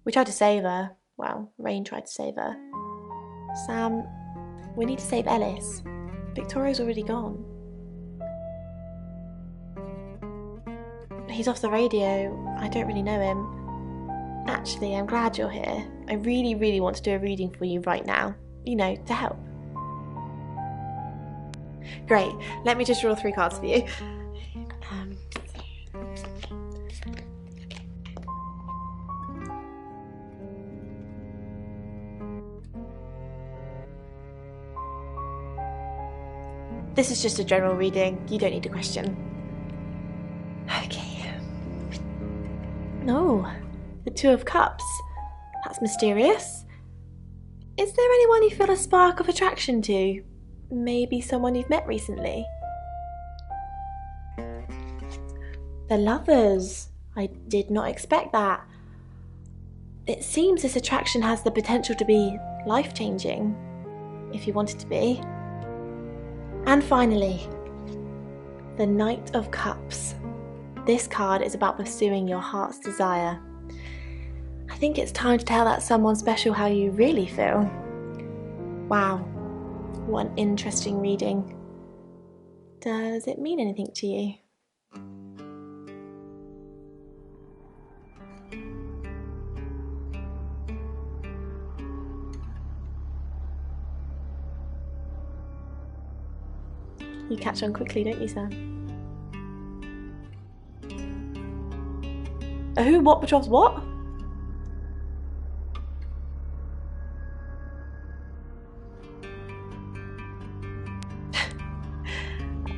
We tried to save her. Well, Rain tried to save her. Sam, we need to save Ellis. Victoria's already gone. He's off the radio. I don't really know him. Actually, I'm glad you're here. I really, really want to do a reading for you right now. You know, to help. Great. Let me just draw 3 cards for you. This is just a general reading. You don't need a question. Okay. No, the 2 of Cups. That's mysterious. Is there anyone you feel a spark of attraction to? Maybe someone you've met recently? The Lovers. I did not expect that. It seems this attraction has the potential to be life-changing, if you want it to be. And finally, the Knight of Cups. This card is about pursuing your heart's desire. I think it's time to tell that someone special how you really feel. Wow, what an interesting reading. Does it mean anything to you? You catch on quickly, don't you, Sam? A who, what, betroths what?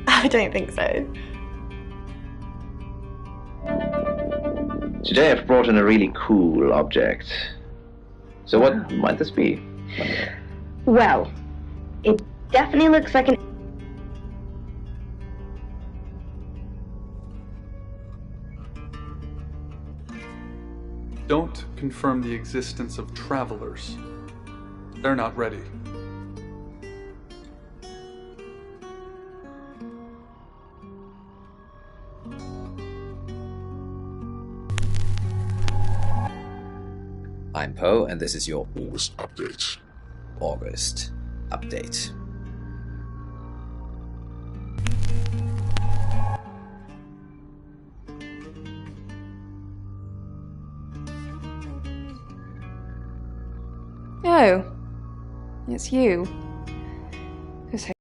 I don't think so. Today I've brought in a really cool object. So what might this be? Well, it definitely looks like an... Don't confirm the existence of travelers. They're not ready. I'm Poe, and this is your August update. August update. Oh, it's you. 'Cause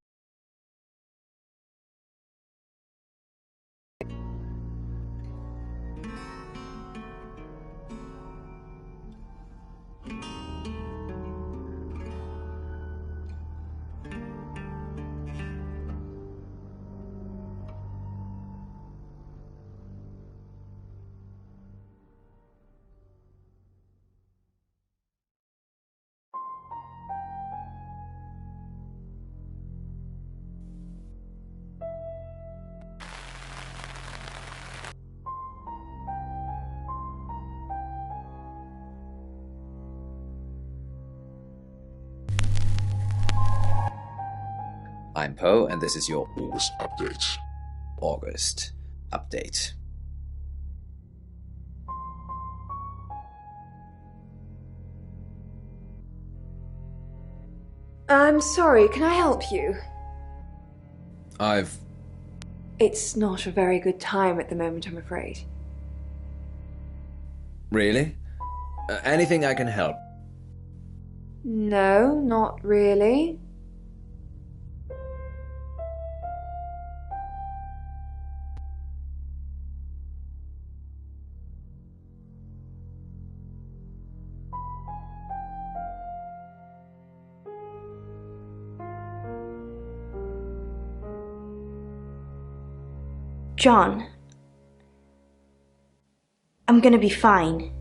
I'm Poe, and this is your August update. August update. I'm sorry, can I help you? I've... It's not a very good time at the moment, I'm afraid. Really? Anything I can help? No, not really. John, I'm gonna be fine.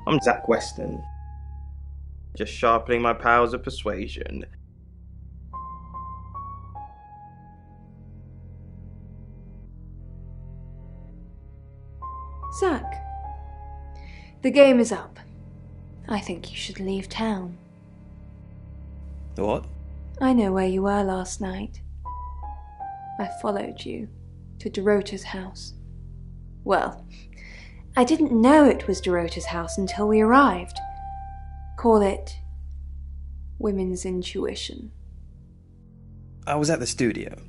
I'm Zach Weston. Just sharpening my powers of persuasion. Zach, the game is up. I think you should leave town. What? I know where you were last night. I followed you to Dorota's house. Well, I didn't know it was Dorota's house until we arrived. Call it women's intuition. I was at the studio.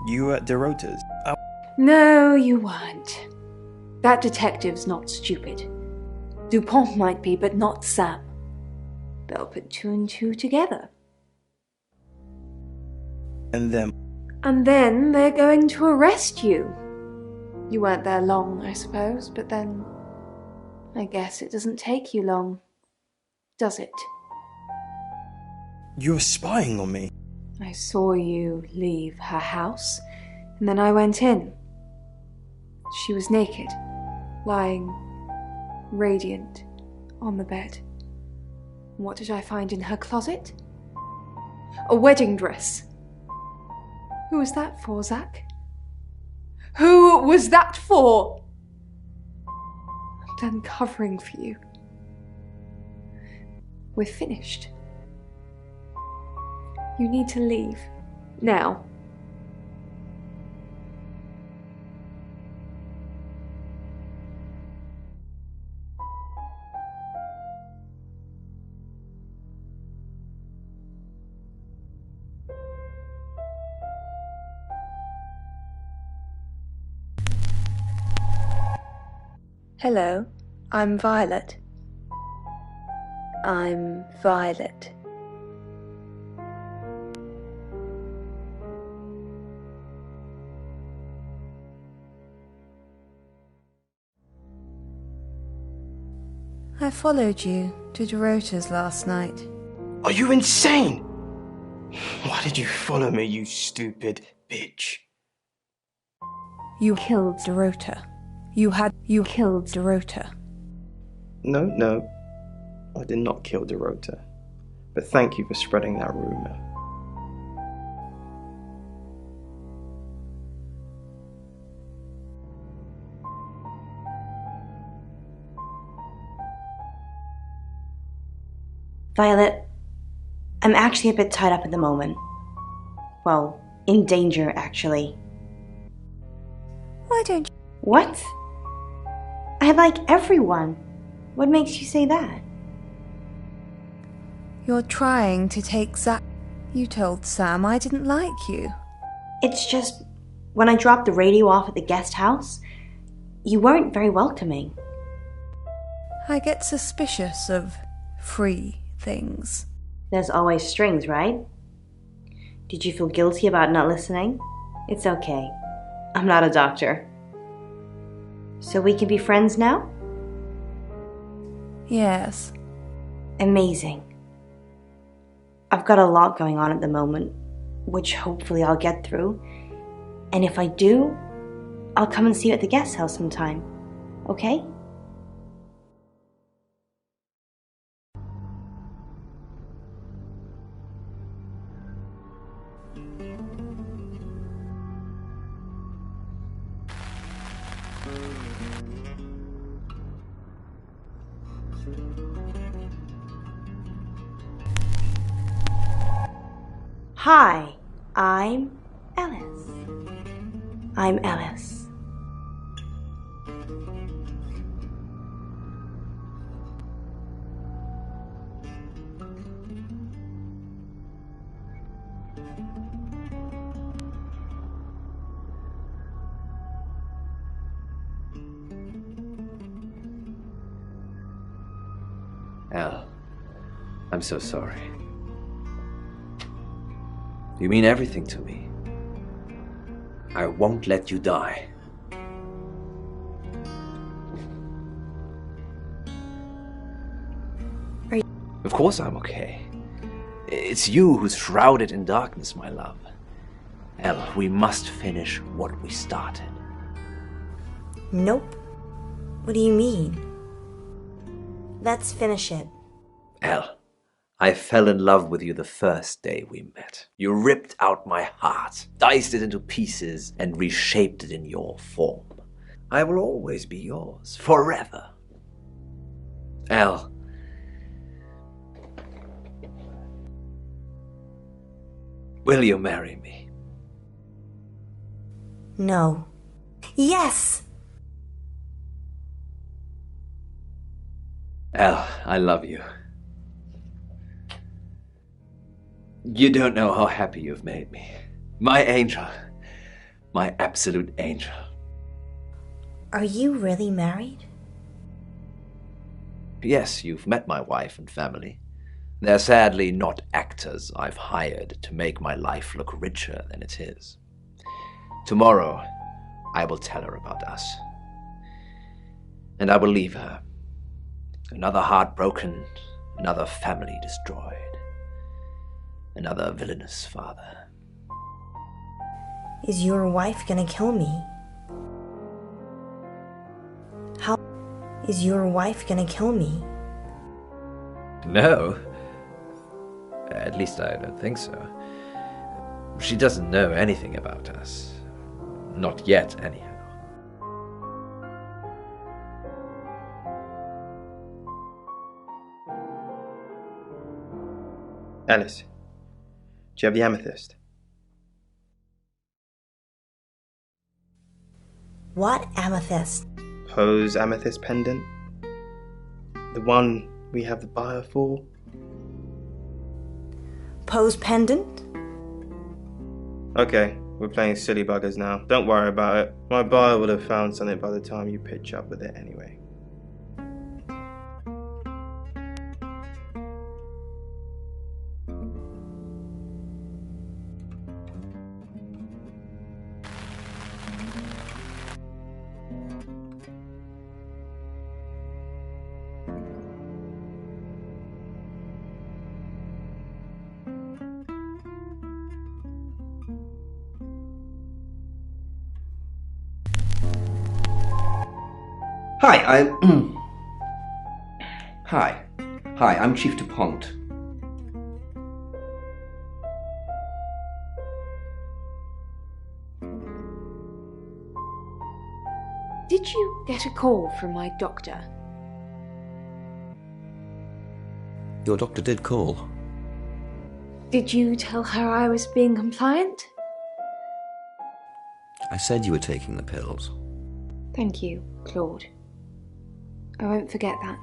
You were at Dorota's. No, you weren't. That detective's not stupid. Dupont might be, but not Sam. They'll put two and two together. And then they're going to arrest you. You weren't there long, I suppose, but then I guess it doesn't take you long, does it? You're spying on me. I saw you leave her house, and then I went in. She was naked, lying radiant on the bed. What did I find in her closet? A wedding dress. Who was that for, Zach? Who was that for? I'm done covering for you. We're finished. You need to leave. Now. Hello, I'm Violet. I'm Violet. I followed you to Dorota's last night. Are you insane? Why did you follow me, you stupid bitch? You killed Dorota. You killed Dorota. No, I did not kill Dorota. But thank you for spreading that rumor. Violet, I'm actually a bit tied up at the moment. Well, in danger, actually. Why don't you? What? I like everyone. What makes you say that? You're trying to take Zach. You told Sam I didn't like you. It's just, when I dropped the radio off at the guest house, you weren't very welcoming. I get suspicious of free things. There's always strings, right? Did you feel guilty about not listening? It's okay. I'm not a doctor. So we can be friends now? Yes. Amazing. I've got a lot going on at the moment, which hopefully I'll get through. And if I do, I'll come and see you at the guest house sometime. Okay? Hi, I'm Alice. I'm Alice. Al, I'm so sorry. You mean everything to me. I won't let you die. Of course I'm okay. It's you who's shrouded in darkness, my love. El, we must finish what we started. Nope. What do you mean? Let's finish it. El, I fell in love with you the first day we met. You ripped out my heart, diced it into pieces, and reshaped it in your form. I will always be yours, forever. El, will you marry me? No. Yes! El, I love you. You don't know how happy you've made me. My angel. My absolute angel. Are you really married? Yes, you've met my wife and family. They're sadly not actors I've hired to make my life look richer than it is. Tomorrow, I will tell her about us. And I will leave her. Another heart broken, another family destroyed. Another villainous father. Is your wife gonna kill me? How is your wife gonna kill me? No. At least I don't think so. She doesn't know anything about us. Not yet, anyhow. Alice, do you have the amethyst? What amethyst? Poe's amethyst pendant? The one we have the buyer for? Poe's pendant? Okay, we're playing silly buggers now. Don't worry about it. My buyer would have found something by the time you pitch up with it anyway. Hi, Hi, I'm Chief DuPont. Did you get a call from my doctor? Your doctor did call. Did you tell her I was being compliant? I said you were taking the pills. Thank you, Claude. I won't forget that.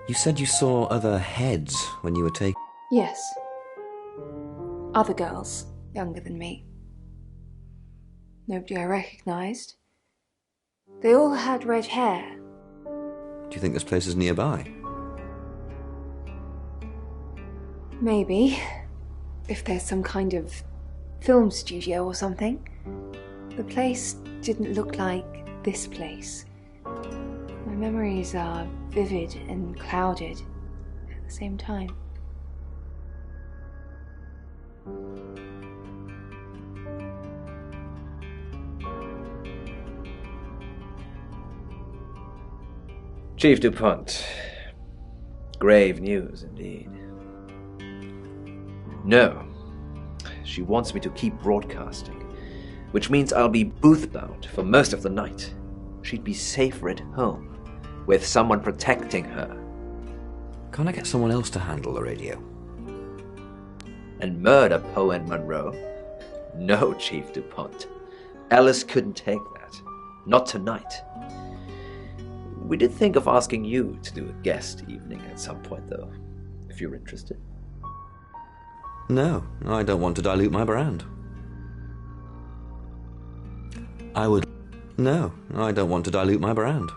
You said you saw other heads when you were taking... Yes. Other girls, younger than me. Nobody I recognised. They all had red hair. Do you think this place is nearby? Maybe. If there's some kind of film studio or something. The place didn't look like this place. My memories are vivid and clouded at the same time. Chief DuPont. Grave news indeed. No. She wants me to keep broadcasting, which means I'll be booth-bound for most of the night. She'd be safer at home, with someone protecting her. Can't I get someone else to handle the radio? And murder Poe and Monroe? No, Chief DuPont. Alice couldn't take that. Not tonight. We did think of asking you to do a guest evening at some point, though, if you're interested. No, I don't want to dilute my brand. No, I don't want to dilute my brand.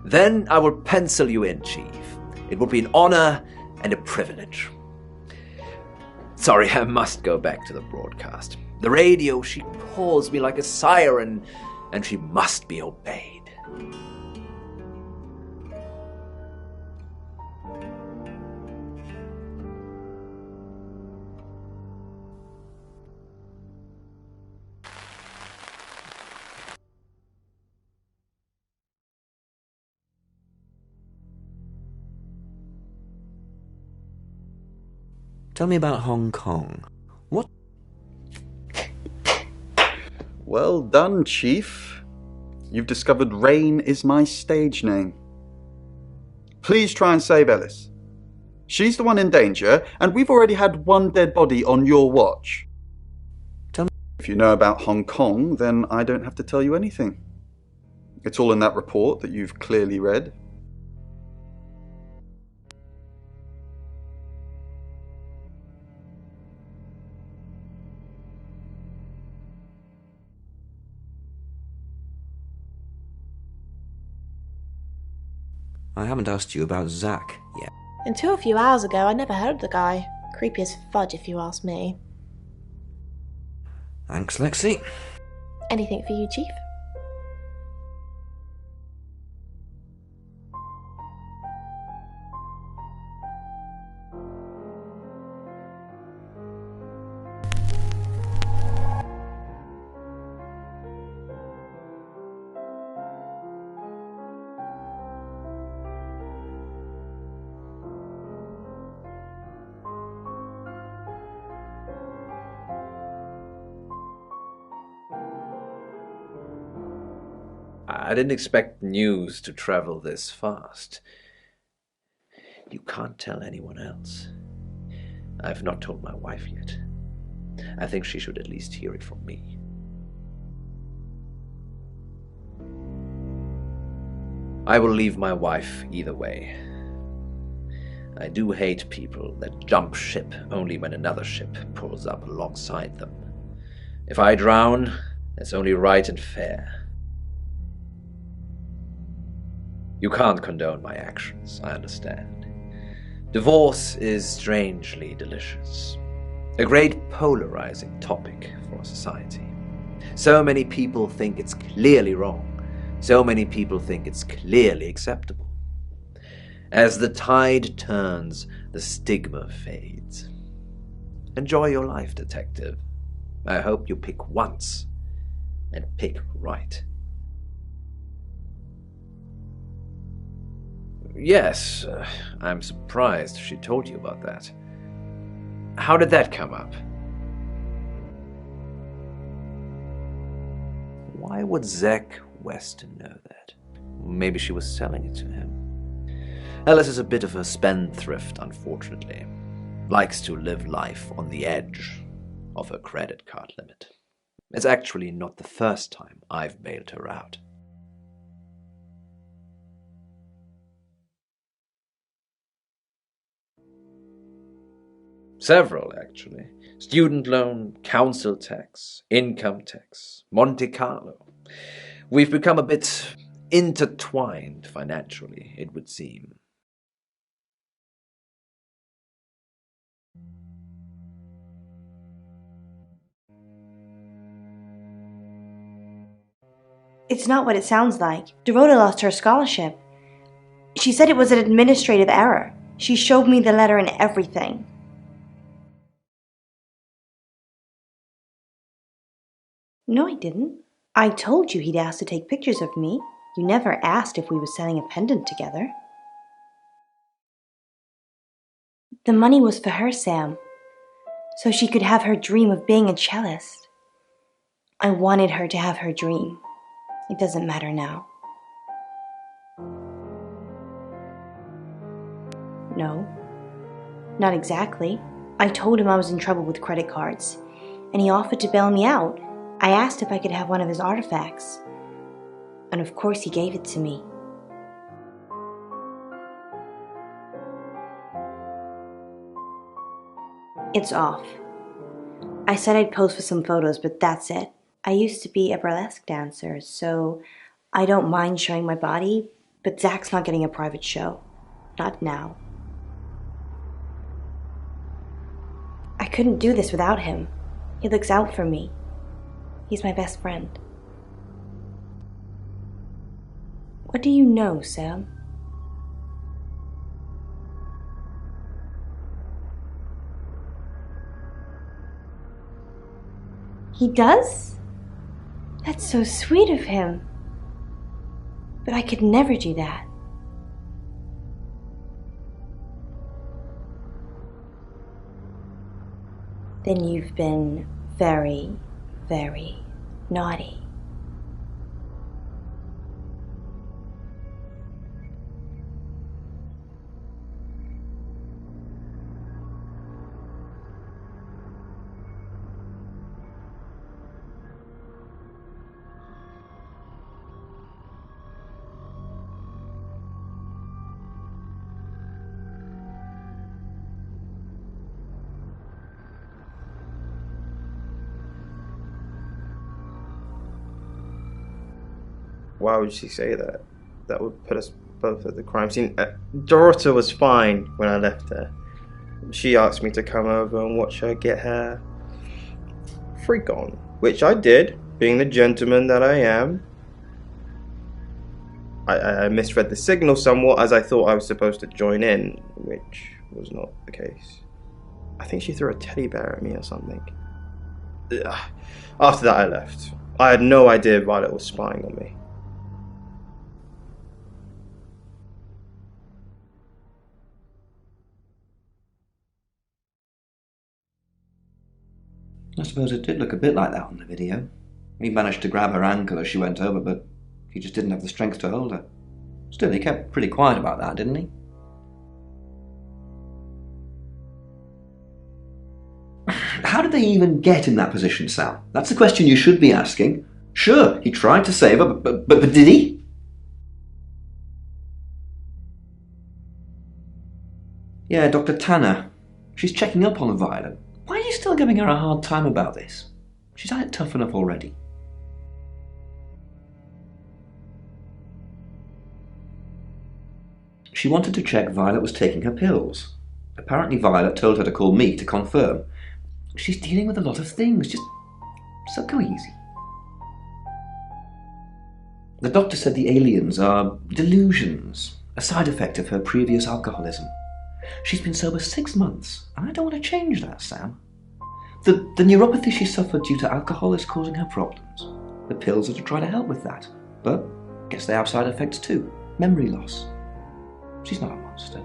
Then I will pencil you in, Chief. It would be an honor and a privilege. Sorry, I must go back to the broadcast. The radio, she calls me like a siren, and she must be obeyed. Tell me about Hong Kong. What? Well done, Chief. You've discovered Rain is my stage name. Please try and save Ellis. She's the one in danger, and we've already had one dead body on your watch. Tell me. If you know about Hong Kong, then I don't have to tell you anything. It's all in that report that you've clearly read. I haven't asked you about Zach yet. Until a few hours ago, I never heard of the guy. Creepy as fudge, if you ask me. Thanks, Lexi. Anything for you, Chief? I didn't expect news to travel this fast. You can't tell anyone else. I've not told my wife yet. I think she should at least hear it from me. I will leave my wife either way. I do hate people that jump ship only when another ship pulls up alongside them. If I drown, that's only right and fair. You can't condone my actions, I understand. Divorce is strangely delicious. A great polarizing topic for society. So many people think it's clearly wrong. So many people think it's clearly acceptable. As the tide turns, the stigma fades. Enjoy your life, detective. I hope you pick once, and pick right. Yes, I'm surprised she told you about that. How did that come up? Why would Zach Weston know that? Maybe she was selling it to him. Alice is a bit of a spendthrift, unfortunately. Likes to live life on the edge of her credit card limit. It's actually not the first time I've bailed her out. Several, actually. Student loan, council tax, income tax, Monte Carlo. We've become a bit intertwined financially, it would seem. It's not what it sounds like. Dorota lost her scholarship. She said it was an administrative error. She showed me the letter and everything. No, I didn't. I told you he'd asked to take pictures of me. You never asked if we were selling a pendant together. The money was for her, Sam, so she could have her dream of being a cellist. I wanted her to have her dream. It doesn't matter now. No, not exactly. I told him I was in trouble with credit cards, and he offered to bail me out. I asked if I could have one of his artifacts, and of course he gave it to me. It's off. I said I'd pose for some photos, but that's it. I used to be a burlesque dancer, so I don't mind showing my body, but Zach's not getting a private show. Not now. I couldn't do this without him. He looks out for me. He's my best friend. What do you know, Sam? He does? That's so sweet of him. But I could never do that. Then you've been very, very naughty. Why would she say that? That would put us both at the crime scene. Dorota was fine when I left her. She asked me to come over and watch her get her freak on, which I did, being the gentleman that I am. I misread the signal somewhat, as I thought I was supposed to join in, which was not the case. I think she threw a teddy bear at me or something. After that I left. I had no idea Violet was spying on me. I suppose it did look a bit like that on the video. He managed to grab her ankle as she went over, but he just didn't have the strength to hold her. Still, he kept pretty quiet about that, didn't he? How did they even get in that position, Sam? That's the question you should be asking. Sure, he tried to save her, but did he? Yeah, Dr. Tanner. She's checking up on Violet. Why are you still giving her a hard time about this? She's had it tough enough already. She wanted to check Violet was taking her pills. Apparently Violet told her to call me to confirm. She's dealing with a lot of things, just so go easy. The doctor said the aliens are delusions, a side effect of her previous alcoholism. She's been sober 6 months, and I don't want to change that, Sam. The neuropathy she suffered due to alcohol is causing her problems. The pills are to try to help with that. But guess they have side effects too. Memory loss. She's not a monster.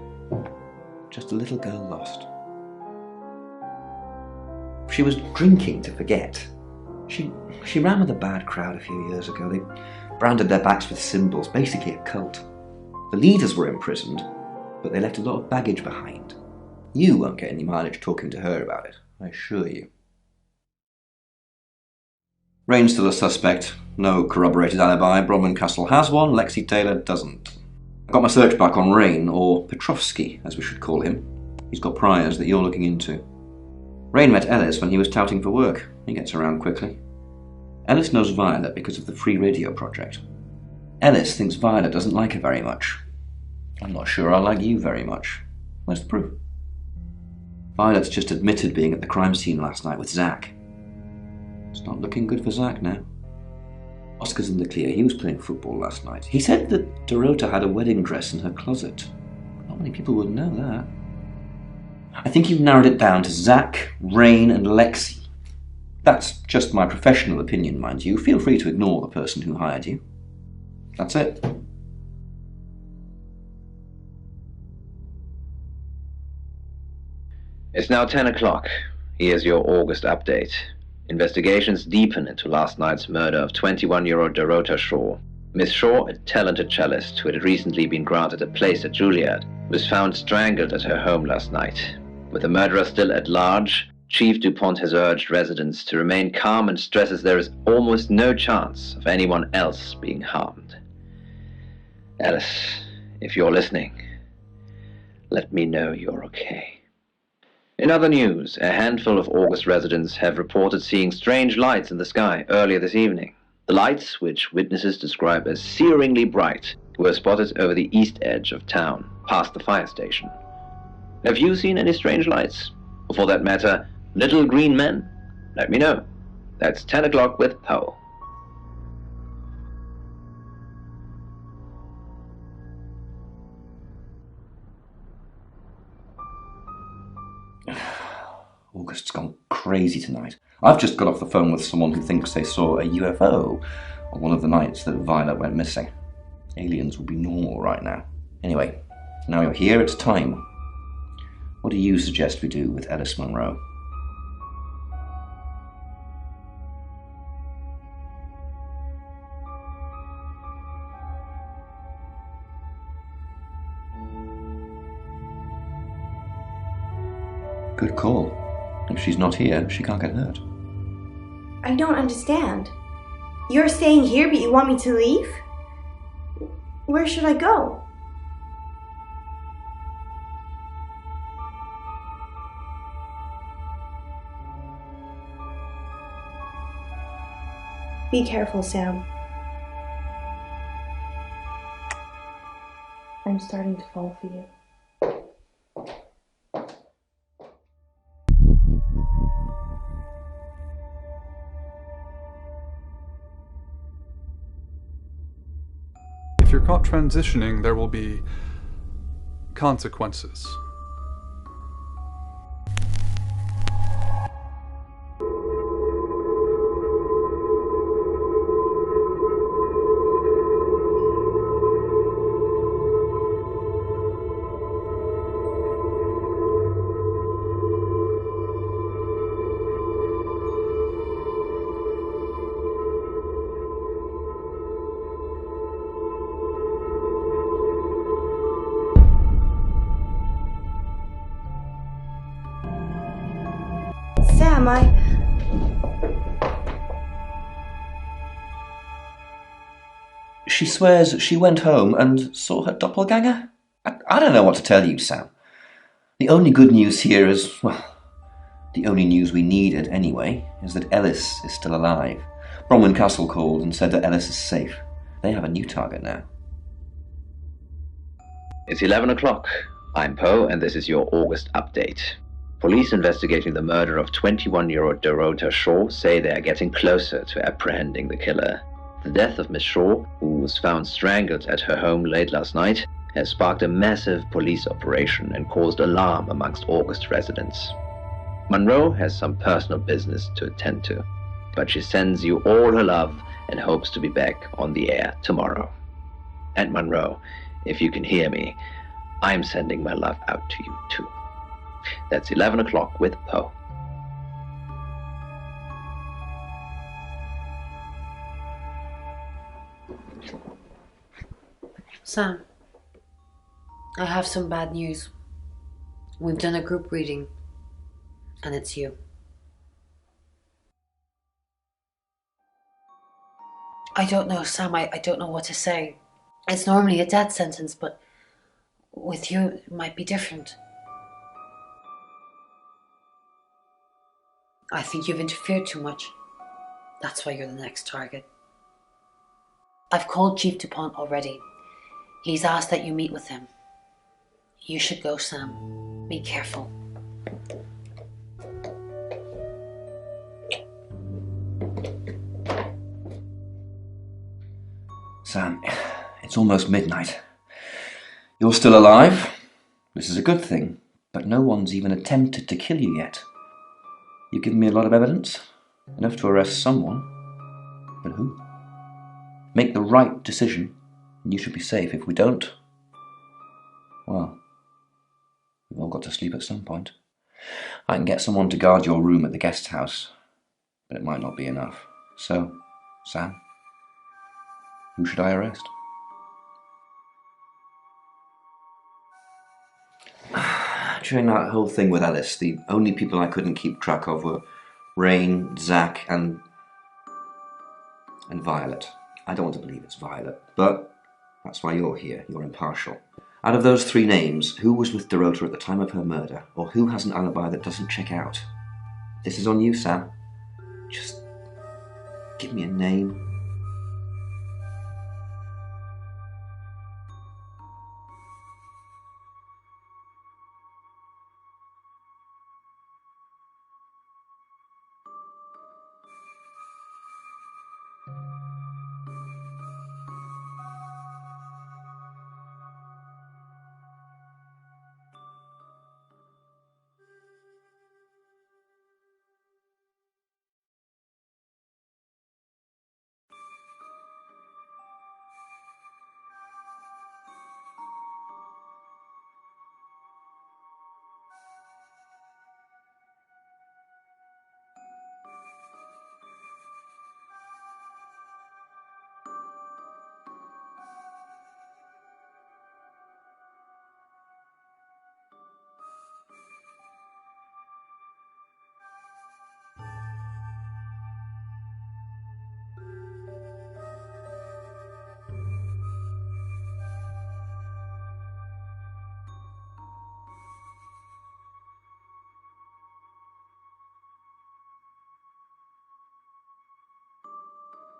Just a little girl lost. She was drinking to forget. She ran with a bad crowd a few years ago. They branded their backs with symbols, basically a cult. The leaders were imprisoned, but they left a lot of baggage behind. You won't get any mileage talking to her about it, I assure you. Rain's still a suspect. No corroborated alibi. Bronwyn Castle has one, Lexi Taylor doesn't. I got my search back on Rain, or Petrovsky, as we should call him. He's got priors that you're looking into. Rain met Ellis when he was touting for work. He gets around quickly. Ellis knows Violet because of the free radio project. Ellis thinks Violet doesn't like her very much. I'm not sure I like you very much. Where's the proof? Violet's just admitted being at the crime scene last night with Zach. It's not looking good for Zach now. Oscar's in the clear. He was playing football last night. He said that Dorota had a wedding dress in her closet. Not many people would know that. I think you've narrowed it down to Zach, Rain and Lexi. That's just my professional opinion, mind you. Feel free to ignore the person who hired you. That's it. It's now 10 o'clock. Here's your August update. Investigations deepen into last night's murder of 21-year-old Dorota Shaw. Miss Shaw, a talented cellist who had recently been granted a place at Juilliard, was found strangled at her home last night. With the murderer still at large, Chief DuPont has urged residents to remain calm and stresses there is almost no chance of anyone else being harmed. Alice, if you're listening, let me know you're okay. In other news, a handful of August residents have reported seeing strange lights in the sky earlier this evening. The lights, which witnesses describe as searingly bright, were spotted over the east edge of town, past the fire station. Have you seen any strange lights? Or for that matter, little green men? Let me know. That's 10 o'clock with Poe. August's gone crazy tonight. I've just got off the phone with someone who thinks they saw a UFO on one of the nights that Violet went missing. Aliens will be normal right now. Anyway, now you're here, it's time. What do you suggest we do with Ellis Monroe? Good call. If she's not here, she can't get hurt. I don't understand. You're staying here, but you want me to leave? Where should I go? Be careful, Sam. I'm starting to fall for you. If you're caught transitioning, there will be consequences. Sam, She swears she went home and saw her doppelganger? I don't know what to tell you, Sam. The only good news here is, well, the only news we needed anyway, is that Ellis is still alive. Bronwyn Castle called and said that Ellis is safe. They have a new target now. It's 11 o'clock. I'm Poe, and this is your August update. Police investigating the murder of 21-year-old Dorota Shaw say they are getting closer to apprehending the killer. The death of Miss Shaw, who was found strangled at her home late last night, has sparked a massive police operation and caused alarm amongst August residents. Monroe has some personal business to attend to, but she sends you all her love and hopes to be back on the air tomorrow. And Monroe, if you can hear me, I'm sending my love out to you too. That's 11 o'clock with Poe. Sam, I have some bad news. We've done a group reading, and it's you. I don't know, Sam, I don't know what to say. It's normally a death sentence, but with you, it might be different. I think you've interfered too much. That's why you're the next target. I've called Chief DuPont already. He's asked that you meet with him. You should go, Sam. Be careful. Sam, it's almost midnight. You're still alive. This is a good thing, but no one's even attempted to kill you yet. You've given me a lot of evidence, enough to arrest someone. But who? Make the right decision, and you should be safe. If we don't, well, we've all got to sleep at some point. I can get someone to guard your room at the guest house, but it might not be enough. So, Sam, who should I arrest? During that whole thing with Alice, the only people I couldn't keep track of were Rain, Zach, and Violet. I don't want to believe it's Violet, but that's why you're here. You're impartial. Out of those three names, who was with Dorota at the time of her murder, or who has an alibi that doesn't check out? This is on you, Sam. Just give me a name.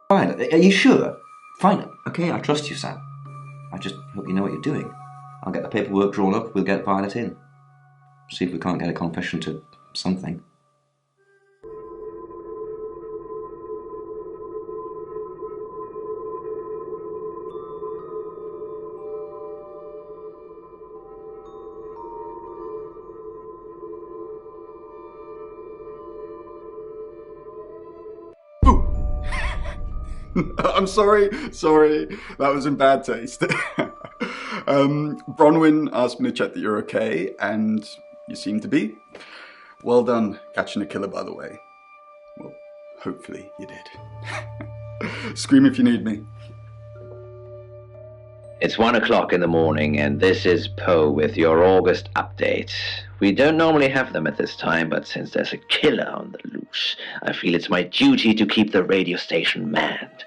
Fine, are you sure? Fine, okay, I trust you, Sam. I just hope you know what you're doing. I'll get the paperwork drawn up, we'll get Violet in. See if we can't get a confession to something. I'm sorry, that was in bad taste. Bronwyn asked me to check that you're okay, and you seem to be. Well done catching a killer, by the way. Well, hopefully you did. Scream if you need me. It's 1 o'clock in the morning, and this is Poe with your August update. We don't normally have them at this time, but since there's a killer on the loose, I feel it's my duty to keep the radio station manned.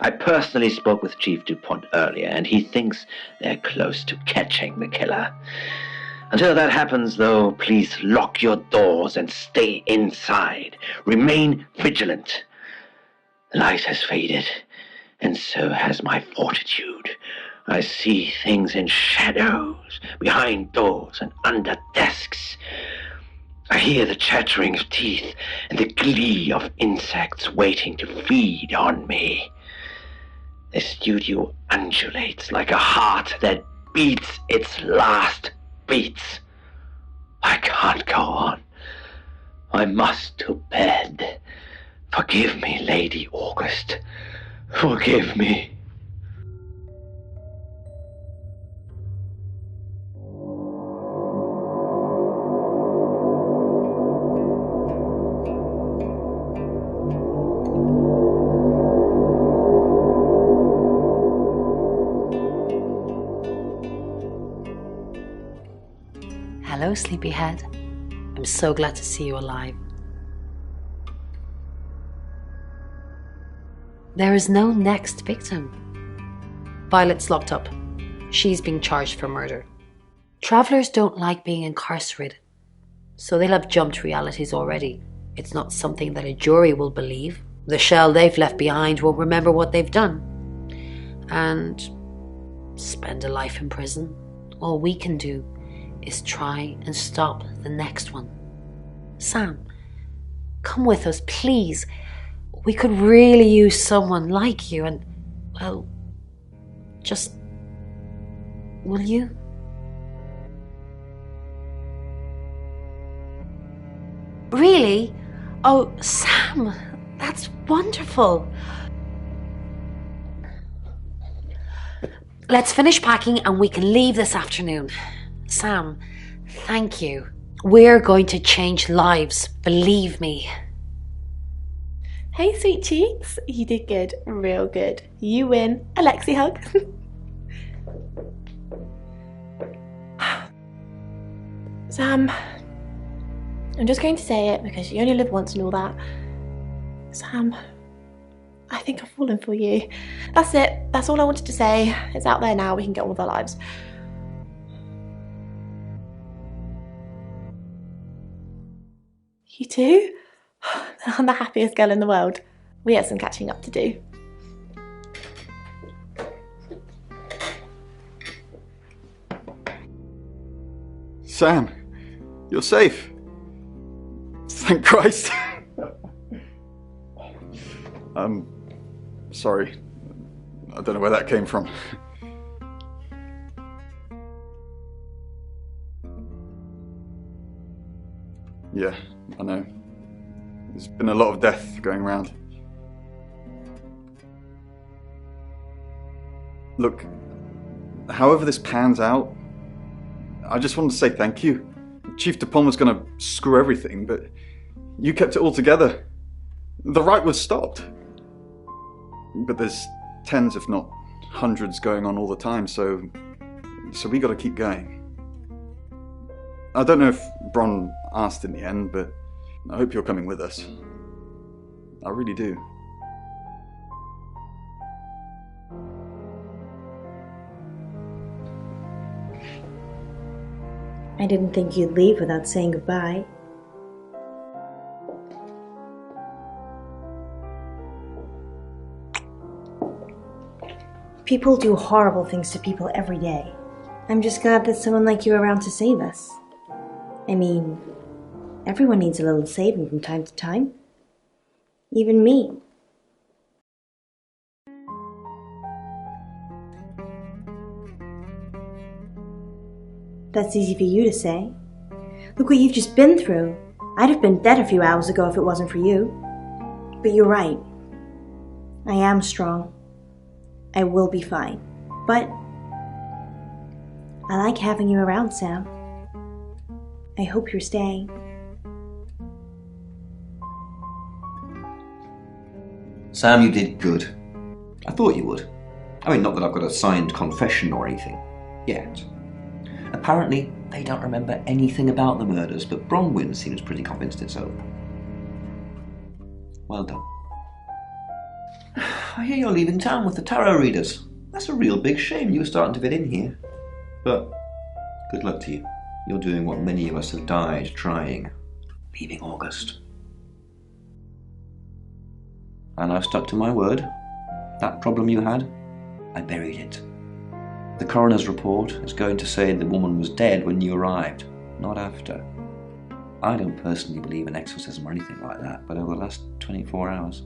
I personally spoke with Chief DuPont earlier, and he thinks they're close to catching the killer. Until that happens, though, please lock your doors and stay inside. Remain vigilant. The light has faded, and so has my fortitude. I see things in shadows, behind doors and under desks. I hear the chattering of teeth and the glee of insects waiting to feed on me. The studio undulates like a heart that beats its last beats. I can't go on. I must to bed. Forgive me, Lady August. Forgive me. Hello, sleepyhead. I'm so glad to see you alive. There is no next victim. Violet's locked up. She's being charged for murder. Travelers don't like being incarcerated, so they'll have jumped realities already. It's not something that a jury will believe. The shell they've left behind won't remember what they've done. And spend a life in prison. All we can do is try and stop the next one. Sam, come with us, please. We could really use someone like you and, well, just... will you? Really? Oh, Sam, that's wonderful. Let's finish packing and we can leave this afternoon. Sam, thank you. We're going to change lives, believe me. Hey, sweet cheeks. You did good. Real good. You win. Alexi hug. Sam, I'm just going to say it because you only live once and all that. Sam, I think I've fallen for you. That's it. That's all I wanted to say. It's out there now. We can get on with our lives. You too? I'm the happiest girl in the world. We have some catching up to do. Sam, you're safe. Thank Christ. Sorry. I don't know where that came from. Yeah, I know. There's been a lot of death going around. Look, however this pans out, I just wanted to say thank you. Chief DuPont was going to screw everything, but you kept it all together. The riot was stopped. But there's tens, if not hundreds, going on all the time, so we got to keep going. I don't know if Bron asked in the end, but I hope you're coming with us. I really do. I didn't think you'd leave without saying goodbye. People do horrible things to people every day. I'm just glad there's someone like you around to save us. I mean, everyone needs a little saving from time to time. Even me. That's easy for you to say. Look what you've just been through. I'd have been dead a few hours ago if it wasn't for you. But you're right. I am strong. I will be fine. But I like having you around, Sam. I hope you're staying. Sam, you did good. I thought you would. I mean, not that I've got a signed confession or anything. Yet. Apparently, they don't remember anything about the murders, but Bronwyn seems pretty convinced it's over. Well done. I hear you're leaving town with the tarot readers. That's a real big shame. You were starting to fit in here. But good luck to you. You're doing what many of us have died trying. Leaving August. And I've stuck to my word. That problem you had, I buried it. The coroner's report is going to say the woman was dead when you arrived, not after. I don't personally believe in exorcism or anything like that, but over the last 24 hours,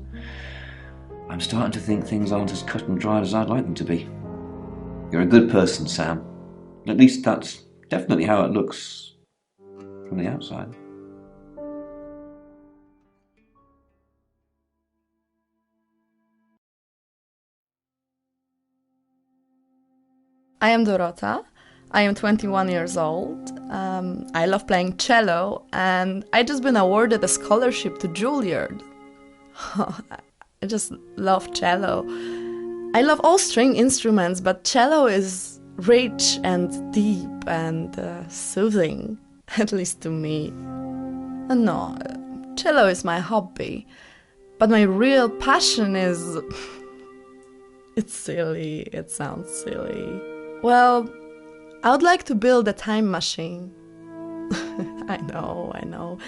I'm starting to think things aren't as cut and dried as I'd like them to be. You're a good person, Sam. At least that's definitely how it looks from the outside. I am Dorota. I am 21 years old. I love playing cello, and I just been awarded a scholarship to Juilliard. I just love cello. I love all string instruments, but cello is rich and deep and soothing, at least to me. No, cello is my hobby, but my real passion is... It's silly, it sounds silly. Well, I would like to build a time machine. I know.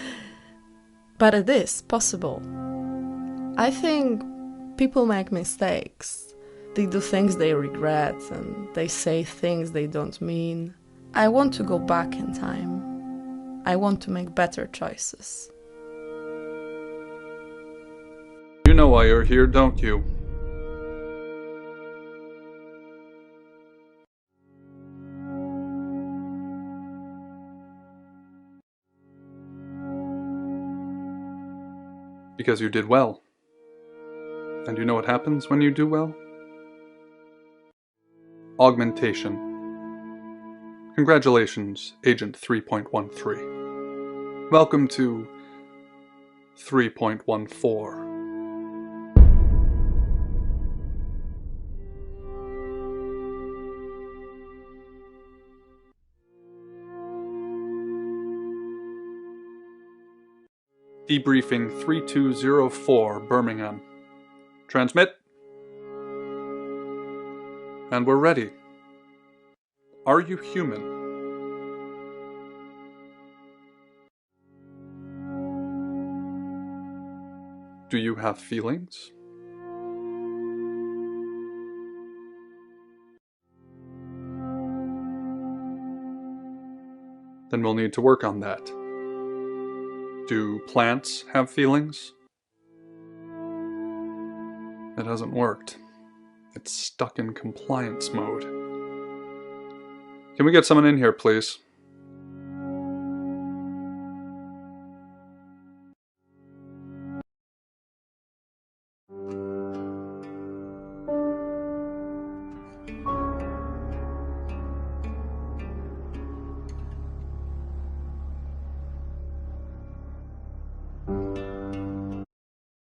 But it is possible. I think people make mistakes. They do things they regret and they say things they don't mean. I want to go back in time. I want to make better choices. You know why you're here, don't you? Because you did well. And you know what happens when you do well? Augmentation. Congratulations, Agent 3.13. Welcome to 3.14. Debriefing 3204, Birmingham. Transmit. And we're ready. Are you human? Do you have feelings? Then we'll need to work on that. Do plants have feelings? It hasn't worked. It's stuck in compliance mode. Can we get someone in here, please?